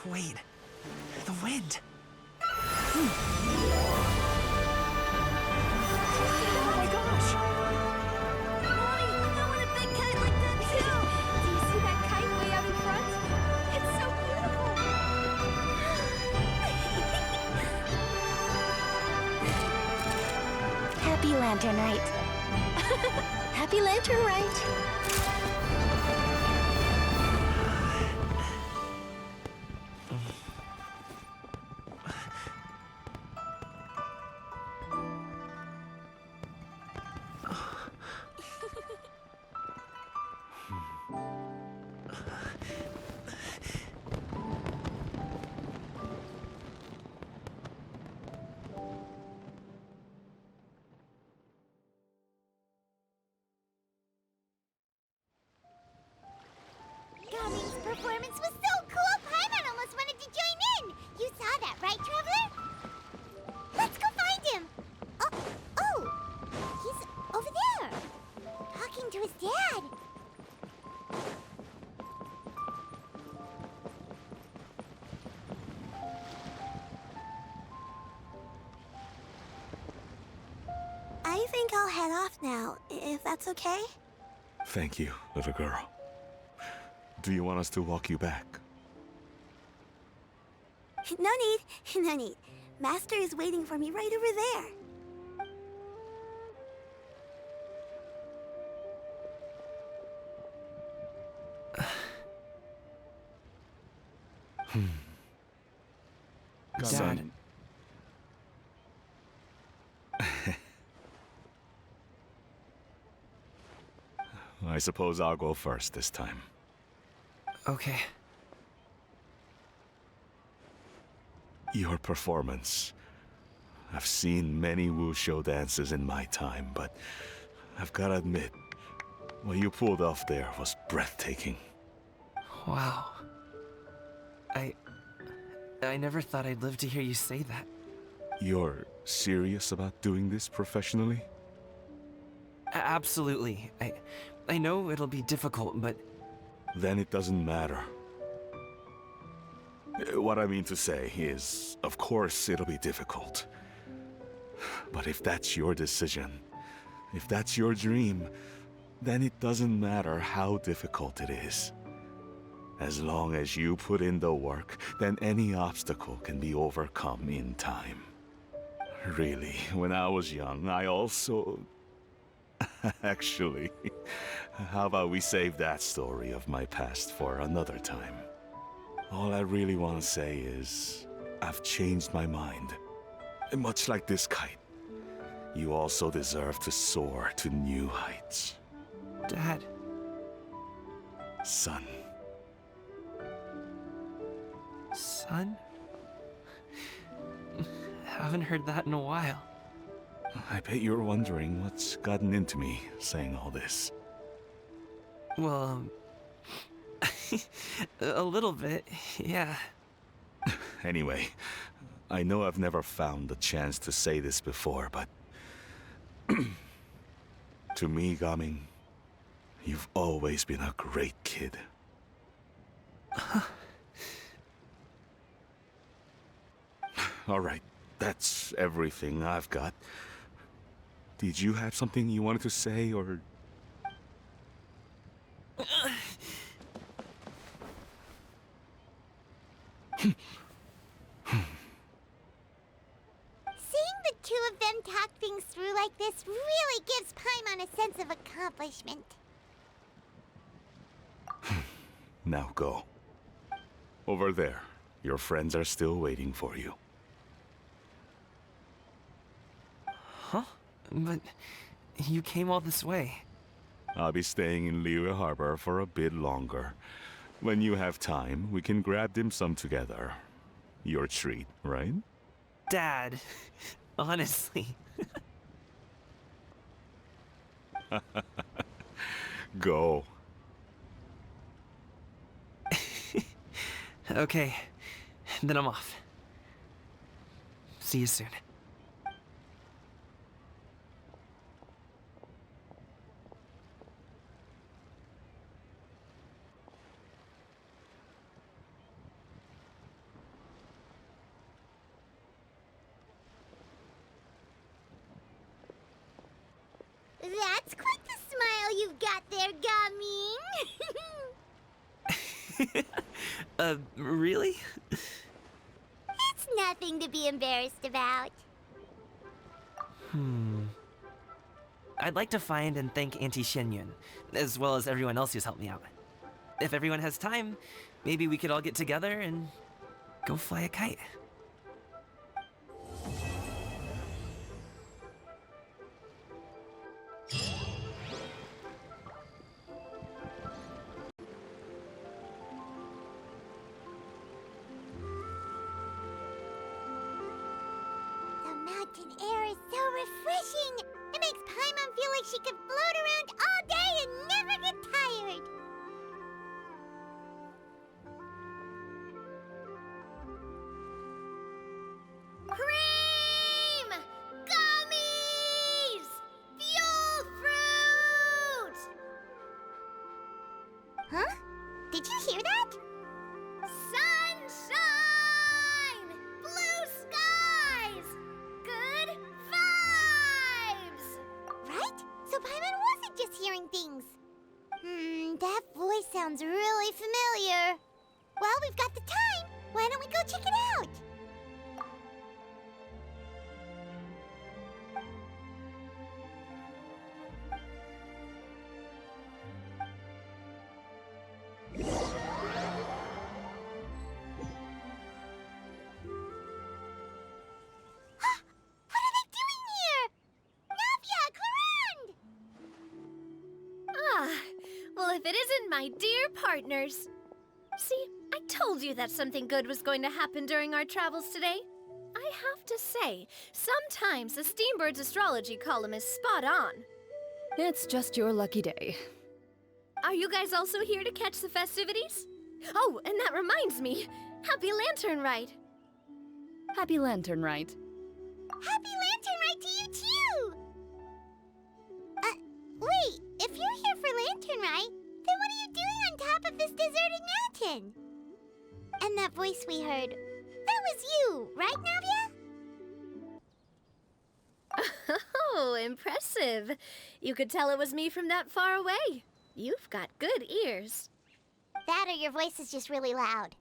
T: Wait, the wind.
J: Oh my gosh! Molly, I want a big kite like that too! Do you see that kite way out in front? It's so beautiful!
B: Happy Lantern Rite.
C: Happy Lantern Rite.
A: Gaming's performance was so cool, Paimon almost wanted to join in! You saw that, right, Traveler? Let's go find him! Oh! He's over there! Talking to his dad!
Q: I think I'll head off now, if that's okay.
R: Thank you, little girl. Do you want us to walk you back?
Q: No need, no need. Master is waiting for me right over there.
T: Dad.
R: I suppose I'll go first this time.
T: Okay.
R: Your performance. I've seen many wushou dances in my time, but I've gotta admit, what you pulled off there was breathtaking.
T: Wow. I never thought I'd live to hear you say that.
R: You're serious about doing this professionally?
T: Absolutely. I know it'll be difficult, but...
R: Then it doesn't matter. What I mean to say is, of course it'll be difficult. But if that's your decision, if that's your dream, then it doesn't matter how difficult it is. As long as you put in the work, then any obstacle can be overcome in time. Really, when I was young, I also... Actually, how about we save that story of my past for another time? All I really want to say is, I've changed my mind. Much like this kite, you also deserve to soar to new heights.
T: Dad.
R: Son.
T: Son? Haven't heard that in a while.
R: I bet you're wondering what's gotten into me saying all this.
T: Well, a little bit, yeah.
R: Anyway, I know I've never found the chance to say this before, but... to me, Gaming, you've always been a great kid. All right, that's everything I've got. Did you have something you wanted to say, or...
A: Seeing the two of them talk things through like this really gives Paimon a sense of accomplishment.
R: Now go. Over there. Your friends are still waiting for you.
T: Huh? But you came all this way.
R: I'll be staying in Liyue Harbor for a bit longer. When you have time, we can grab dim sum together. Your treat, right?
H: Dad, honestly.
R: Go.
H: Okay, then I'm off. See you soon.
A: That's quite the smile you've got there, Gummy.
H: Really?
A: It's nothing to be embarrassed about.
H: I'd like to find and thank Auntie Xianyun, as well as everyone else who's helped me out. If everyone has time, maybe we could all get together and go fly a kite.
A: The mountain air is so refreshing. It makes Paimon feel like she could float around all day and never get tired.
C: Cream! Gummies! Fuel fruit!
A: Huh? Did you hear that?
C: Sunshine! Blue skies! Good vibes!
A: Right? So Paimon wasn't just hearing things. That voice sounds really familiar. Well, we've got the time. Why don't we go check it out? What are they doing here? Navia, Clarande!
C: Ah, well, if it isn't my dear partners. See, I told you that something good was going to happen during our travels today. I have to say, sometimes the Steambird's astrology column is spot on.
P: It's just your lucky day.
C: Are you guys also here to catch the festivities? Oh, and that reminds me. Happy Lantern Ride.
P: Happy Lantern Rite.
A: Happy Lantern Ride to you, too! Wait, if you're here for Lantern Ride, then what are you doing on top of this deserted mountain? And that voice we heard, that was you, right, Navia?
C: Oh, impressive. You could tell it was me from that far away. You've got good ears.
A: That or your voice is just really loud.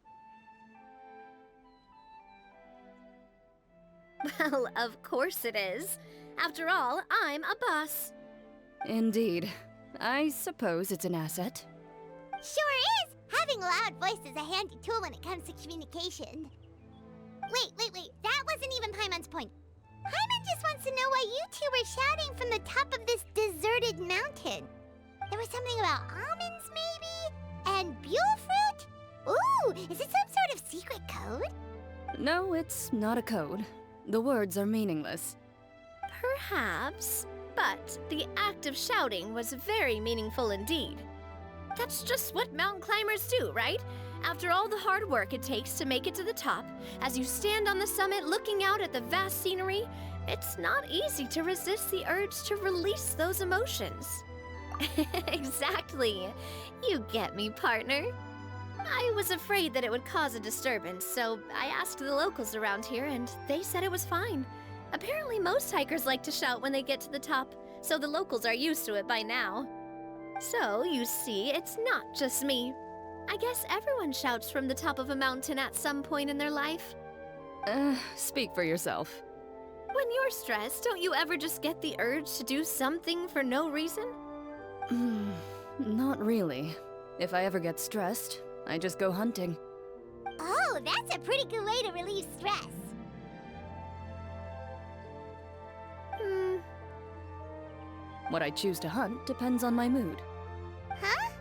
C: Well, of course it is. After all, I'm a boss.
P: Indeed. I suppose it's an asset.
A: Sure is! Having a loud voice is a handy tool when it comes to communication. Wait. That wasn't even Paimon's point. Paimon just wants to know why you two were shouting from the top of this deserted mountain. There was something about almonds, maybe? And buell fruit? Ooh, is it some sort of secret code?
P: No, it's not a code. The words are meaningless.
C: Perhaps, but the act of shouting was very meaningful indeed. That's just what mountain climbers do, right? After all the hard work it takes to make it to the top, as you stand on the summit looking out at the vast scenery, it's not easy to resist the urge to release those emotions. Exactly. You get me, partner. I was afraid that it would cause a disturbance, so I asked the locals around here and they said it was fine. Apparently most hikers like to shout when they get to the top, so the locals are used to it by now. So, you see, it's not just me. I guess everyone shouts from the top of a mountain at some point in their life.
P: Speak for yourself.
C: When you're stressed, don't you ever just get the urge to do something for no reason?
P: Not really. If I ever get stressed, I just go hunting.
A: Oh, that's a pretty good way to relieve stress.
P: What I choose to hunt depends on my mood.
A: Huh?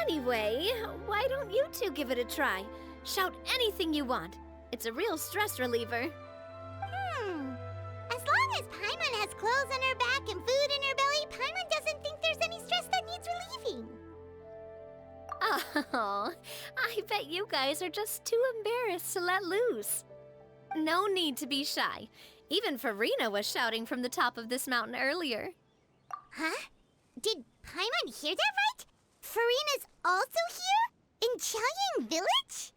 C: Anyway, why don't you two give it a try? Shout anything you want. It's a real stress reliever.
A: As long as Paimon has clothes on her back and food in her belly, Paimon doesn't think there's any stress that needs relieving.
C: Oh, I bet you guys are just too embarrassed to let loose. No need to be shy. Even Farina was shouting from the top of this mountain earlier.
A: Huh? Did Paimon hear that right? Farina's also here? In Chaoyang Village?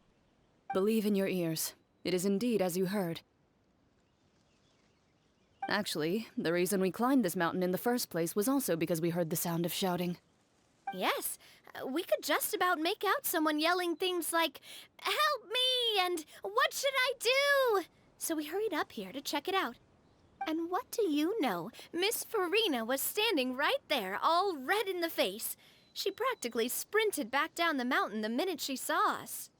P: Believe in your ears. It is indeed as you heard. Actually, the reason we climbed this mountain in the first place was also because we heard the sound of shouting.
C: Yes, we could just about make out someone yelling things like, "Help me!" and "What should I do?" So we hurried up here to check it out. And what do you know? Miss Farina was standing right there, all red in the face. She practically sprinted back down the mountain the minute she saw us.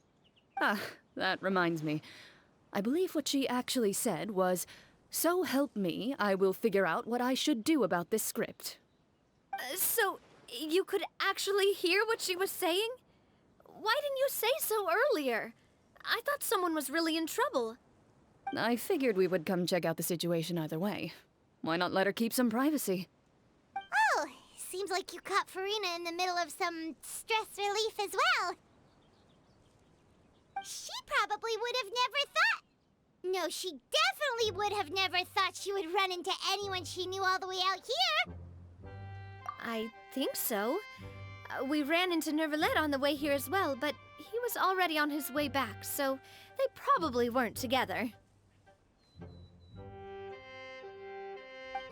P: Ah, that reminds me. I believe what she actually said was, "So help me, I will figure out what I should do about this script."
C: So, you could actually hear what she was saying? Why didn't you say so earlier? I thought someone was really in trouble.
P: I figured we would come check out the situation either way. Why not let her keep some privacy?
A: Oh, seems like you caught Farina in the middle of some stress relief as well. She probably would have never thought. No, she definitely would have never thought she would run into anyone she knew all the way out here.
C: I think so. We ran into Nervalet on the way here as well, but he was already on his way back, so they probably weren't together.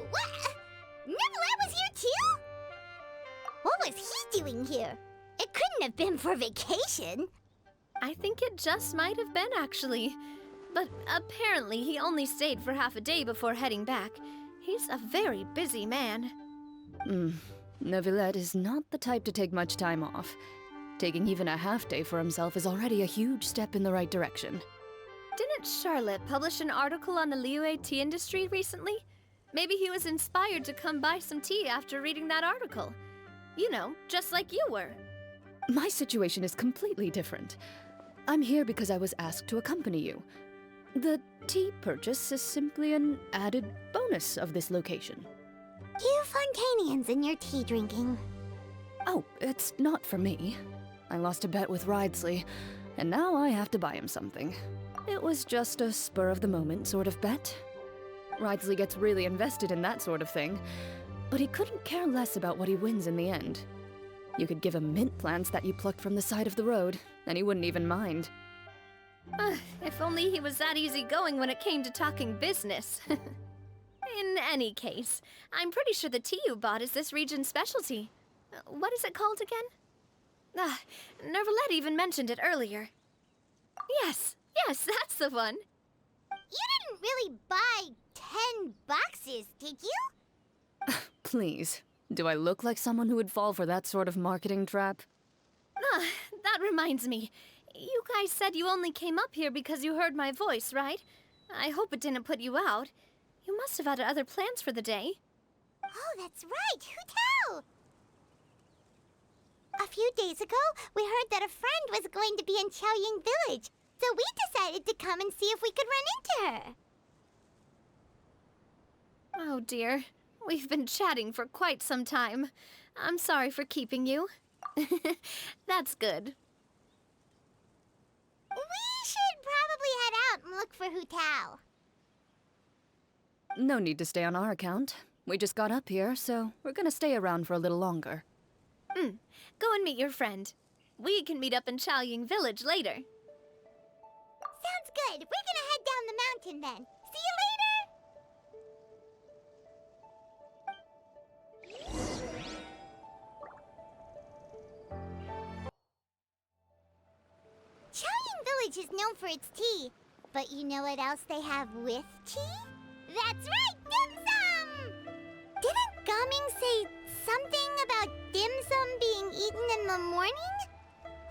A: What? Nervalet was here too? What was he doing here? It couldn't have been for vacation.
C: I think it just might have been, actually. But apparently he only stayed for half a day before heading back. He's a very busy man.
P: Neuvillette is not the type to take much time off. Taking even a half day for himself is already a huge step in the right direction.
C: Didn't Charlotte publish an article on the Liyue tea industry recently? Maybe he was inspired to come buy some tea after reading that article. You know, just like you were.
P: My situation is completely different. I'm here because I was asked to accompany you. The tea purchase is simply an added bonus of this location.
A: You Fontanians and your tea drinking.
P: Oh, it's not for me. I lost a bet with Ridesley, and now I have to buy him something. It was just a spur-of-the-moment sort of bet. Ridesley gets really invested in that sort of thing, but he couldn't care less about what he wins in the end. You could give him mint plants that you plucked from the side of the road, and he wouldn't even mind.
C: If only he was that easygoing when it came to talking business. In any case, I'm pretty sure the tea you bought is this region's specialty. What is it called again? Nervalet even mentioned it earlier. Yes, that's the one.
A: You didn't really buy 10 boxes, did you?
P: Please, do I look like someone who would fall for that sort of marketing trap?
C: That reminds me. You guys said you only came up here because you heard my voice, right? I hope it didn't put you out. You must have had other plans for the day.
A: Oh, that's right. Who tell? A few days ago, we heard that a friend was going to be in Chaoyang Village, so we decided to come and see if we could run into her.
C: Oh dear. We've been chatting for quite some time. I'm sorry for keeping you. That's good.
A: We should probably head out and look for Hu Tao.
P: No need to stay on our account. We just got up here, so we're gonna stay around for a little longer.
C: Go and meet your friend. We can meet up in Chaoyang Village later.
A: Sounds good. We're gonna head down the mountain then. See you later! Chaoyang Village is known for its tea. But you know what else they have with tea? That's right, dim sum! Didn't Gaming say something about dim sum being eaten in the morning?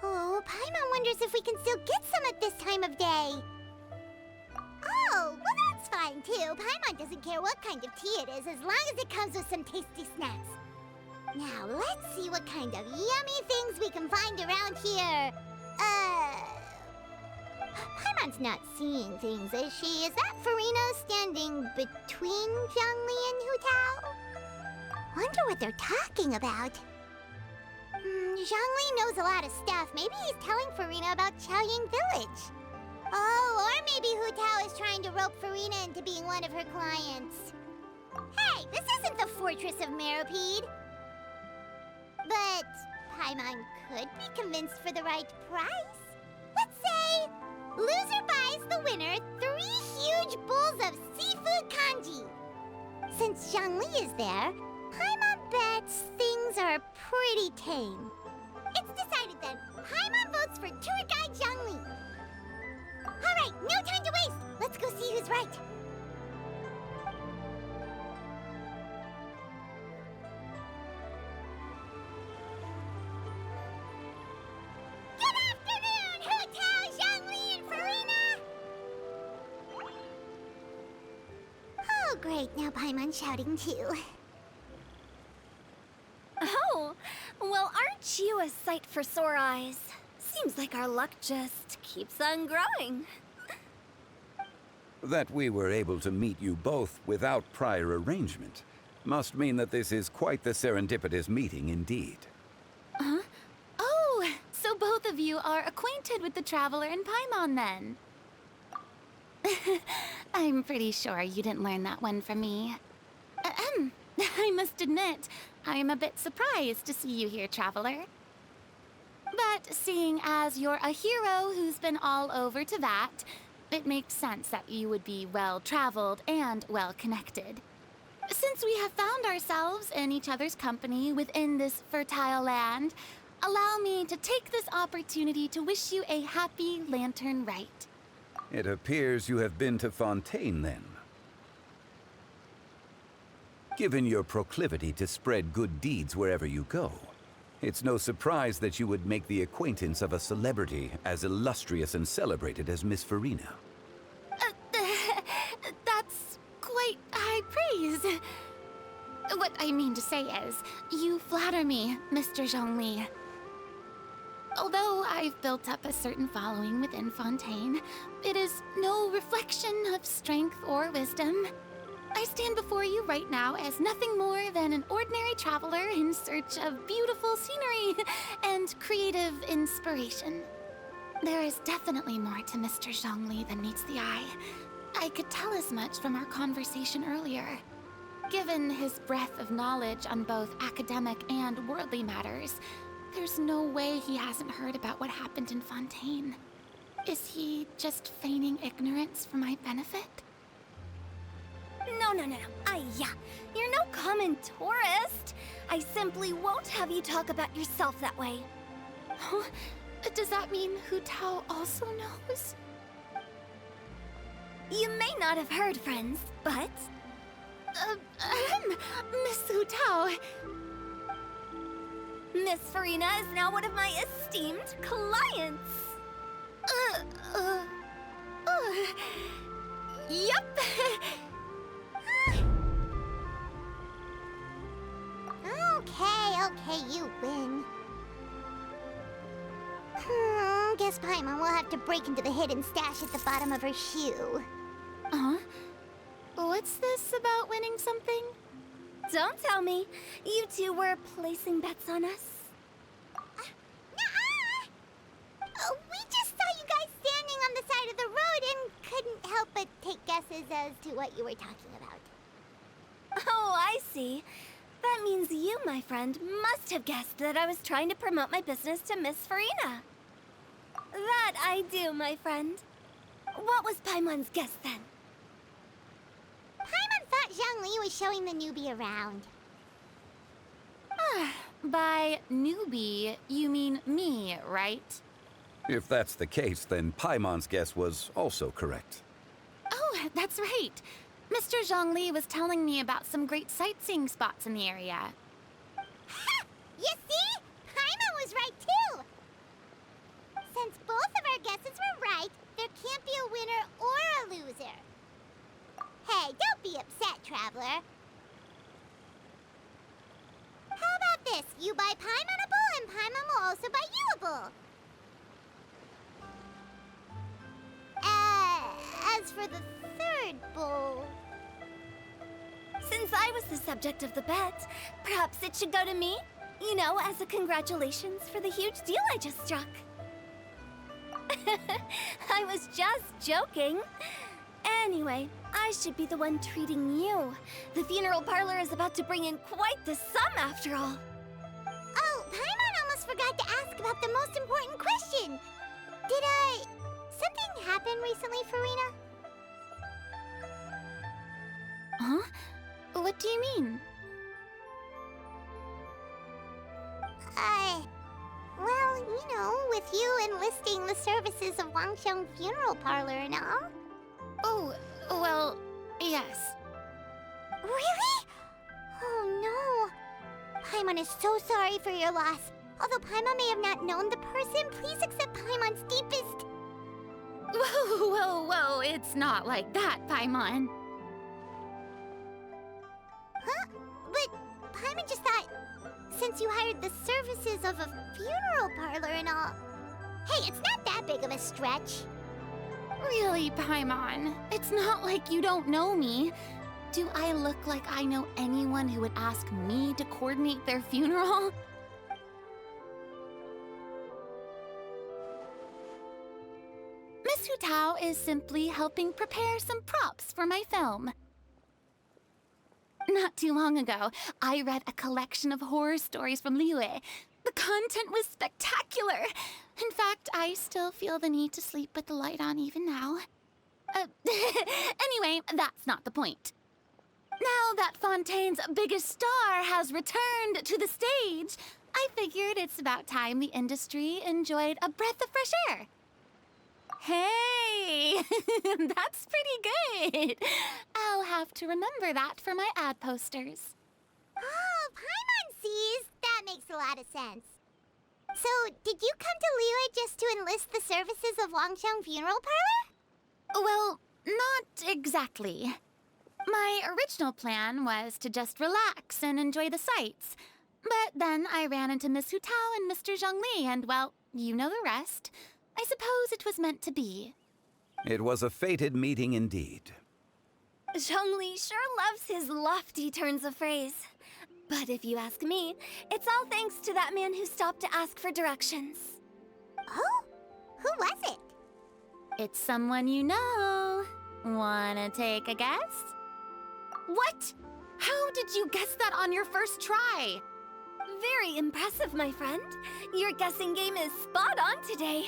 A: Oh, Paimon wonders if we can still get some at this time of day. Oh, well that's fine. fine too. Paimon doesn't care what kind of tea it is as long as it comes with some tasty snacks. Now, let's see what kind of yummy things we can find around here. Paimon's not seeing things, is she? Is that Farina standing between Zhongli and Hu Tao? Wonder what they're talking about. Zhongli knows a lot of stuff. Maybe he's telling Farina about Chaoying Village. Oh, or maybe Hu Tao is trying to rope Farina into being one of her clients. Hey, this isn't the Fortress of Meropide. But Paimon could be convinced for the right price. Let's say loser buys the winner 3 huge bowls of seafood kanji. Since Zhongli is there, Paimon bets things are pretty tame. It's decided then. Paimon votes for tour guide Zhongli. All right, no time to waste. Let's go see who's right. Good afternoon, Hu Tao, Zhongli, and Farina. Oh, great. Now Paimon's shouting too.
J: Oh, well, aren't you a sight for sore eyes? Seems like our luck just keeps on growing.
S: That we were able to meet you both without prior arrangement must mean that this is quite the serendipitous meeting indeed.
B: Huh? Oh, so both of you are acquainted with the Traveler and Paimon then? I'm pretty sure you didn't learn that one from me. I must admit, I am a bit surprised to see you here, Traveler. But seeing as you're a hero who's been all over to that, it makes sense that you would be well-traveled and well-connected. Since we have found ourselves in each other's company within this fertile land, allow me to take this opportunity to wish you a happy Lantern Rite.
S: It appears you have been to Fontaine then. Given your proclivity to spread good deeds wherever you go, it's no surprise that you would make the acquaintance of a celebrity as illustrious and celebrated as Miss Farina.
B: That's quite high praise. What I mean to say is, you flatter me, Mr. Zhongli. Although I've built up a certain following within Fontaine, it is no reflection of strength or wisdom. I stand before you right now as nothing more than an ordinary traveler in search of beautiful scenery and creative inspiration. There is definitely more to Mr. Zhongli than meets the eye. I could tell as much from our conversation earlier. Given his breadth of knowledge on both academic and worldly matters, there's no way he hasn't heard about what happened in Fontaine. Is he just feigning ignorance for my benefit?
J: No. Yeah. You're no common tourist. I simply won't have you talk about yourself that way.
B: Huh? Does that mean Hu Tao also knows?
J: You may not have heard, friends, but...
B: Miss Hu Tao...
J: Miss Farina is now one of my esteemed clients.
B: Yup.
A: Okay, you win. Guess Paimon will have to break into the hidden stash at the bottom of her shoe.
B: Huh? What's this about winning something?
J: Don't tell me. You two were placing bets on us.
A: We just saw you guys standing on the side of the road and couldn't help but take guesses as to what you were talking about.
J: Oh, I see. That means you, my friend, must have guessed that I was trying to promote my business to Miss Farina. That I do, my friend. What was Paimon's guess then?
A: Paimon thought Zhongli was showing the newbie around.
B: By newbie, you mean me, right?
S: If that's the case, then Paimon's guess was also correct.
B: Oh, that's right. Mr. Zhongli was telling me about some great sightseeing spots in the area.
A: Ha! You see? Paimon was right too! Since both of our guesses were right, there can't be a winner or a loser.
J: was the subject of the bet, perhaps it should go to me? You know, as a congratulations for the huge deal I just struck. I was just joking. Anyway, I should be the one treating you. The funeral parlor is about to bring in quite the sum after all.
A: Oh, Paimon almost forgot to ask about the most important question. Something happen recently, Farina?
B: Huh? What do you mean?
A: Well, you know, with you enlisting the services of Wangsheng Funeral Parlor and all.
B: Oh, well, yes.
A: Really? Oh no. Paimon is so sorry for your loss. Although Paimon may have not known the person, please accept Paimon's deepest...
B: Whoa, it's not like that, Paimon.
A: Huh? But Paimon just thought, since you hired the services of a funeral parlor and all... Hey, it's not that big of a stretch.
B: Really, Paimon? It's not like you don't know me. Do I look like I know anyone who would ask me to coordinate their funeral? Miss Hu Tao is simply helping prepare some props for my film. Not too long ago, I read a collection of horror stories from Liyue. The content was spectacular. In fact, I still feel the need to sleep with the light on even now. Anyway, that's not the point. Now that Fontaine's biggest star has returned to the stage, I figured it's about time the industry enjoyed a breath of fresh air. Hey, that's pretty good. I'll have to remember that for my ad posters.
A: Oh, Paimon sees. That makes a lot of sense. So, did you come to Liyue just to enlist the services of Wangsheng Funeral Parlor?
B: Well, not exactly. My original plan was to just relax and enjoy the sights. But then I ran into Miss Hu Tao and Mr. Zhongli, and well, you know the rest. I suppose it was meant to be.
S: It was a fated meeting indeed.
J: Zhongli sure loves his lofty turns of phrase. But if you ask me, it's all thanks to that man who stopped to ask for directions.
A: Oh? Who was it?
B: It's someone you know. Wanna take a guess? What? How did you guess that on your first try?
J: Very impressive, my friend. Your guessing game is spot on today.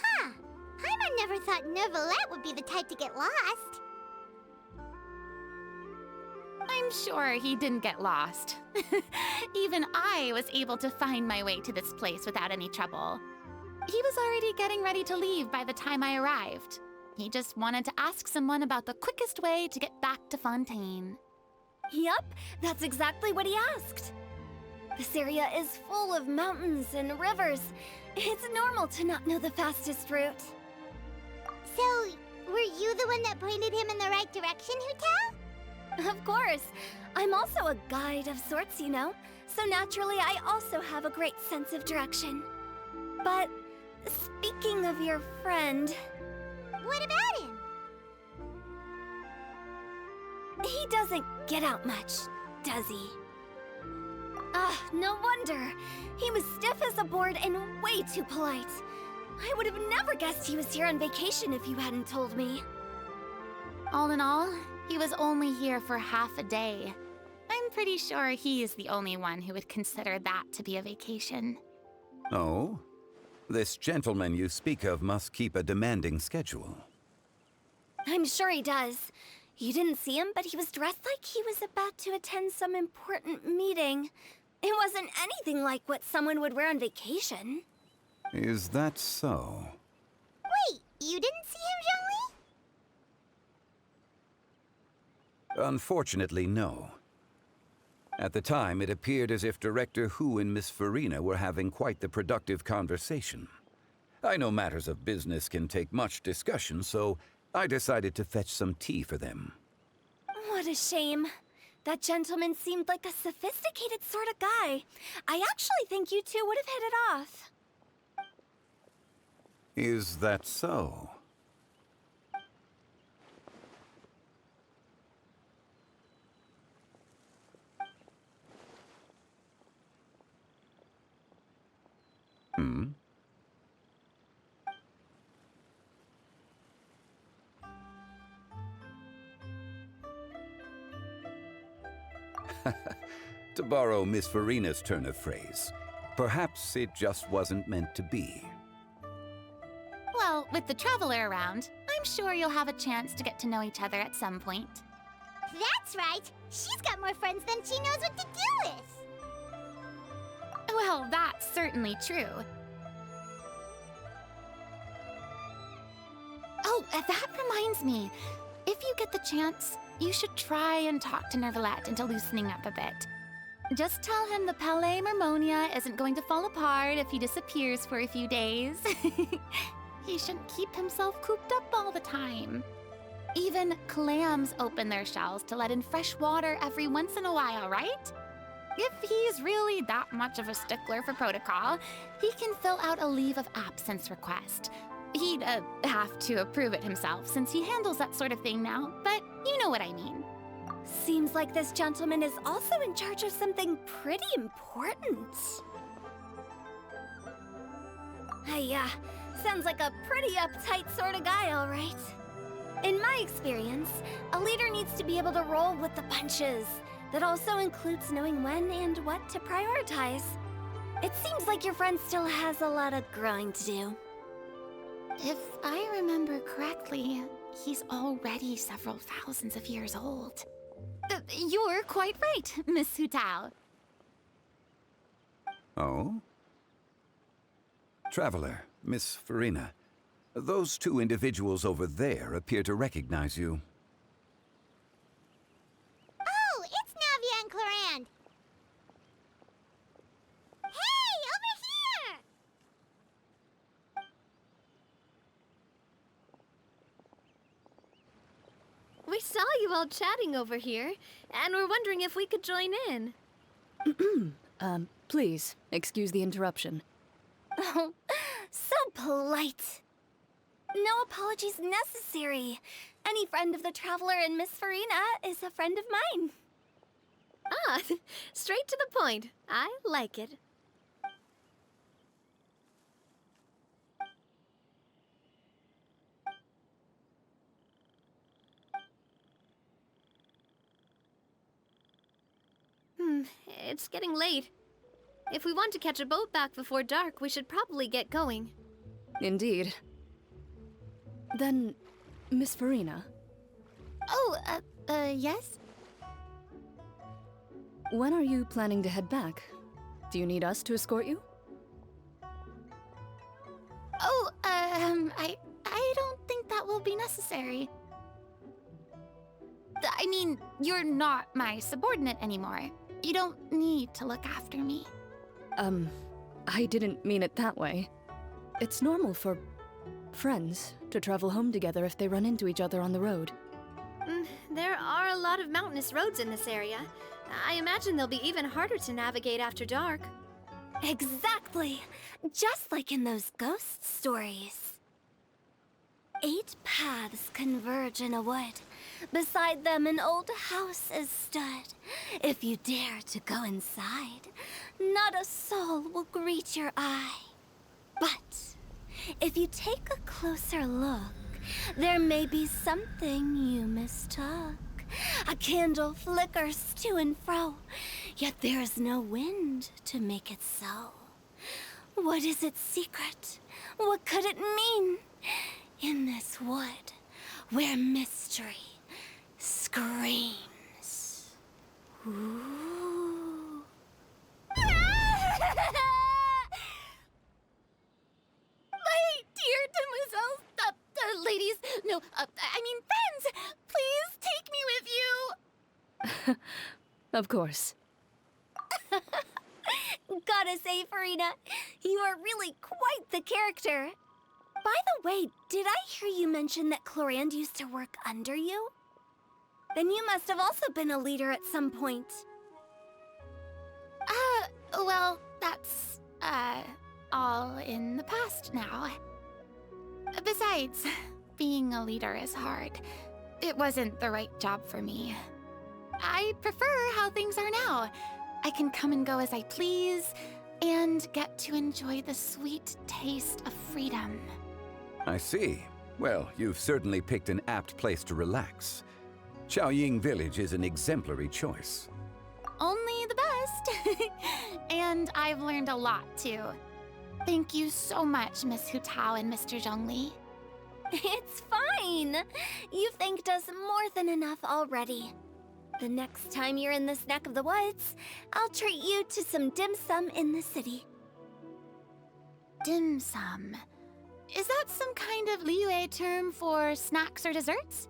A: Huh. Paimon never thought Neuvillette would be the type to get lost.
B: I'm sure he didn't get lost. Even I was able to find my way to this place without any trouble. He was already getting ready to leave by the time I arrived. He just wanted to ask someone about the quickest way to get back to Fontaine.
J: Yup, that's exactly what he asked. This area is full of mountains and rivers. It's normal to not know the fastest route.
A: So, were you the one that pointed him in the right direction, Hu Tao?
J: Of course. I'm also a guide of sorts, you know. So naturally, I also have a great sense of direction. But speaking of your friend...
A: What about him?
J: He doesn't get out much, does he? Ah, no wonder. He was stiff as a board and way too polite. I would have never guessed he was here on vacation if you hadn't told me.
B: All in all, he was only here for half a day. I'm pretty sure he is the only one who would consider that to be a vacation.
S: Oh? This gentleman you speak of must keep a demanding schedule.
J: I'm sure he does. You didn't see him, but he was dressed like he was about to attend some important meeting. It wasn't anything like what someone would wear on vacation.
S: Is that so?
A: Wait, you didn't see him, Zhongli?
S: Unfortunately, no. At the time, it appeared as if Director Hu and Miss Farina were having quite the productive conversation. I know matters of business can take much discussion, so I decided to fetch some tea for them.
J: What a shame. That gentleman seemed like a sophisticated sort of guy. I actually think you two would have hit it off.
S: Is that so? Hmm? To borrow Miss Farina's turn of phrase, perhaps it just wasn't meant to be.
B: Well, with the Traveler around, I'm sure you'll have a chance to get to know each other at some point.
A: That's right. She's got more friends than she knows what to do with.
B: Well, that's certainly true. Oh, that reminds me. If you get the chance, you should try and talk to Nervalette into loosening up a bit. Just tell him the Palais Mermonia isn't going to fall apart if he disappears for a few days. He shouldn't keep himself cooped up all the time. Even clams open their shells to let in fresh water every once in a while, right? If he's really that much of a stickler for protocol, he can fill out a leave of absence request. He'd have to approve it himself since he handles that sort of thing now, but you know what I mean.
J: Seems like this gentleman is also in charge of something pretty important. Sounds like a pretty uptight sort of guy, all right. In my experience, a leader needs to be able to roll with the punches. That also includes knowing when and what to prioritize. It seems like your friend still has a lot of growing to do.
B: If I remember correctly, he's already several thousands of years old. You're quite right, Miss Hutao.
S: Oh? Traveler, Miss Farina, those two individuals over there appear to recognize you.
A: Oh, it's Navia and Clorand. Hey, over here!
C: We saw you all chatting over here, and we're wondering if we could join in.
P: Please, excuse the interruption.
J: Oh, so polite. No apologies necessary. Any friend of the Traveler and Miss Farina is a friend of mine.
C: Ah, straight to the point. I like it. It's getting late. If we want to catch a boat back before dark, we should probably get going.
P: Indeed. Then, Miss Farina?
B: Oh, yes?
P: When are you planning to head back? Do you need us to escort you?
B: Oh, I don't think that will be necessary. I mean, you're not my subordinate anymore. You don't need to look after me.
P: I didn't mean it that way. It's normal for friends to travel home together if they run into each other on the road.
C: There are a lot of mountainous roads in this area. I imagine they'll be even harder to navigate after dark.
J: Exactly! Just like in those ghost stories. 8 paths converge in a wood. Beside them an old house is stood. If you dare to go inside, not a soul will greet your eye. But if you take a closer look, there may be something you mistook. A candle flickers to and fro, yet there is no wind to make it so. What is its secret? What could it mean? In this wood, where mystery screams. Ooh.
B: My dear demoiselles, ladies, no, I mean friends, please take me with you.
P: Of course.
J: Gotta say, Farina, you are really quite the character. By the way, did I hear you mention that Clorand used to work under you? Then you must have also been a leader at some point.
B: Well, that's, all in the past now. Besides, being a leader is hard. It wasn't the right job for me. I prefer how things are now. I can come and go as I please, and get to enjoy the sweet taste of freedom.
S: I see. Well, you've certainly picked an apt place to relax. Chaoying Village is an exemplary choice.
B: Only the best. And I've learned a lot, too. Thank you so much, Miss Hu Tao and Mr. Zhongli.
J: It's fine. You've thanked us more than enough already. The next time you're in this neck of the woods, I'll treat you to some dim sum in the city.
B: Dim sum? Is that some kind of Liyue term for snacks or desserts?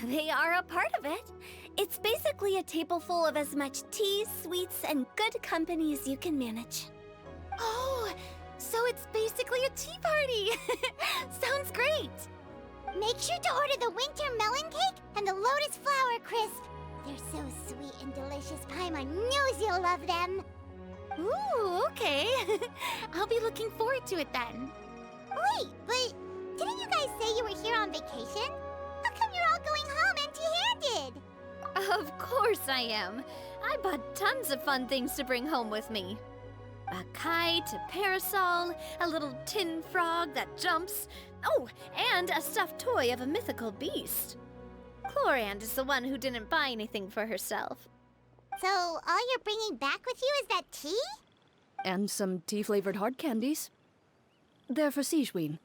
J: They are a part of it. It's basically a table full of as much tea, sweets, and good company as you can manage.
B: Oh, so it's basically a tea party! Sounds great!
A: Make sure to order the winter melon cake and the lotus flower crisp. They're so sweet and delicious. Paimon knows you'll love them.
B: Ooh, okay. I'll be looking forward to it then.
A: Wait, but didn't you guys say you were here on vacation? How come you're all going home empty-handed?
C: Of course I am. I bought tons of fun things to bring home with me. A kite, a parasol, a little tin frog that jumps. Oh, and a stuffed toy of a mythical beast. Chlorand is the one who didn't buy anything for herself.
A: So all you're bringing back with you is that tea?
P: And some tea-flavored hard candies. They're for Sijwin.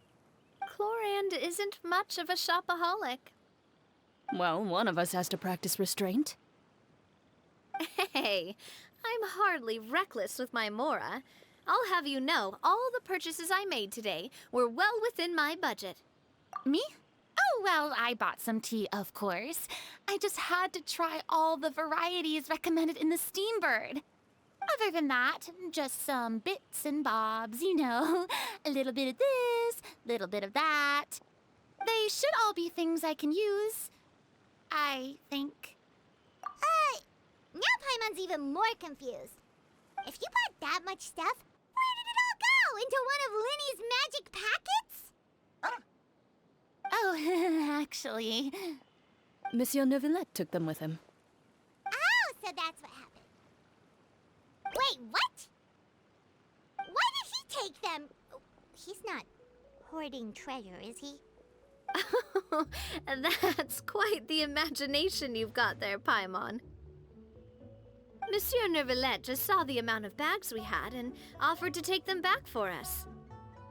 C: Chlorand isn't much of a shopaholic.
P: Well, one of us has to practice restraint.
C: Hey, I'm hardly reckless with my Mora. I'll have you know, all the purchases I made today were well within my budget.
B: Me? Oh, well, I bought some tea, of course. I just had to try all the varieties recommended in the Steambird. Other than that, just some bits and bobs, you know. A little bit of this, little bit of that. They should all be things I can use, I think.
A: Now Paimon's even more confused. If you bought that much stuff, where did it all go? Into one of Linny's magic packets?
B: Oh, actually...
P: Monsieur Neuvillette took them with him.
A: Oh, so that's what happened. Wait, what? Why did he take them? He's not hoarding treasure, is he?
C: That's quite the imagination you've got there, Paimon. Monsieur Neuvillette just saw the amount of bags we had and offered to take them back for us.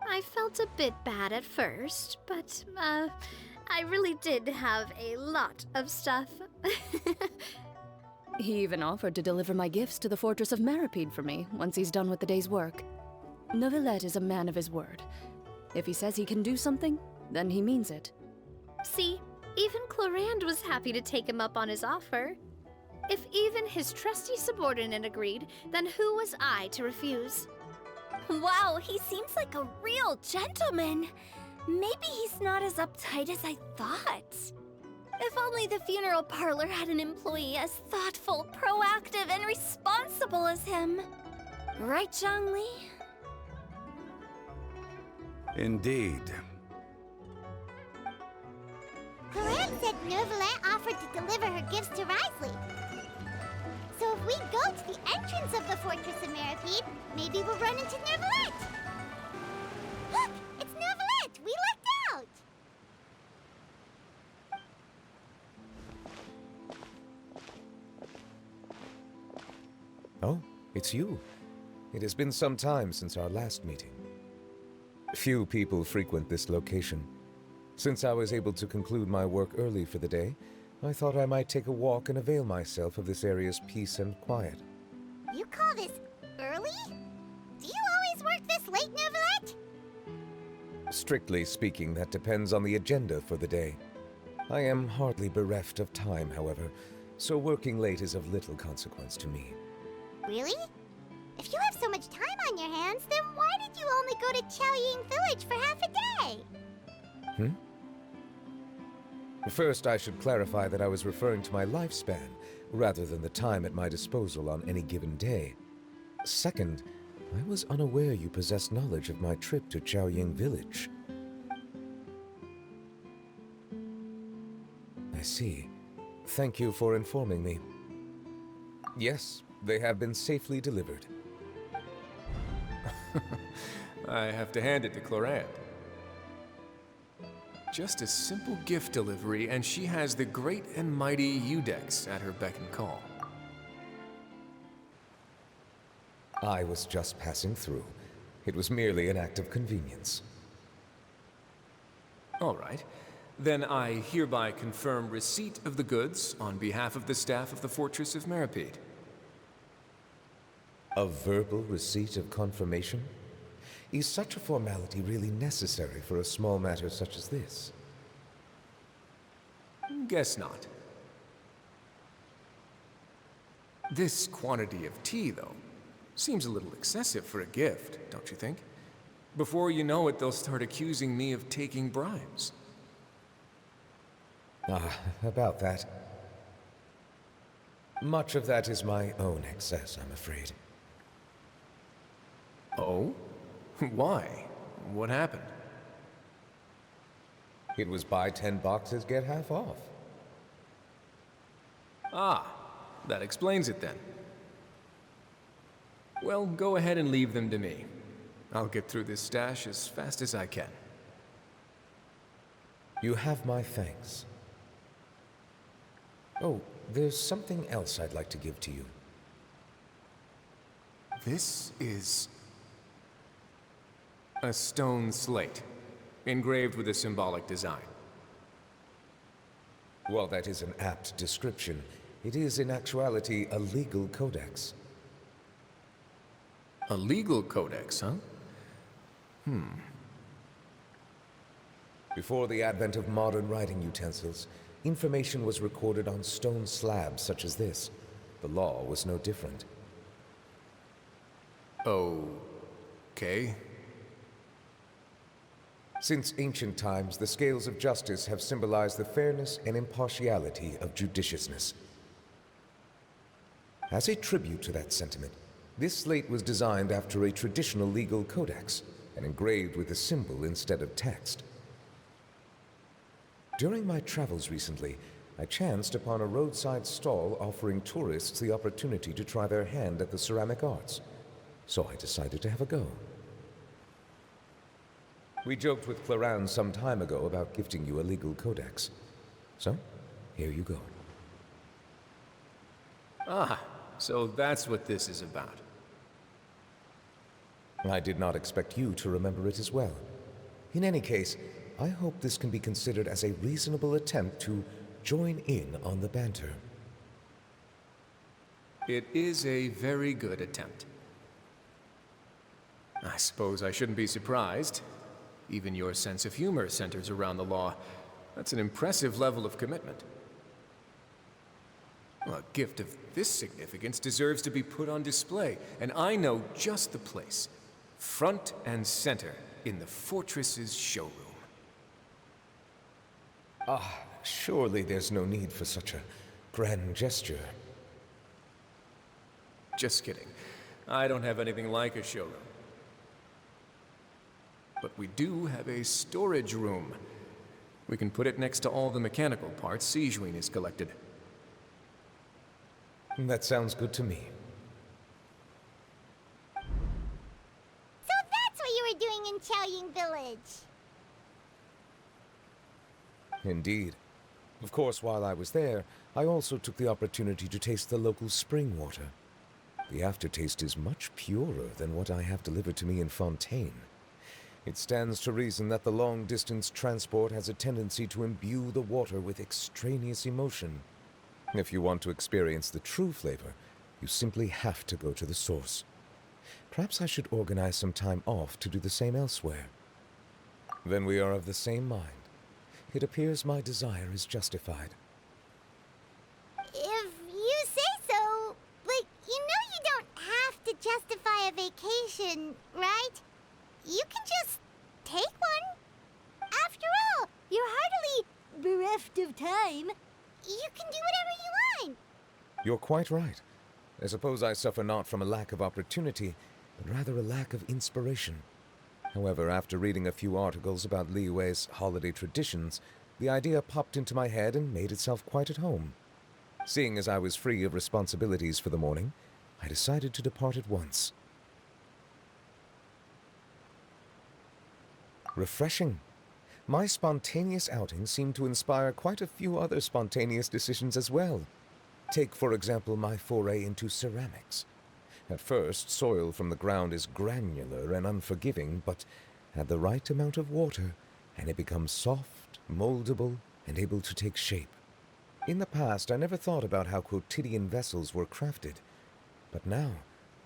C: I felt a bit bad at first, but, I really did have a lot of stuff.
P: He even offered to deliver my gifts to the Fortress of Maripede for me once he's done with the day's work. Neuvillette is a man of his word. If he says he can do something, then he means it.
C: See, even Chlorand was happy to take him up on his offer. If even his trusty subordinate agreed, then who was I to refuse?
J: Wow, he seems like a real gentleman. Maybe he's not as uptight as I thought. If only the funeral parlor had an employee as thoughtful, proactive, and responsible as him. Right, Zhongli?
S: Indeed.
A: Chlorand said Neuvillette offered to deliver her gifts to Risley. So if we go to the entrance of the Fortress of Maripede, maybe we'll run into Neuvillette. Look, it's Neuvillette! We lucked out!
U: Oh, it's you. It has been some time since our last meeting. Few people frequent this location. Since I was able to conclude my work early for the day, I thought I might take a walk and avail myself of this area's peace and quiet.
A: You call this early? Do you always work this late, Neuvillette?
U: Strictly speaking, that depends on the agenda for the day. I am hardly bereft of time, however, so working late is of little consequence to me.
A: Really? If you have so much time on your hands, then why did you only go to Chaoying Village for half a day?
U: First, I should clarify that I was referring to my lifespan, rather than the time at my disposal on any given day. Second, I was unaware you possessed knowledge of my trip to Chaoying Village. see. Thank you for informing me. Yes, they have been safely delivered.
I: I have to hand it to Clorand. Just a simple gift delivery, and she has the great and mighty Udex at her beck and call.
U: I was just passing through. It was merely an act of convenience.
I: All right. Then I hereby confirm receipt of the goods on behalf of the staff of the Fortress of Meripede.
U: A verbal receipt of confirmation? Is such a formality really necessary for a small matter such as this?
I: Guess not. This quantity of tea, though, seems a little excessive for a gift, don't you think? Before you know it, they'll start accusing me of taking bribes.
U: About that. Much of that is my own excess, I'm afraid.
I: Oh? Why? What happened?
U: It was buy 10 boxes, get half off.
I: Ah, that explains it then. Well, go ahead and leave them to me. I'll get through this stash as fast as I can.
U: You have my thanks. Oh, there's something else I'd like to give to you.
I: This is a stone slate, engraved with a symbolic design.
U: While that is an apt description, it is in actuality a legal codex.
I: A legal codex, huh?
U: Before the advent of modern writing utensils, information was recorded on stone slabs such as this. The law was no different.
I: Okay.
U: Since ancient times, the scales of justice have symbolized the fairness and impartiality of judiciousness. As a tribute to that sentiment, this slate was designed after a traditional legal codex and engraved with a symbol instead of text. During my travels recently, I chanced upon a roadside stall offering tourists the opportunity to try their hand at the ceramic arts, so I decided to have a go. We joked with Clorand some time ago about gifting you a legal codex. So, here you go.
I: Ah, so that's what this is about.
U: I did not expect you to remember it as well. In any case, I hope this can be considered as a reasonable attempt to join in on the banter.
I: It is a very good attempt. I suppose I shouldn't be surprised. Even your sense of humor centers around the law. That's an impressive level of commitment. Well, a gift of this significance deserves to be put on display, and I know just the place. Front and center in the Fortress's showroom.
U: Surely there's no need for such a grand gesture.
I: Just kidding. I don't have anything like a showroom. But we do have a storage room. We can put it next to all the mechanical parts Sijuin has collected.
U: That sounds good to me.
A: So that's what you were doing in Chaoying Village.
U: Indeed. Of course, while I was there, I also took the opportunity to taste the local spring water. The aftertaste is much purer than what I have delivered to me in Fontaine. It stands to reason that the long-distance transport has a tendency to imbue the water with extraneous emotion. If you want to experience the true flavor, you simply have to go to the source. Perhaps I should organize some time off to do the same elsewhere. Then we are of the same mind. It appears my desire is justified.
A: If you say so, but you know you don't have to justify a vacation, right? You can just take one. After all, you're hardly bereft of time. You can do whatever you want.
U: You're quite right. I suppose I suffer not from a lack of opportunity, but rather a lack of inspiration. However, after reading a few articles about Liyue's holiday traditions, the idea popped into my head and made itself quite at home. Seeing as I was free of responsibilities for the morning, I decided to depart at once. Refreshing. My spontaneous outing seemed to inspire quite a few other spontaneous decisions as well. Take, for example, my foray into ceramics. At first, soil from the ground is granular and unforgiving, but add the right amount of water, and it becomes soft, moldable, and able to take shape. In the past, I never thought about how quotidian vessels were crafted, but now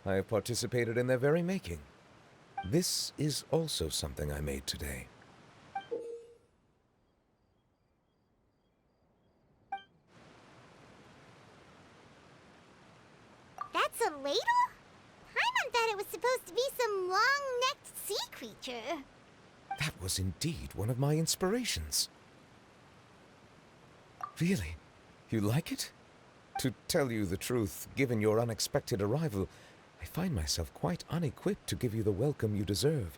U: I have participated in their very making. This is also something I made today.
A: That's a ladle? Paimon thought it was supposed to be some long-necked sea creature.
U: That was indeed one of my inspirations. Really? You like it? To tell you the truth, given your unexpected arrival, I find myself quite unequipped to give you the welcome you deserve.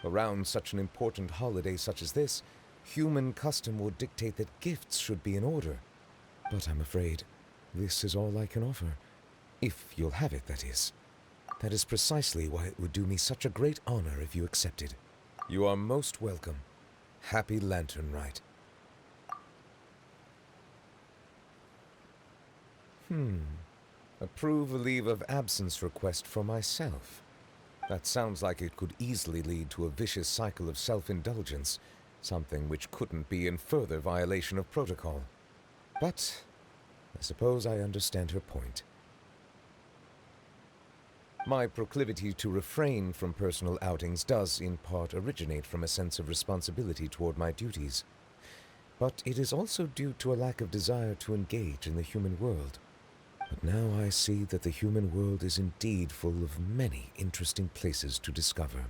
U: Around such an important holiday such as this, human custom would dictate that gifts should be in order. But I'm afraid this is all I can offer. If you'll have it, that is. That is precisely why it would do me such a great honor if you accepted. You are most welcome. Happy Lantern Rite. Approve a leave of absence request for myself. That sounds like it could easily lead to a vicious cycle of self-indulgence, something which couldn't be in further violation of protocol. But I suppose I understand her point. My proclivity to refrain from personal outings does, in part, originate from a sense of responsibility toward my duties. But it is also due to a lack of desire to engage in the human world. But now I see that the human world is indeed full of many interesting places to discover.